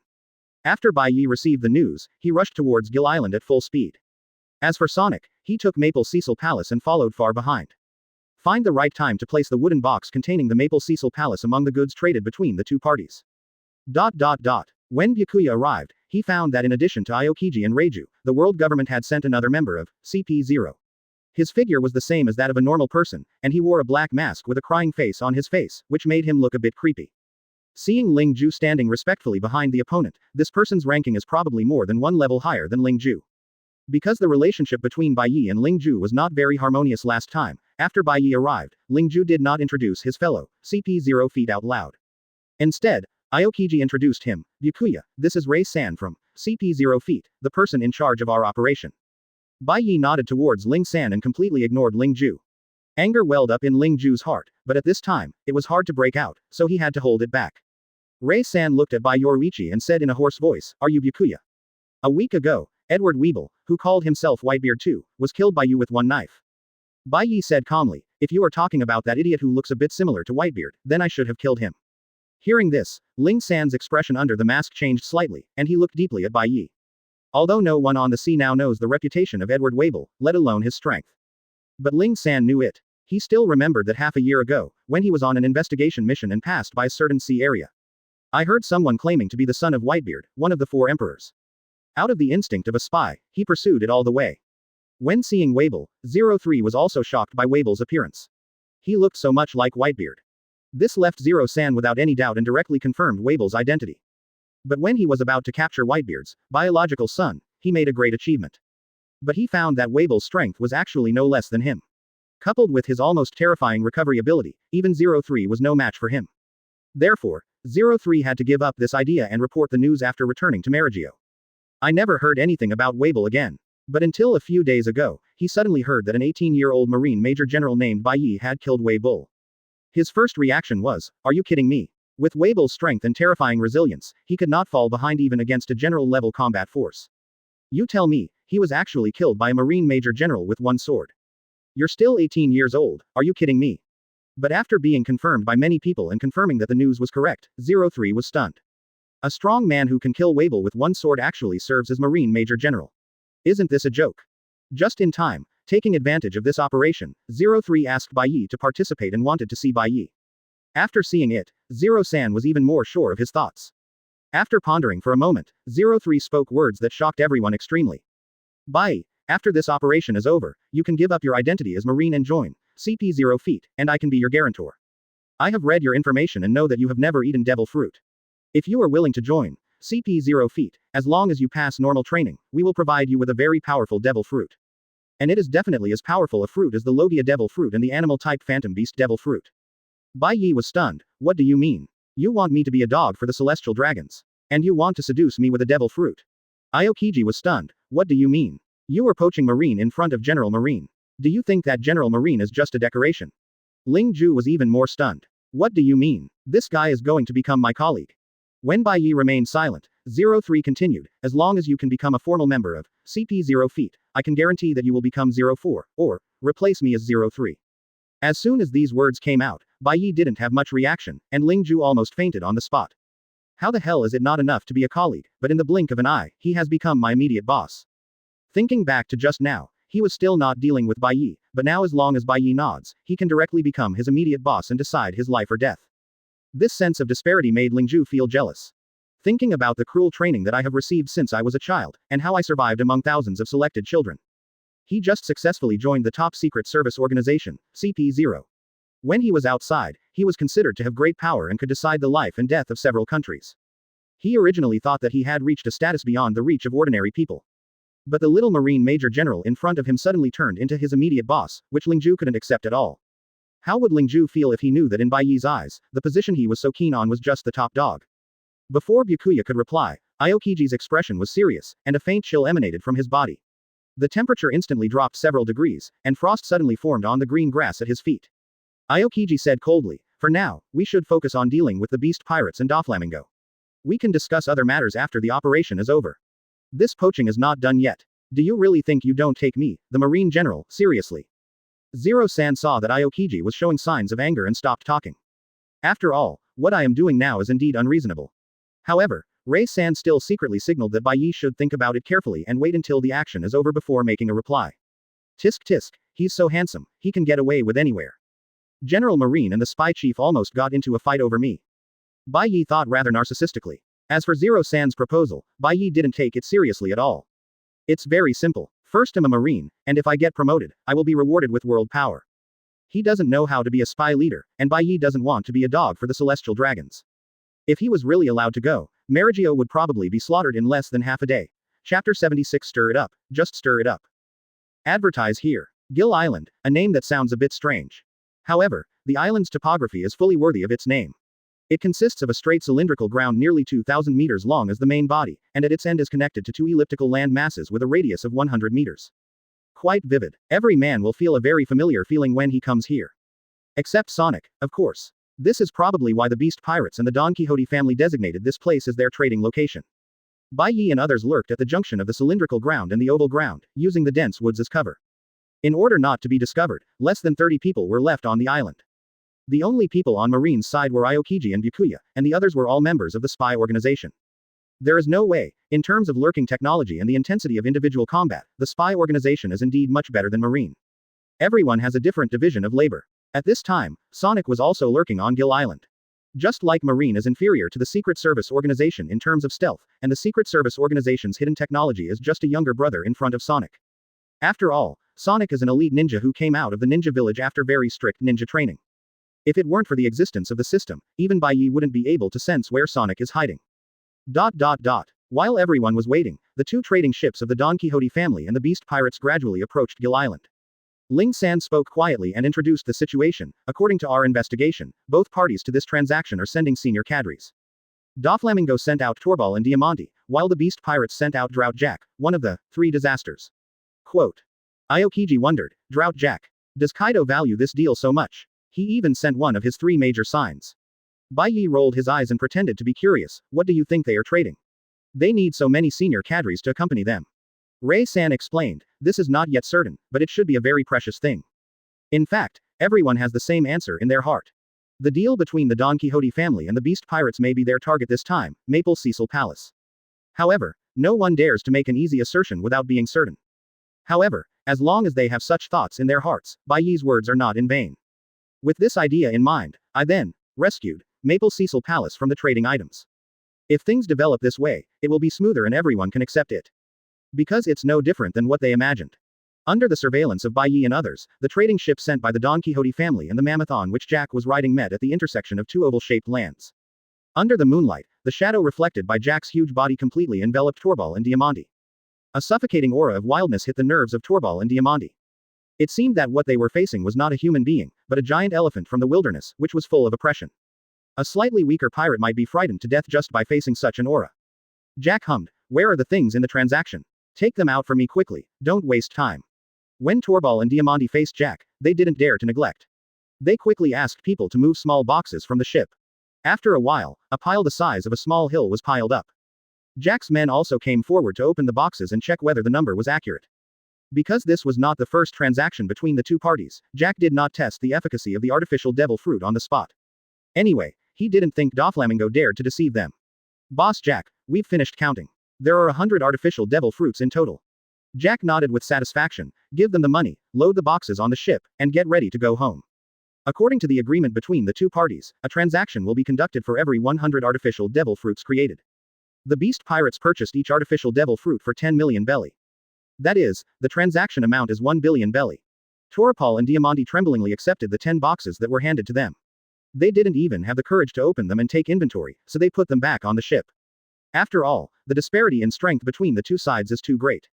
After Bai Ye received the news, he rushed towards Gil Island at full speed. As for Sonic, he took Maple Cecil Palace and followed far behind. Find the right time to place the wooden box containing the Maple Cecil Palace among the goods traded between the two parties. When Byakuya arrived, he found that in addition to Aokiji and Reiju, the world government had sent another member of CP0. His figure was the same as that of a normal person, and he wore a black mask with a crying face on his face, which made him look a bit creepy. Seeing Ling Ju standing respectfully behind the opponent, this person's ranking is probably more than one level higher than Ling Ju. Because the relationship between Bai Ye and Ling Ju was not very harmonious last time, after Bai Ye arrived, Ling Ju did not introduce his fellow CP0 feet out loud. Instead, Aokiji introduced him, "Byakuya, this is Ray-san from CP0 feet, the person in charge of our operation." Bai Ye nodded towards Ling San and completely ignored Ling Ju. Anger welled up in Ling Ju's heart, but at this time, it was hard to break out, so he had to hold it back. Ray-san looked at Bai Yoruichi and said in a hoarse voice, "Are you Byakuya? A week ago, Edward Weevil, who called himself Whitebeard Jr, was killed by you with one knife." Bai Ye said calmly, "If you are talking about that idiot who looks a bit similar to Whitebeard, then I should have killed him." Hearing this, Ling San's expression under the mask changed slightly, and he looked deeply at Bai Ye. Although no one on the sea now knows the reputation of Edward Weevil, let alone his strength. But Ling San knew it. He still remembered that half a year ago, when he was on an investigation mission and passed by a certain sea area. I heard someone claiming to be the son of Whitebeard, one of the four emperors. Out of the instinct of a spy, he pursued it all the way. When seeing Weevil, 03 was also shocked by Weevil's appearance. He looked so much like Whitebeard. This left Zero-san without any doubt and directly confirmed Weevil's identity. But when he was about to capture Whitebeard's biological son, he made a great achievement. But he found that Weevil's strength was actually no less than him. Coupled with his almost terrifying recovery ability, even 03 was no match for him. Therefore, 03 had to give up this idea and report the news after returning to Marigio. I never heard anything about Weevil again. But until a few days ago, he suddenly heard that an 18-year-old Marine Major General named Bai Ye had killed Weevil. His first reaction was, "Are you kidding me?" With Weevil's strength and terrifying resilience, he could not fall behind even against a general-level combat force. You tell me, he was actually killed by a Marine Major General with one sword. You're still 18 years old, are you kidding me? But after being confirmed by many people and confirming that the news was correct, 03 was stunned. A strong man who can kill Weevil with one sword actually serves as Marine Major General. Isn't this a joke? Just in time, taking advantage of this operation, 03 asked Bai Ye to participate and wanted to see Bai Ye. After seeing it, Zero-san was even more sure of his thoughts. After pondering for a moment, 03 spoke words that shocked everyone extremely. Bai, after this operation is over, you can give up your identity as Marine and join CP0 feet, and I can be your guarantor. I have read your information and know that you have never eaten devil fruit. If you are willing to join, CP 0 feet, as long as you pass normal training, we will provide you with a very powerful devil fruit. And it is definitely as powerful a fruit as the Logia devil fruit and the animal-type phantom beast devil fruit. Bai Ye was stunned. What do you mean? You want me to be a dog for the celestial dragons? And you want to seduce me with a devil fruit? Aokiji was stunned. What do you mean? You are poaching Marine in front of General Marine. Do you think that General Marine is just a decoration? Ling Ju was even more stunned. What do you mean? This guy is going to become my colleague. When Bai Ye remained silent, 03 continued, as long as you can become a formal member of CP 0 feet, I can guarantee that you will become 04, or replace me as 03. As soon as these words came out, Bai Ye didn't have much reaction, and Ling Ju almost fainted on the spot. How the hell is it not enough to be a colleague, but in the blink of an eye, he has become my immediate boss? Thinking back to just now, he was still not dealing with Bai Ye, but now as long as Bai Ye nods, he can directly become his immediate boss and decide his life or death. This sense of disparity made Ling Ju feel jealous. Thinking about the cruel training that I have received since I was a child, and how I survived among thousands of selected children. He just successfully joined the top secret service organization, CP0. When he was outside, he was considered to have great power and could decide the life and death of several countries. He originally thought that he had reached a status beyond the reach of ordinary people. But the little Marine Major General in front of him suddenly turned into his immediate boss, which Ling Ju couldn't accept at all. How would Ling Ju feel if he knew that in Bai Ye's eyes, the position he was so keen on was just the top dog? Before Byakuya could reply, Aokiji's expression was serious, and a faint chill emanated from his body. The temperature instantly dropped several degrees, and frost suddenly formed on the green grass at his feet. Aokiji said coldly, for now, we should focus on dealing with the beast pirates and Doflamingo. We can discuss other matters after the operation is over. This poaching is not done yet. Do you really think you don't take me, the Marine General, seriously? Zero-san saw that Aokiji was showing signs of anger and stopped talking. After all, what I am doing now is indeed unreasonable. However, Rei-san still secretly signaled that Bai Ye should think about it carefully and wait until the action is over before making a reply. Tisk tisk, he's so handsome, he can get away with anywhere. General Marine and the spy chief almost got into a fight over me. Bai Ye thought rather narcissistically. As for Zero-san's proposal, Bai Ye didn't take it seriously at all. It's very simple. First I'm a Marine, and if I get promoted, I will be rewarded with world power. He doesn't know how to be a spy leader, and Bai Ye doesn't want to be a dog for the celestial dragons. If he was really allowed to go, Marigio would probably be slaughtered in less than half a day. Chapter 76. Stir it up, just stir it up. Advertise here. Gil Island, a name that sounds a bit strange. However, the island's topography is fully worthy of its name. It consists of a straight cylindrical ground nearly 2,000 meters long as the main body, and at its end is connected to two elliptical land masses with a radius of 100 meters. Quite vivid. Every man will feel a very familiar feeling when he comes here. Except Sonic, of course. This is probably why the Beast Pirates and the Don Quixote family designated this place as their trading location. Bai Ye and others lurked at the junction of the cylindrical ground and the oval ground, using the dense woods as cover. In order not to be discovered, less than 30 people were left on the island. The only people on Marine's side were Aokiji and Byakuya, and the others were all members of the spy organization. There is no way, in terms of lurking technology and the intensity of individual combat, the spy organization is indeed much better than Marine. Everyone has a different division of labor. At this time, Sonic was also lurking on Gil Island. Just like Marine is inferior to the Secret Service organization in terms of stealth, and the Secret Service organization's hidden technology is just a younger brother in front of Sonic. After all, Sonic is an elite ninja who came out of the ninja village after very strict ninja training. If it weren't for the existence of the system, even Bai Ye wouldn't be able to sense where Sonic is hiding. While everyone was waiting, the two trading ships of the Don Quixote family and the Beast Pirates gradually approached Gil Island. Ling San spoke quietly and introduced the situation. According to our investigation, both parties to this transaction are sending senior cadres. Doflamingo sent out Torbal and Diamante, while the Beast Pirates sent out Drought Jack, one of the three disasters. Quote. Aokiji wondered, Drought Jack. Does Kaido value this deal so much? He even sent one of his three major signs. Bai Ye rolled his eyes and pretended to be curious. What do you think they are trading? They need so many senior cadres to accompany them. Rei-san explained, this is not yet certain, but it should be a very precious thing. In fact, everyone has the same answer in their heart. The deal between the Don Quixote family and the Beast Pirates may be their target this time, Maple Cecil Palace. However, no one dares to make an easy assertion without being certain. However, as long as they have such thoughts in their hearts, Bai Ye's words are not in vain. With this idea in mind, I then rescued Maple Cecil Palace from the trading items. If things develop this way, it will be smoother and everyone can accept it. Because it's no different than what they imagined. Under the surveillance of Bai Ye and others, the trading ship sent by the Don Quixote family and the mammoth on which Jack was riding met at the intersection of two oval-shaped lands. Under the moonlight, the shadow reflected by Jack's huge body completely enveloped Torvald and Diamante. A suffocating aura of wildness hit the nerves of Torvald and Diamante. It seemed that what they were facing was not a human being, but a giant elephant from the wilderness, which was full of oppression. A slightly weaker pirate might be frightened to death just by facing such an aura. Jack hummed, "Where are the things in the transaction? Take them out for me quickly, don't waste time." When Torvald and Diamante faced Jack, they didn't dare to neglect. They quickly asked people to move small boxes from the ship. After a while, a pile the size of a small hill was piled up. Jack's men also came forward to open the boxes and check whether the number was accurate. Because this was not the first transaction between the two parties, Jack did not test the efficacy of the artificial devil fruit on the spot. Anyway, he didn't think Doflamingo dared to deceive them. "Boss Jack, we've finished counting. There are 100 artificial devil fruits in total." Jack nodded with satisfaction. "Give them the money, load the boxes on the ship, and get ready to go home." According to the agreement between the two parties, a transaction will be conducted for every 100 artificial devil fruits created. The beast pirates purchased each artificial devil fruit for 10 million belly. That is, the transaction amount is 1 billion belly. Torpal and Diamante tremblingly accepted the 10 boxes that were handed to them. They didn't even have the courage to open them and take inventory, so they put them back on the ship. After all, the disparity in strength between the two sides is too great.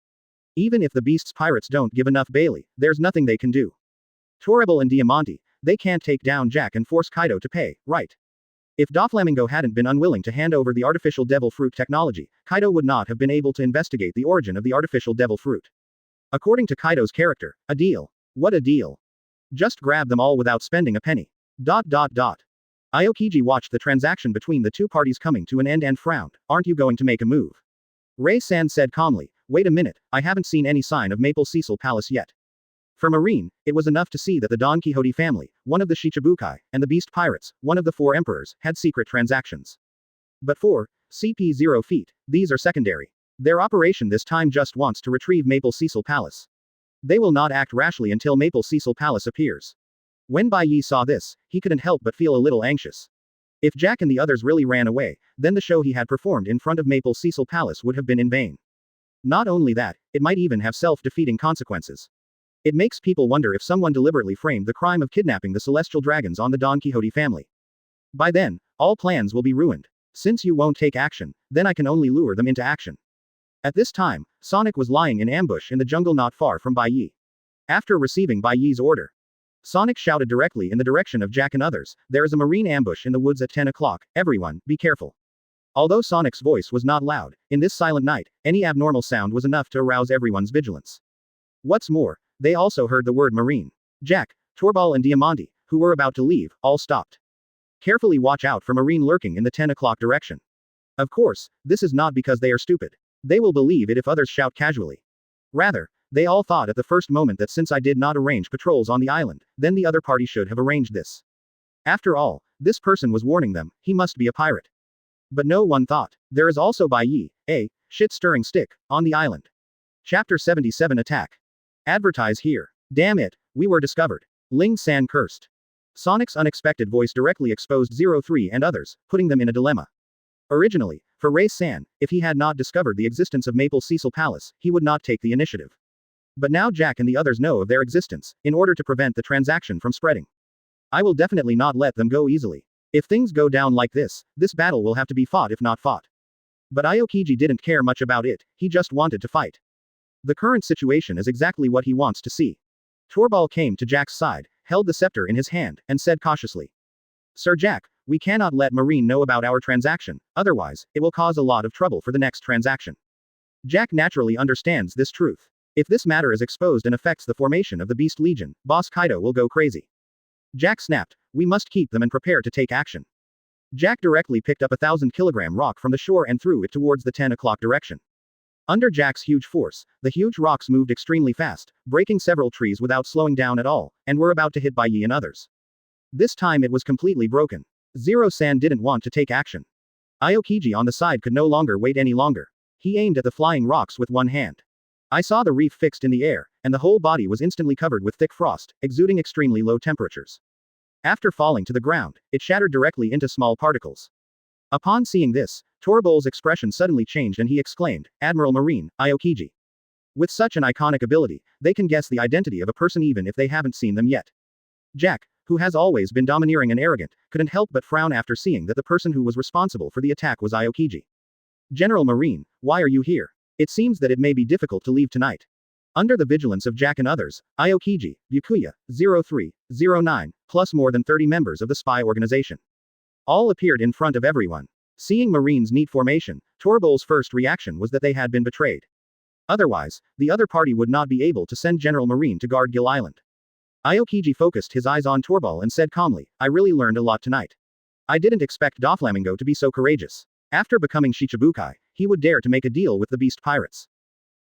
Even if the beast's pirates don't give enough belly, there's nothing they can do. Toribal and Diamante, they can't take down Jack and force Kaido to pay, right? If Doflamingo hadn't been unwilling to hand over the artificial devil fruit technology, Kaido would not have been able to investigate the origin of the artificial devil fruit. According to Kaido's character, a deal. What a deal. Just grab them all without spending a penny. ... Aokiji watched the transaction between the two parties coming to an end and frowned. "Aren't you going to make a move?" Ray-san said calmly, "Wait a minute, I haven't seen any sign of Maple Cecil Palace yet." For Marine, it was enough to see that the Don Quixote family, one of the Shichibukai, and the Beast Pirates, one of the four emperors, had secret transactions. But for CP0 feet, these are secondary. Their operation this time just wants to retrieve Maple Cecil Palace. They will not act rashly until Maple Cecil Palace appears. When Bai Ye saw this, he couldn't help but feel a little anxious. If Jack and the others really ran away, then the show he had performed in front of Maple Cecil Palace would have been in vain. Not only that, it might even have self-defeating consequences. It makes people wonder if someone deliberately framed the crime of kidnapping the celestial dragons on the Don Quixote family. By then, all plans will be ruined. Since you won't take action, then I can only lure them into action. At this time, Sonic was lying in ambush in the jungle not far from Bai Ye. After receiving Bai Ye's order, Sonic shouted directly in the direction of Jack and others, "There is a marine ambush in the woods at 10 o'clock, everyone, be careful." Although Sonic's voice was not loud, in this silent night, any abnormal sound was enough to arouse everyone's vigilance. What's more, they also heard the word marine. Jack, Torvald and Diamante, who were about to leave, all stopped. Carefully watch out for marine lurking in the 10 o'clock direction. Of course, this is not because they are stupid. They will believe it if others shout casually. Rather, they all thought at the first moment that since I did not arrange patrols on the island, then the other party should have arranged this. After all, this person was warning them, he must be a pirate. But no one thought, there is also Bai Ye, a shit-stirring stick, on the island. Chapter 77 Attack. Advertise here. Damn it, we were discovered. Ling San cursed. Sonic's unexpected voice directly exposed 03 and others, putting them in a dilemma. Originally, for Ray-san, if he had not discovered the existence of Maple Cecil Palace, he would not take the initiative. But now Jack and the others know of their existence, in order to prevent the transaction from spreading. I will definitely not let them go easily. If things go down like this battle will have to be fought if not fought. But Aokiji didn't care much about it, he just wanted to fight. The current situation is exactly what he wants to see. Torvald came to Jack's side, held the scepter in his hand, and said cautiously, "Sir Jack, we cannot let Marine know about our transaction, otherwise, it will cause a lot of trouble for the next transaction." Jack naturally understands this truth. If this matter is exposed and affects the formation of the Beast Legion, Boss Kaido will go crazy. Jack snapped, "We must keep them and prepare to take action." Jack directly picked up a 1,000-kilogram rock from the shore and threw it towards the 10 o'clock direction. Under Jack's huge force, the huge rocks moved extremely fast, breaking several trees without slowing down at all, and were about to hit Bai Ye and others. This time it was completely broken. Zero-san didn't want to take action. Aokiji on the side could no longer wait any longer. He aimed at the flying rocks with one hand. I saw the reef fixed in the air, and the whole body was instantly covered with thick frost, exuding extremely low temperatures. After falling to the ground, it shattered directly into small particles. Upon seeing this, Torvald's expression suddenly changed and he exclaimed, "Admiral Marine, Aokiji." With such an iconic ability, they can guess the identity of a person even if they haven't seen them yet. Jack, who has always been domineering and arrogant, couldn't help but frown after seeing that the person who was responsible for the attack was Aokiji. General Marine, why are you here? It seems that it may be difficult to leave tonight. Under the vigilance of Jack and others, Aokiji, Byakuya, 0309, plus more than 30 members of the spy organization, all appeared in front of everyone. Seeing Marine's neat formation, Torbol's first reaction was that they had been betrayed. Otherwise, the other party would not be able to send General Marine to guard Gil Island. Aokiji focused his eyes on Torbol and said calmly, I really learned a lot tonight. I didn't expect Doflamingo to be so courageous. After becoming Shichibukai, he would dare to make a deal with the beast pirates.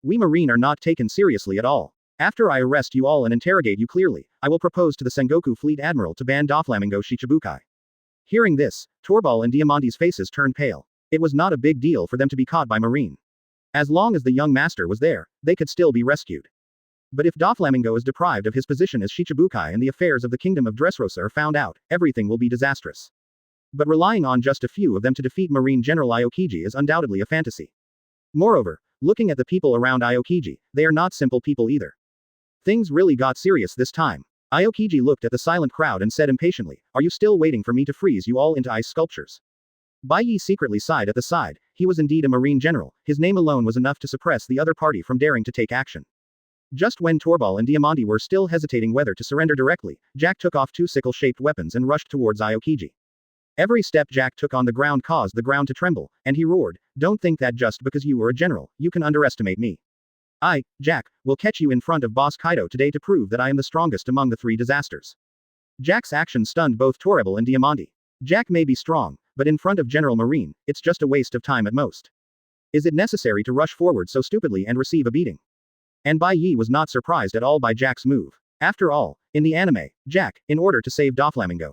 We Marine are not taken seriously at all. After I arrest you all and interrogate you clearly, I will propose to the Sengoku Fleet Admiral to ban Doflamingo Shichibukai. Hearing this, Torbol and Diamante's faces turned pale. It was not a big deal for them to be caught by Marine. As long as the young master was there, they could still be rescued. But if Doflamingo is deprived of his position as Shichibukai and the affairs of the Kingdom of Dressrosa are found out, everything will be disastrous. But relying on just a few of them to defeat Marine General Aokiji is undoubtedly a fantasy. Moreover, looking at the people around Aokiji, they are not simple people either. Things really got serious this time. Aokiji looked at the silent crowd and said impatiently, are you still waiting for me to freeze you all into ice sculptures? Bai Ye secretly sighed at the side. He was indeed a Marine general, his name alone was enough to suppress the other party from daring to take action. Just when Torbol and Diamante were still hesitating whether to surrender directly, Jack took off two sickle-shaped weapons and rushed towards Aokiji. Every step Jack took on the ground caused the ground to tremble, and he roared, don't think that just because you were a general, you can underestimate me. I, Jack, will catch you in front of Boss Kaido today to prove that I am the strongest among the three disasters. Jack's action stunned both Torbol and Diamante. Jack may be strong, but in front of General Marine, it's just a waste of time at most. Is it necessary to rush forward so stupidly and receive a beating? And Bai Ye was not surprised at all by Jack's move. After all, in the anime, Jack, in order to save Doflamingo,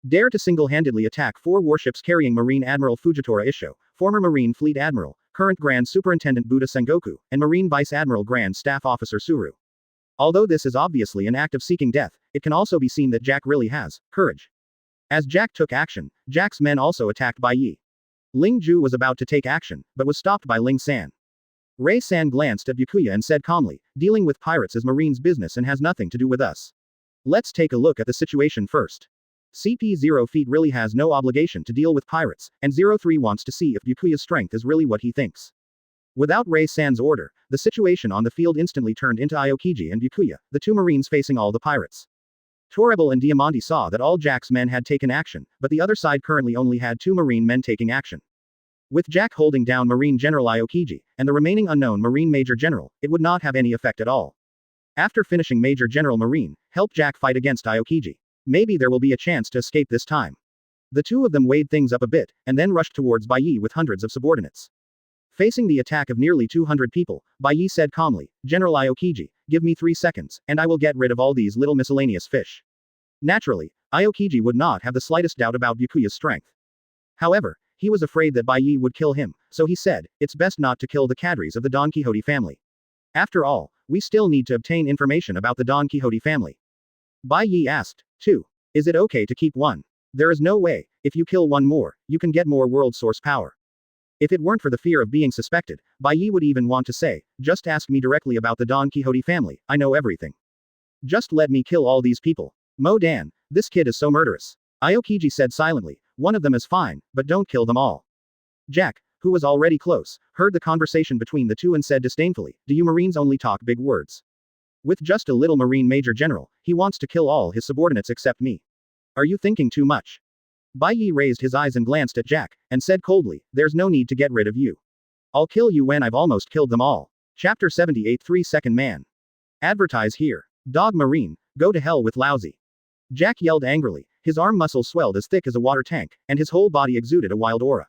dare to single-handedly attack 4 warships carrying Marine Admiral Fujitora Isho, former Marine Fleet Admiral, current Grand Superintendent Buddha Sengoku, and Marine Vice Admiral Grand Staff Officer Suru. Although this is obviously an act of seeking death, it can also be seen that Jack really has courage. As Jack took action, Jack's men also attacked Bai Ye. Ling Ju was about to take action, but was stopped by Ling San. Ray San glanced at Byakuya and said calmly, dealing with pirates is Marine's business and has nothing to do with us. Let's take a look at the situation first. CP0 Feet really has no obligation to deal with pirates, and 03 wants to see if Byakuya's strength is really what he thinks. Without Ray San's order, the situation on the field instantly turned into Aokiji and Byakuya, the 2 Marines facing all the pirates. Torbol and Diamante saw that all Jack's men had taken action, but the other side currently only had 2 Marine men taking action. With Jack holding down Marine General Aokiji, and the remaining unknown Marine Major General, it would not have any effect at all. After finishing Major General Marine, help Jack fight against Aokiji. Maybe there will be a chance to escape this time. The 2 of them weighed things up a bit, and then rushed towards Bai Ye with hundreds of subordinates. Facing the attack of nearly 200 people, Bai Ye said calmly, General Aokiji, give me 3 seconds, and I will get rid of all these little miscellaneous fish. Naturally, Aokiji would not have the slightest doubt about Byakuya's strength. However, he was afraid that Bai Ye would kill him, so he said, it's best not to kill the cadres of the Don Quixote family. After all, we still need to obtain information about the Don Quixote family. Bai Ye asked, 2. Is it okay to keep 1? There is no way, if you kill 1 more, you can get more world source power. If it weren't for the fear of being suspected, Bai Ye would even want to say, just ask me directly about the Don Quixote family, I know everything. Just let me kill all these people. Mo Dan, this kid is so murderous. Aokiji said silently, one of them is fine, but don't kill them all. Jack, who was already close, heard the conversation between the 2 and said disdainfully, do you Marines only talk big words? With just a little Marine Major General, he wants to kill all his subordinates except me. Are you thinking too much? Bai Ye raised his eyes and glanced at Jack, and said coldly, there's no need to get rid of you. I'll kill you when I've almost killed them all. Chapter 78 3-Second Man. Advertise here. Dog Marine, go to hell with lousy. Jack yelled angrily, his arm muscles swelled as thick as a water tank, and his whole body exuded a wild aura.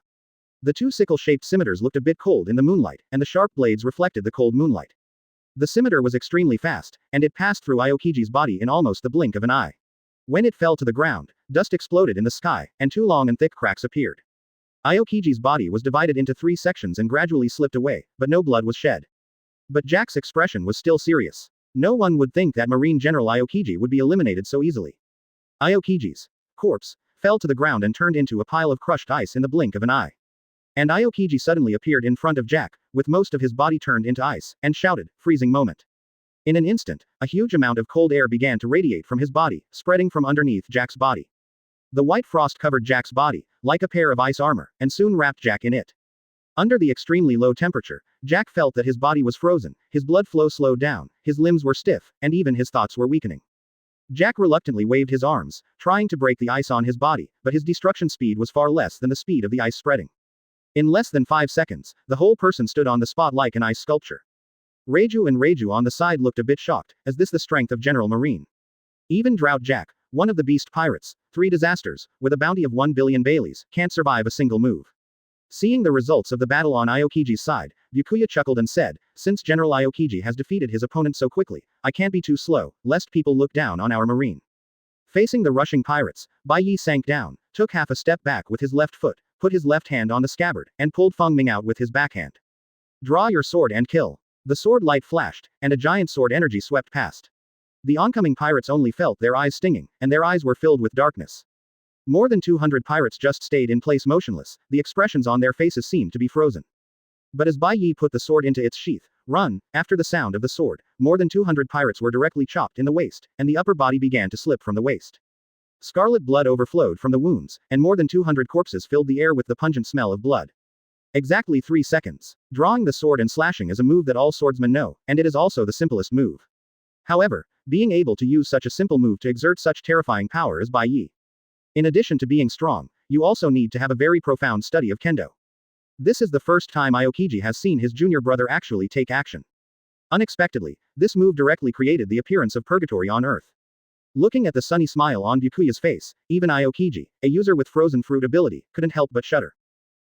The 2 sickle-shaped scimitars looked a bit cold in the moonlight, and the sharp blades reflected the cold moonlight. The scimitar was extremely fast, and it passed through Aokiji's body in almost the blink of an eye. When it fell to the ground, dust exploded in the sky, and 2 long and thick cracks appeared. Aokiji's body was divided into 3 sections and gradually slipped away, but no blood was shed. But Jack's expression was still serious. No one would think that Marine General Aokiji would be eliminated so easily. Aokiji's corpse fell to the ground and turned into a pile of crushed ice in the blink of an eye. And Aokiji suddenly appeared in front of Jack, with most of his body turned into ice, and shouted, "Freezing moment." In an instant, a huge amount of cold air began to radiate from his body, spreading from underneath Jack's body. The white frost covered Jack's body, like a pair of ice armor, and soon wrapped Jack in it. Under the extremely low temperature, Jack felt that his body was frozen, his blood flow slowed down, his limbs were stiff, and even his thoughts were weakening. Jack reluctantly waved his arms, trying to break the ice on his body, but his destruction speed was far less than the speed of the ice spreading. In less than 5 seconds, the whole person stood on the spot like an ice sculpture. Reiju on the side looked a bit shocked, as this the strength of General Marine. Even Drought Jack, one of the beast pirates, 3 disasters, with a bounty of 1 billion Baileys, can't survive a single move. Seeing the results of the battle on Aokiji's side, Byakuya chuckled and said, "Since General Aokiji has defeated his opponent so quickly, I can't be too slow, lest people look down on our marine." Facing the rushing pirates, Bai Ye sank down, took half a step back with his left foot, put his left hand on the scabbard, and pulled Feng Ming out with his backhand. "Draw your sword and kill." The sword light flashed, and a giant sword energy swept past. The oncoming pirates only felt their eyes stinging, and their eyes were filled with darkness. More than 200 pirates just stayed in place motionless, the expressions on their faces seemed to be frozen. But as Bai Ye put the sword into its sheath, run, after the sound of the sword, more than 200 pirates were directly chopped in the waist, and the upper body began to slip from the waist. Scarlet blood overflowed from the wounds, and more than 200 corpses filled the air with the pungent smell of blood. Exactly 3 seconds. Drawing the sword and slashing is a move that all swordsmen know, and it is also the simplest move. However, being able to use such a simple move to exert such terrifying power is Bai Ye. In addition to being strong, you also need to have a very profound study of kendo. This is the first time Aokiji has seen his junior brother actually take action. Unexpectedly, this move directly created the appearance of purgatory on Earth. Looking at the sunny smile on Byakuya's face, even Aokiji, a user with frozen fruit ability, couldn't help but shudder.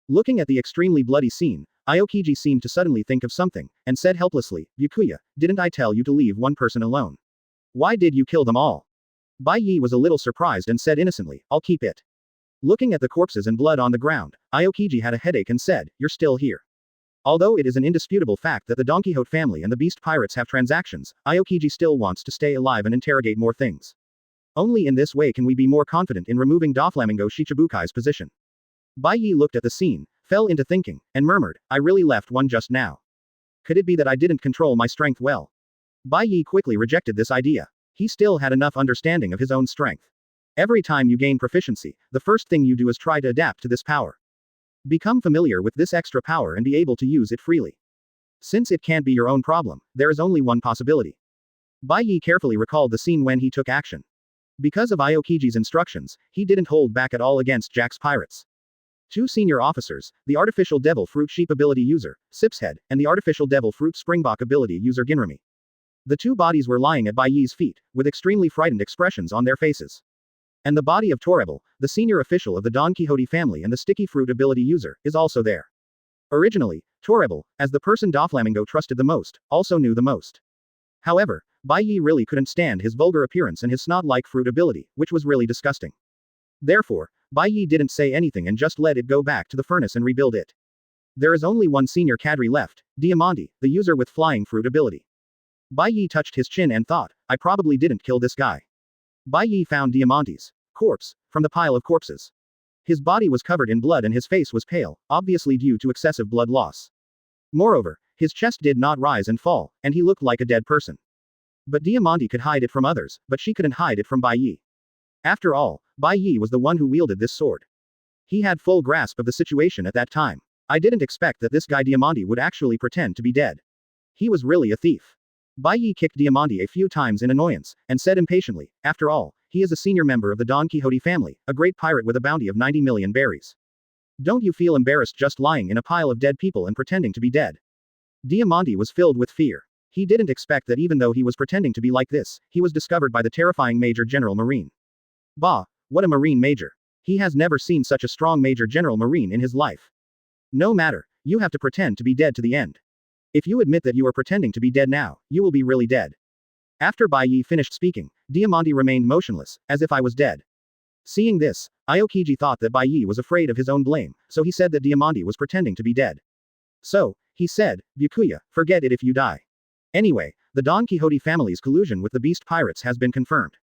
Looking at the extremely bloody scene, Aokiji seemed to suddenly think of something, and said helplessly, "Byakuya, didn't I tell you to leave one person alone? Why did you kill them all?" Bai Ye was a little surprised and said innocently, "I'll keep it." Looking at the corpses and blood on the ground, Aokiji had a headache and said, "You're still here." Although it is an indisputable fact that the Don Quixote family and the beast pirates have transactions, Aokiji still wants to stay alive and interrogate more things. Only in this way can we be more confident in removing Doflamingo Shichibukai's position. Bai Ye looked at the scene, fell into thinking, and murmured, "I really left one just now. Could it be that I didn't control my strength well?" Bai Ye quickly rejected this idea. He still had enough understanding of his own strength. Every time you gain proficiency, the first thing you do is try to adapt to this power. Become familiar with this extra power and be able to use it freely. Since it can't be your own problem, there is only one possibility. Bai Ye carefully recalled the scene when he took action. Because of Aokiji's instructions, he didn't hold back at all against Jack's pirates. 2 senior officers, the Artificial Devil Fruit Sheep ability user, Sipshead, and the Artificial Devil Fruit Springbok ability user Ginrami. The 2 bodies were lying at Bai Ye's feet, with extremely frightened expressions on their faces. And the body of Torebel, the senior official of the Don Quixote family and the Sticky Fruit ability user, is also there. Originally, Torebel, as the person Doflamingo trusted the most, also knew the most. However, Bai Ye really couldn't stand his vulgar appearance and his snot-like fruit ability, which was really disgusting. Therefore, Bai Ye didn't say anything and just let it go back to the furnace and rebuild it. There is only one senior cadre left, Diamante, the user with flying fruit ability. Bai Ye touched his chin and thought, "I probably didn't kill this guy." Bai Ye found Diamante's corpse from the pile of corpses. His body was covered in blood and his face was pale, obviously due to excessive blood loss. Moreover, his chest did not rise and fall, and he looked like a dead person. But Diamante could hide it from others, but she couldn't hide it from Bai Ye. After all, Bai Ye was the one who wielded this sword. He had full grasp of the situation at that time. I didn't expect that this guy Diamante would actually pretend to be dead. He was really a thief. Bai Ye kicked Diamante a few times in annoyance, and said impatiently, "After all, he is a senior member of the Don Quixote family, a great pirate with a bounty of 90 million berries. Don't you feel embarrassed just lying in a pile of dead people and pretending to be dead?" Diamante was filled with fear. He didn't expect that even though he was pretending to be like this, he was discovered by the terrifying Major General Marine. Bah, what a Marine Major. He has never seen such a strong Major General Marine in his life. No matter, you have to pretend to be dead to the end. If you admit that you are pretending to be dead now, you will be really dead. After Bai Ye finished speaking, Diamante remained motionless, as if I was dead. Seeing this, Aokiji thought that Bai Ye was afraid of his own blame, so he said that Diamante was pretending to be dead. So, he said, "Byakuya, forget it if you die. Anyway, the Don Quixote family's collusion with the beast pirates has been confirmed."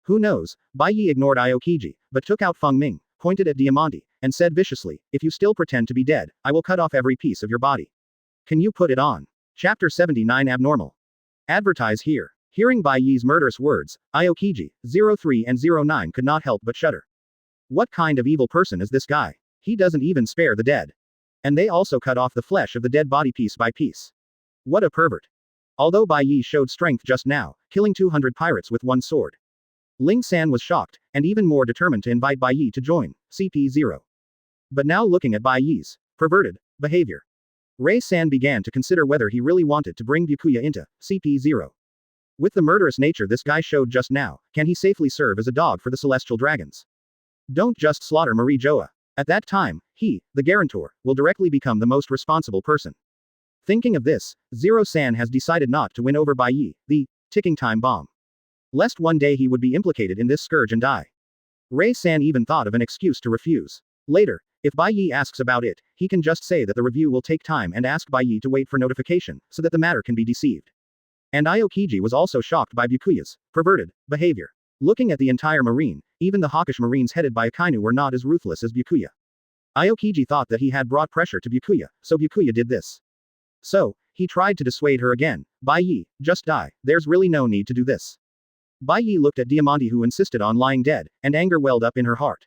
Who knows, Bai Ye ignored Aokiji, but took out Feng Ming, pointed at Diamante, and said viciously, "If you still pretend to be dead, I will cut off every piece of your body. Can you put it on?" Chapter 79 Abnormal. Advertise here. Hearing Bai Ye's murderous words, Aokiji, 03 and 09 could not help but shudder. What kind of evil person is this guy? He doesn't even spare the dead. And they also cut off the flesh of the dead body piece by piece. What a pervert. Although Bai Ye showed strength just now, killing 200 pirates with one sword, Ling San was shocked, and even more determined to invite Bai Ye to join CP0. But now looking at Bai Ye's perverted behavior, Ray San began to consider whether he really wanted to bring Byakuya into CP0. With the murderous nature this guy showed just now, can he safely serve as a dog for the celestial dragons? Don't just slaughter Marie Joa. At that time, he, the guarantor, will directly become the most responsible person. Thinking of this, Zero-san has decided not to win over Bai Ye, the ticking time bomb. Lest one day he would be implicated in this scourge and die. Ray-san even thought of an excuse to refuse. Later, if Bai Ye asks about it, he can just say that the review will take time and ask Bai Ye to wait for notification, so that the matter can be deceived. And Aokiji was also shocked by Byakuya's perverted behavior. Looking at the entire marine, even the hawkish marines headed by Akainu were not as ruthless as Byakuya. Aokiji thought that he had brought pressure to Byakuya, so Byakuya did this. So, he tried to dissuade her again. Bai Ye, just die, there's really no need to do this. Bai Ye looked at Diamante who insisted on lying dead, and anger welled up in her heart.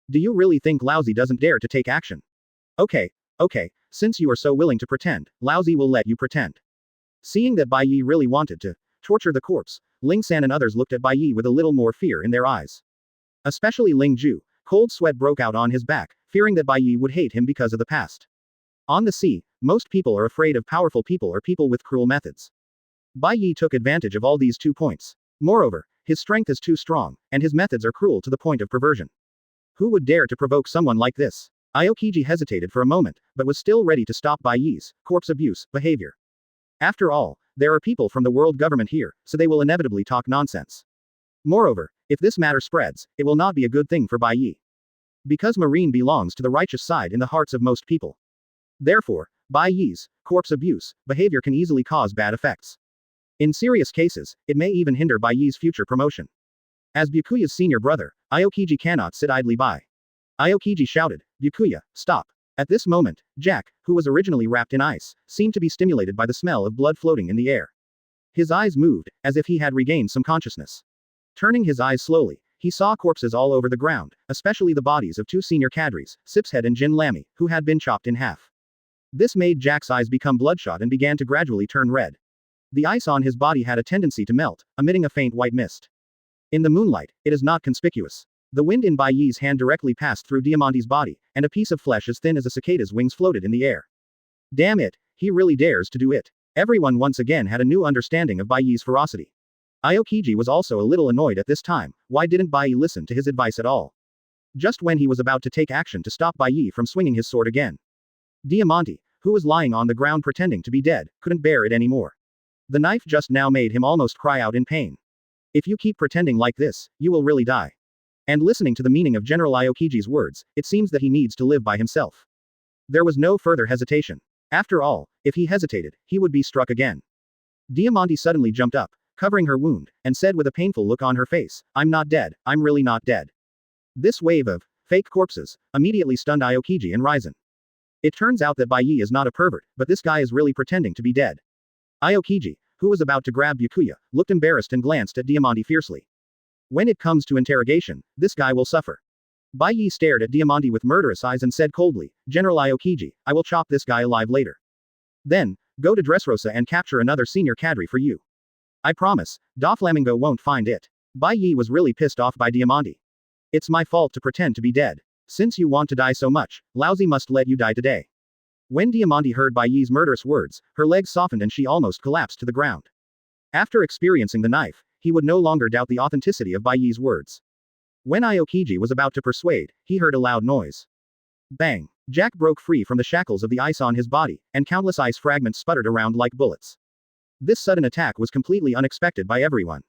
Do you really think Lousy doesn't dare to take action? Okay, since you are so willing to pretend, Lousy will let you pretend. Seeing that Bai Ye really wanted to torture the corpse, Ling San and others looked at Bai Ye with a little more fear in their eyes. Especially Ling Ju, cold sweat broke out on his back, fearing that Bai Ye would hate him because of the past. On the sea, most people are afraid of powerful people or people with cruel methods. Bai Ye took advantage of all these 2 points. Moreover, his strength is too strong, and his methods are cruel to the point of perversion. Who would dare to provoke someone like this? Aokiji hesitated for a moment, but was still ready to stop Bai Ye's corpse abuse behavior. After all, there are people from the world government here, so they will inevitably talk nonsense. Moreover, if this matter spreads, it will not be a good thing for Bai Ye. Because Marine belongs to the righteous side in the hearts of most people. Therefore, Bai Ye's corpse abuse behavior can easily cause bad effects. In serious cases, it may even hinder Bai Ye's future promotion. As Byakuya's senior brother, Aokiji cannot sit idly by. Aokiji shouted, "Byakuya, stop." At this moment, Jack, who was originally wrapped in ice, seemed to be stimulated by the smell of blood floating in the air. His eyes moved, as if he had regained some consciousness. Turning his eyes slowly, he saw corpses all over the ground, especially the bodies of 2 senior cadres, Sipshead and Jin Lamy, who had been chopped in half. This made Jack's eyes become bloodshot and began to gradually turn red. The ice on his body had a tendency to melt, emitting a faint white mist. In the moonlight, it is not conspicuous. The wind in Bai Ye's hand directly passed through Diamante's body, and a piece of flesh as thin as a cicada's wings floated in the air. Damn it, he really dares to do it. Everyone once again had a new understanding of Bai Ye's ferocity. Aokiji was also a little annoyed at this time. Why didn't Bai Ye listen to his advice at all? Just when he was about to take action to stop Bai Ye from swinging his sword again. Diamante, who was lying on the ground pretending to be dead, couldn't bear it anymore. The knife just now made him almost cry out in pain. If you keep pretending like this, you will really die. And listening to the meaning of General Aokiji's words, it seems that he needs to live by himself. There was no further hesitation. After all, if he hesitated, he would be struck again. Diamante suddenly jumped up, covering her wound, and said with a painful look on her face, "I'm not dead, I'm really not dead." This wave of fake corpses immediately stunned Aokiji and Ryzen. It turns out that Bai Ye is not a pervert, but this guy is really pretending to be dead. Aokiji, who was about to grab Byakuya, looked embarrassed and glanced at Diamante fiercely. When it comes to interrogation, this guy will suffer. Bai Ye stared at Diamante with murderous eyes and said coldly, "General Aokiji, I will chop this guy alive later. Then, go to Dressrosa and capture another senior cadre for you. I promise, Doflamingo won't find it." Bai Ye was really pissed off by Diamante. "It's my fault to pretend to be dead. Since you want to die so much, Lousy must let you die today." When Diamante heard Bai Ye's murderous words, her legs softened and she almost collapsed to the ground. After experiencing the knife, he would no longer doubt the authenticity of Bai Ye's words. When Aokiji was about to persuade, he heard a loud noise. Bang! Jack broke free from the shackles of the ice on his body, and countless ice fragments sputtered around like bullets. This sudden attack was completely unexpected by everyone.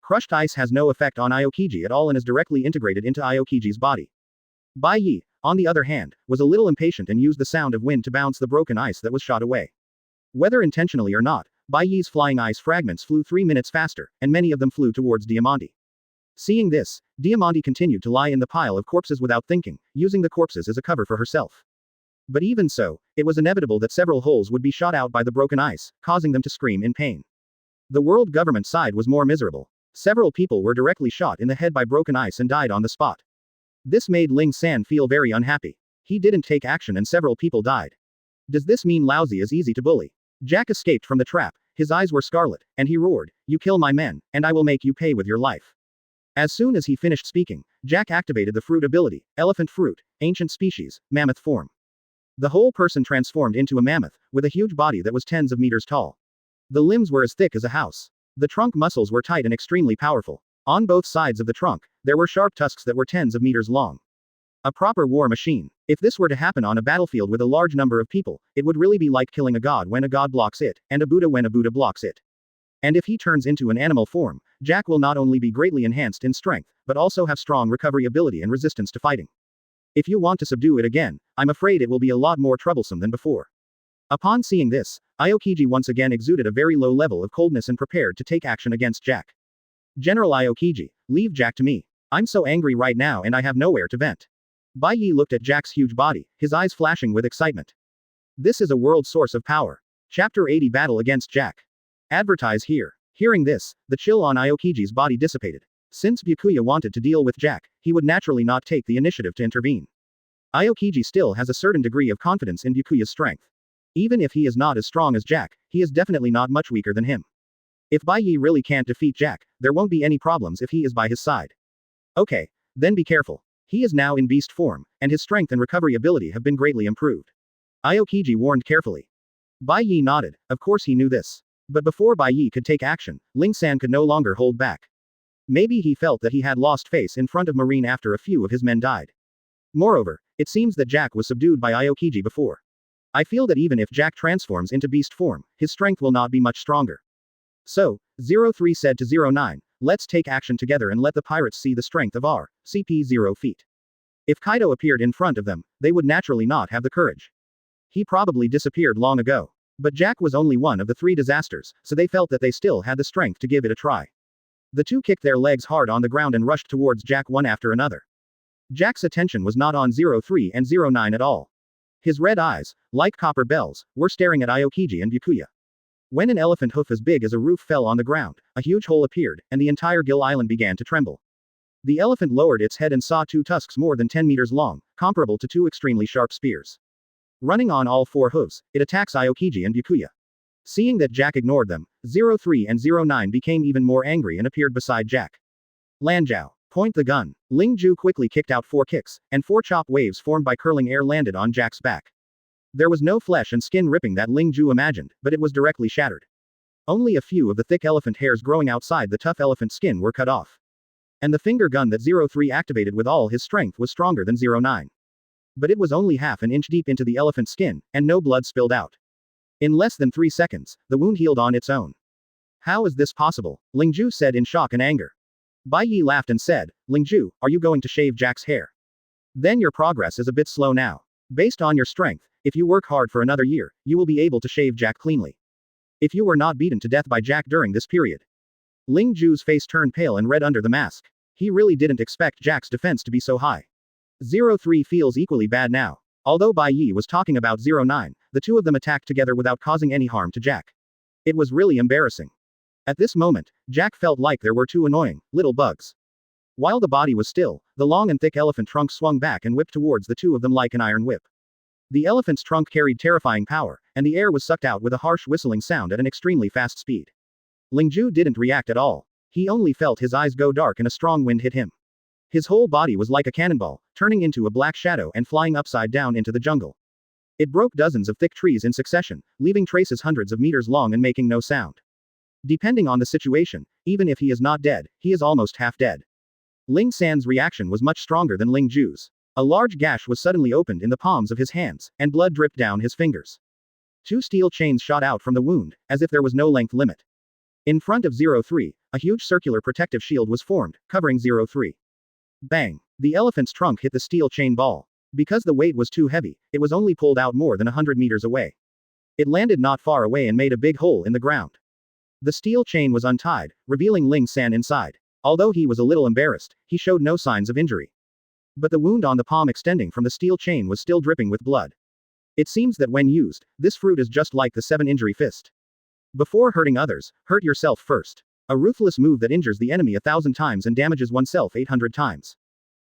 Crushed ice has no effect on Aokiji at all and is directly integrated into Aokiji's body. Bai Ye, on the other hand, was a little impatient and used the sound of wind to bounce the broken ice that was shot away. Whether intentionally or not, Bai Ye's flying ice fragments flew 3 minutes faster, and many of them flew towards Diamante. Seeing this, Diamante continued to lie in the pile of corpses without thinking, using the corpses as a cover for herself. But even so, it was inevitable that several holes would be shot out by the broken ice, causing them to scream in pain. The world government side was more miserable. Several people were directly shot in the head by broken ice and died on the spot. This made Ling San feel very unhappy. He didn't take action and several people died. Does this mean Lousy is easy to bully? Jack escaped from the trap, his eyes were scarlet, and he roared, "You kill my men, and I will make you pay with your life." As soon as he finished speaking, Jack activated the fruit ability, elephant fruit, ancient species, mammoth form. The whole person transformed into a mammoth, with a huge body that was tens of meters tall. The limbs were as thick as a house. The trunk muscles were tight and extremely powerful. On both sides of the trunk, there were sharp tusks that were tens of meters long. A proper war machine. If this were to happen on a battlefield with a large number of people, it would really be like killing a god when a god blocks it, and a Buddha when a Buddha blocks it. And if he turns into an animal form, Jack will not only be greatly enhanced in strength, but also have strong recovery ability and resistance to fighting. If you want to subdue it again, I'm afraid it will be a lot more troublesome than before. Upon seeing this, Aokiji once again exuded a very low level of coldness and prepared to take action against Jack. General Aokiji, leave Jack to me. I'm so angry right now and I have nowhere to vent. Bai Ye looked at Jack's huge body, his eyes flashing with excitement. This is a world source of power. Chapter 80 Battle against Jack. Advertise here. Hearing this, the chill on Aokiji's body dissipated. Since Byakuya wanted to deal with Jack, he would naturally not take the initiative to intervene. Aokiji still has a certain degree of confidence in Byakuya's strength. Even if he is not as strong as Jack, he is definitely not much weaker than him. If Bai Ye really can't defeat Jack, there won't be any problems if he is by his side. Okay, then be careful. He is now in beast form, and his strength and recovery ability have been greatly improved. Aokiji warned carefully. Bai Ye nodded, of course he knew this. But before Bai Ye could take action, Ling San could no longer hold back. Maybe he felt that he had lost face in front of Marine after a few of his men died. Moreover, it seems that Jack was subdued by Aokiji before. I feel that even if Jack transforms into beast form, his strength will not be much stronger. So, 03 said to 09, let's take action together and let the pirates see the strength of our CP0 feet. If Kaido appeared in front of them, they would naturally not have the courage. He probably disappeared long ago. But Jack was only one of the three disasters, so they felt that they still had the strength to give it a try. The two kicked their legs hard on the ground and rushed towards Jack one after another. Jack's attention was not on 03 and 09 at all. His red eyes, like copper bells, were staring at Aokiji and Byakuya. When an elephant hoof as big as a roof fell on the ground, a huge hole appeared, and the entire Gil Island began to tremble. The elephant lowered its head and saw two tusks more than 10 meters long, comparable to two extremely sharp spears. Running on all four hooves, it attacks Aokiji and Byakuya. Seeing that Jack ignored them, 03 and 09 became even more angry and appeared beside Jack. Lanjiao, point the gun. Ling Ju quickly kicked out 4 kicks, and 4 chop waves formed by curling air landed on Jack's back. There was no flesh and skin ripping that Ling Ju imagined, but it was directly shattered. Only a few of the thick elephant hairs growing outside the tough elephant skin were cut off. And the finger gun that 03 activated with all his strength was stronger than 09. But it was only half an inch deep into the elephant skin, and no blood spilled out. In less than 3 seconds, the wound healed on its own. How is this possible? Ling Ju said in shock and anger. Bai Ye laughed and said, Ling Ju, are you going to shave Jack's hair? Then your progress is a bit slow now. Based on your strength, if you work hard for another year, you will be able to shave Jack cleanly. If you were not beaten to death by Jack during this period. Ling Ju's face turned pale and red under the mask. He really didn't expect Jack's defense to be so high. 03 feels equally bad now. Although Bai Ye was talking about 09, the two of them attacked together without causing any harm to Jack. It was really embarrassing. At this moment, Jack felt like there were 2 annoying, little bugs. While the body was still, the long and thick elephant trunk swung back and whipped towards the two of them like an iron whip. The elephant's trunk carried terrifying power, and the air was sucked out with a harsh whistling sound at an extremely fast speed. Ling Ju didn't react at all. He only felt his eyes go dark and a strong wind hit him. His whole body was like a cannonball, turning into a black shadow and flying upside down into the jungle. It broke dozens of thick trees in succession, leaving traces hundreds of meters long and making no sound. Depending on the situation, even if he is not dead, he is almost half dead. Ling San's reaction was much stronger than Ling Ju's. A large gash was suddenly opened in the palms of his hands, and blood dripped down his fingers. 2 steel chains shot out from the wound, as if there was no length limit. In front of 03, a huge circular protective shield was formed, covering 03. Bang! The elephant's trunk hit the steel chain ball. Because the weight was too heavy, it was only pulled out more than 100 meters away. It landed not far away and made a big hole in the ground. The steel chain was untied, revealing Ling San inside. Although he was a little embarrassed, he showed no signs of injury. But the wound on the palm extending from the steel chain was still dripping with blood. It seems that when used, this fruit is just like the 7-injury fist. Before hurting others, hurt yourself first. A ruthless move that injures the enemy 1,000 times and damages oneself 800 times.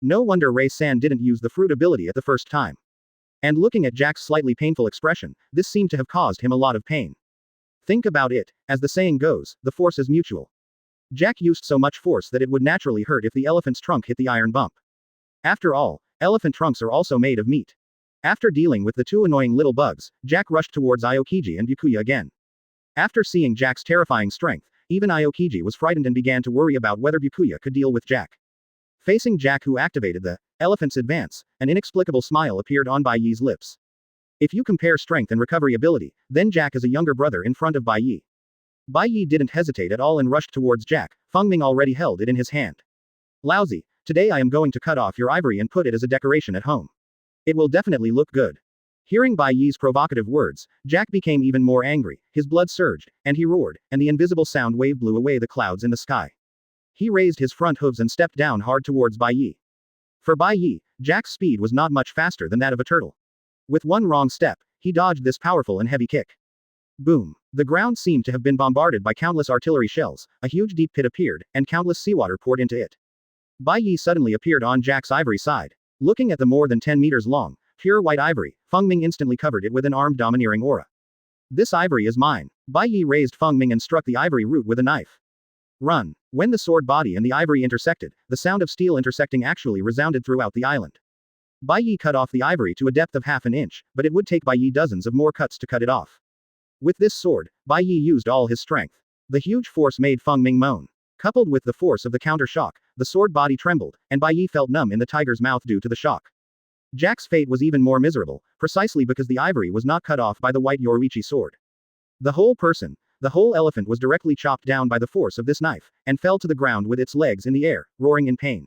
No wonder Ray-san didn't use the fruit ability at the first time. And looking at Jack's slightly painful expression, this seemed to have caused him a lot of pain. Think about it, as the saying goes, the force is mutual. Jack used so much force that it would naturally hurt if the elephant's trunk hit the iron bump. After all, elephant trunks are also made of meat. After dealing with the two annoying little bugs, Jack rushed towards Aokiji and Byakuya again. After seeing Jack's terrifying strength, even Aokiji was frightened and began to worry about whether Byakuya could deal with Jack. Facing Jack, who activated the elephant's advance, an inexplicable smile appeared on Bai Ye's lips. If you compare strength and recovery ability, then Jack is a younger brother in front of Bai Ye. Bai Ye didn't hesitate at all and rushed towards Jack. Feng Ming already held it in his hand. Lousy, today I am going to cut off your ivory and put it as a decoration at home. It will definitely look good. Hearing Bai Ye's provocative words, Jack became even more angry, his blood surged, and he roared, and the invisible sound wave blew away the clouds in the sky. He raised his front hooves and stepped down hard towards Bai Ye. For Bai Ye, Jack's speed was not much faster than that of a turtle. With one wrong step, he dodged this powerful and heavy kick. Boom. The ground seemed to have been bombarded by countless artillery shells, a huge deep pit appeared, and countless seawater poured into it. Bai Ye suddenly appeared on Jack's ivory side. Looking at the more than 10 meters long, pure white ivory, Feng Ming instantly covered it with an armed domineering aura. This ivory is mine. Bai Ye raised Feng Ming and struck the ivory root with a knife. Run. When the sword body and the ivory intersected, the sound of steel intersecting actually resounded throughout the island. Bai Ye cut off the ivory to a depth of half an inch, but it would take Bai Ye dozens of more cuts to cut it off. With this sword, Bai Ye used all his strength. The huge force made Feng Ming moan. Coupled with the force of the counter shock, the sword body trembled, and Bai Ye felt numb in the tiger's mouth due to the shock. Jack's fate was even more miserable, precisely because the ivory was not cut off by the white Yoruichi sword. The whole elephant was directly chopped down by the force of this knife, and fell to the ground with its legs in the air, roaring in pain.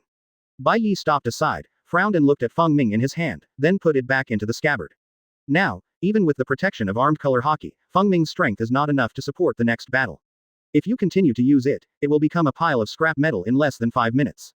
Bai Ye stopped aside, frowned and looked at Feng Ming in his hand, then put it back into the scabbard. Now, even with the protection of armed color hockey, Feng Ming's strength is not enough to support the next battle. If you continue to use it, it will become a pile of scrap metal in less than 5 minutes.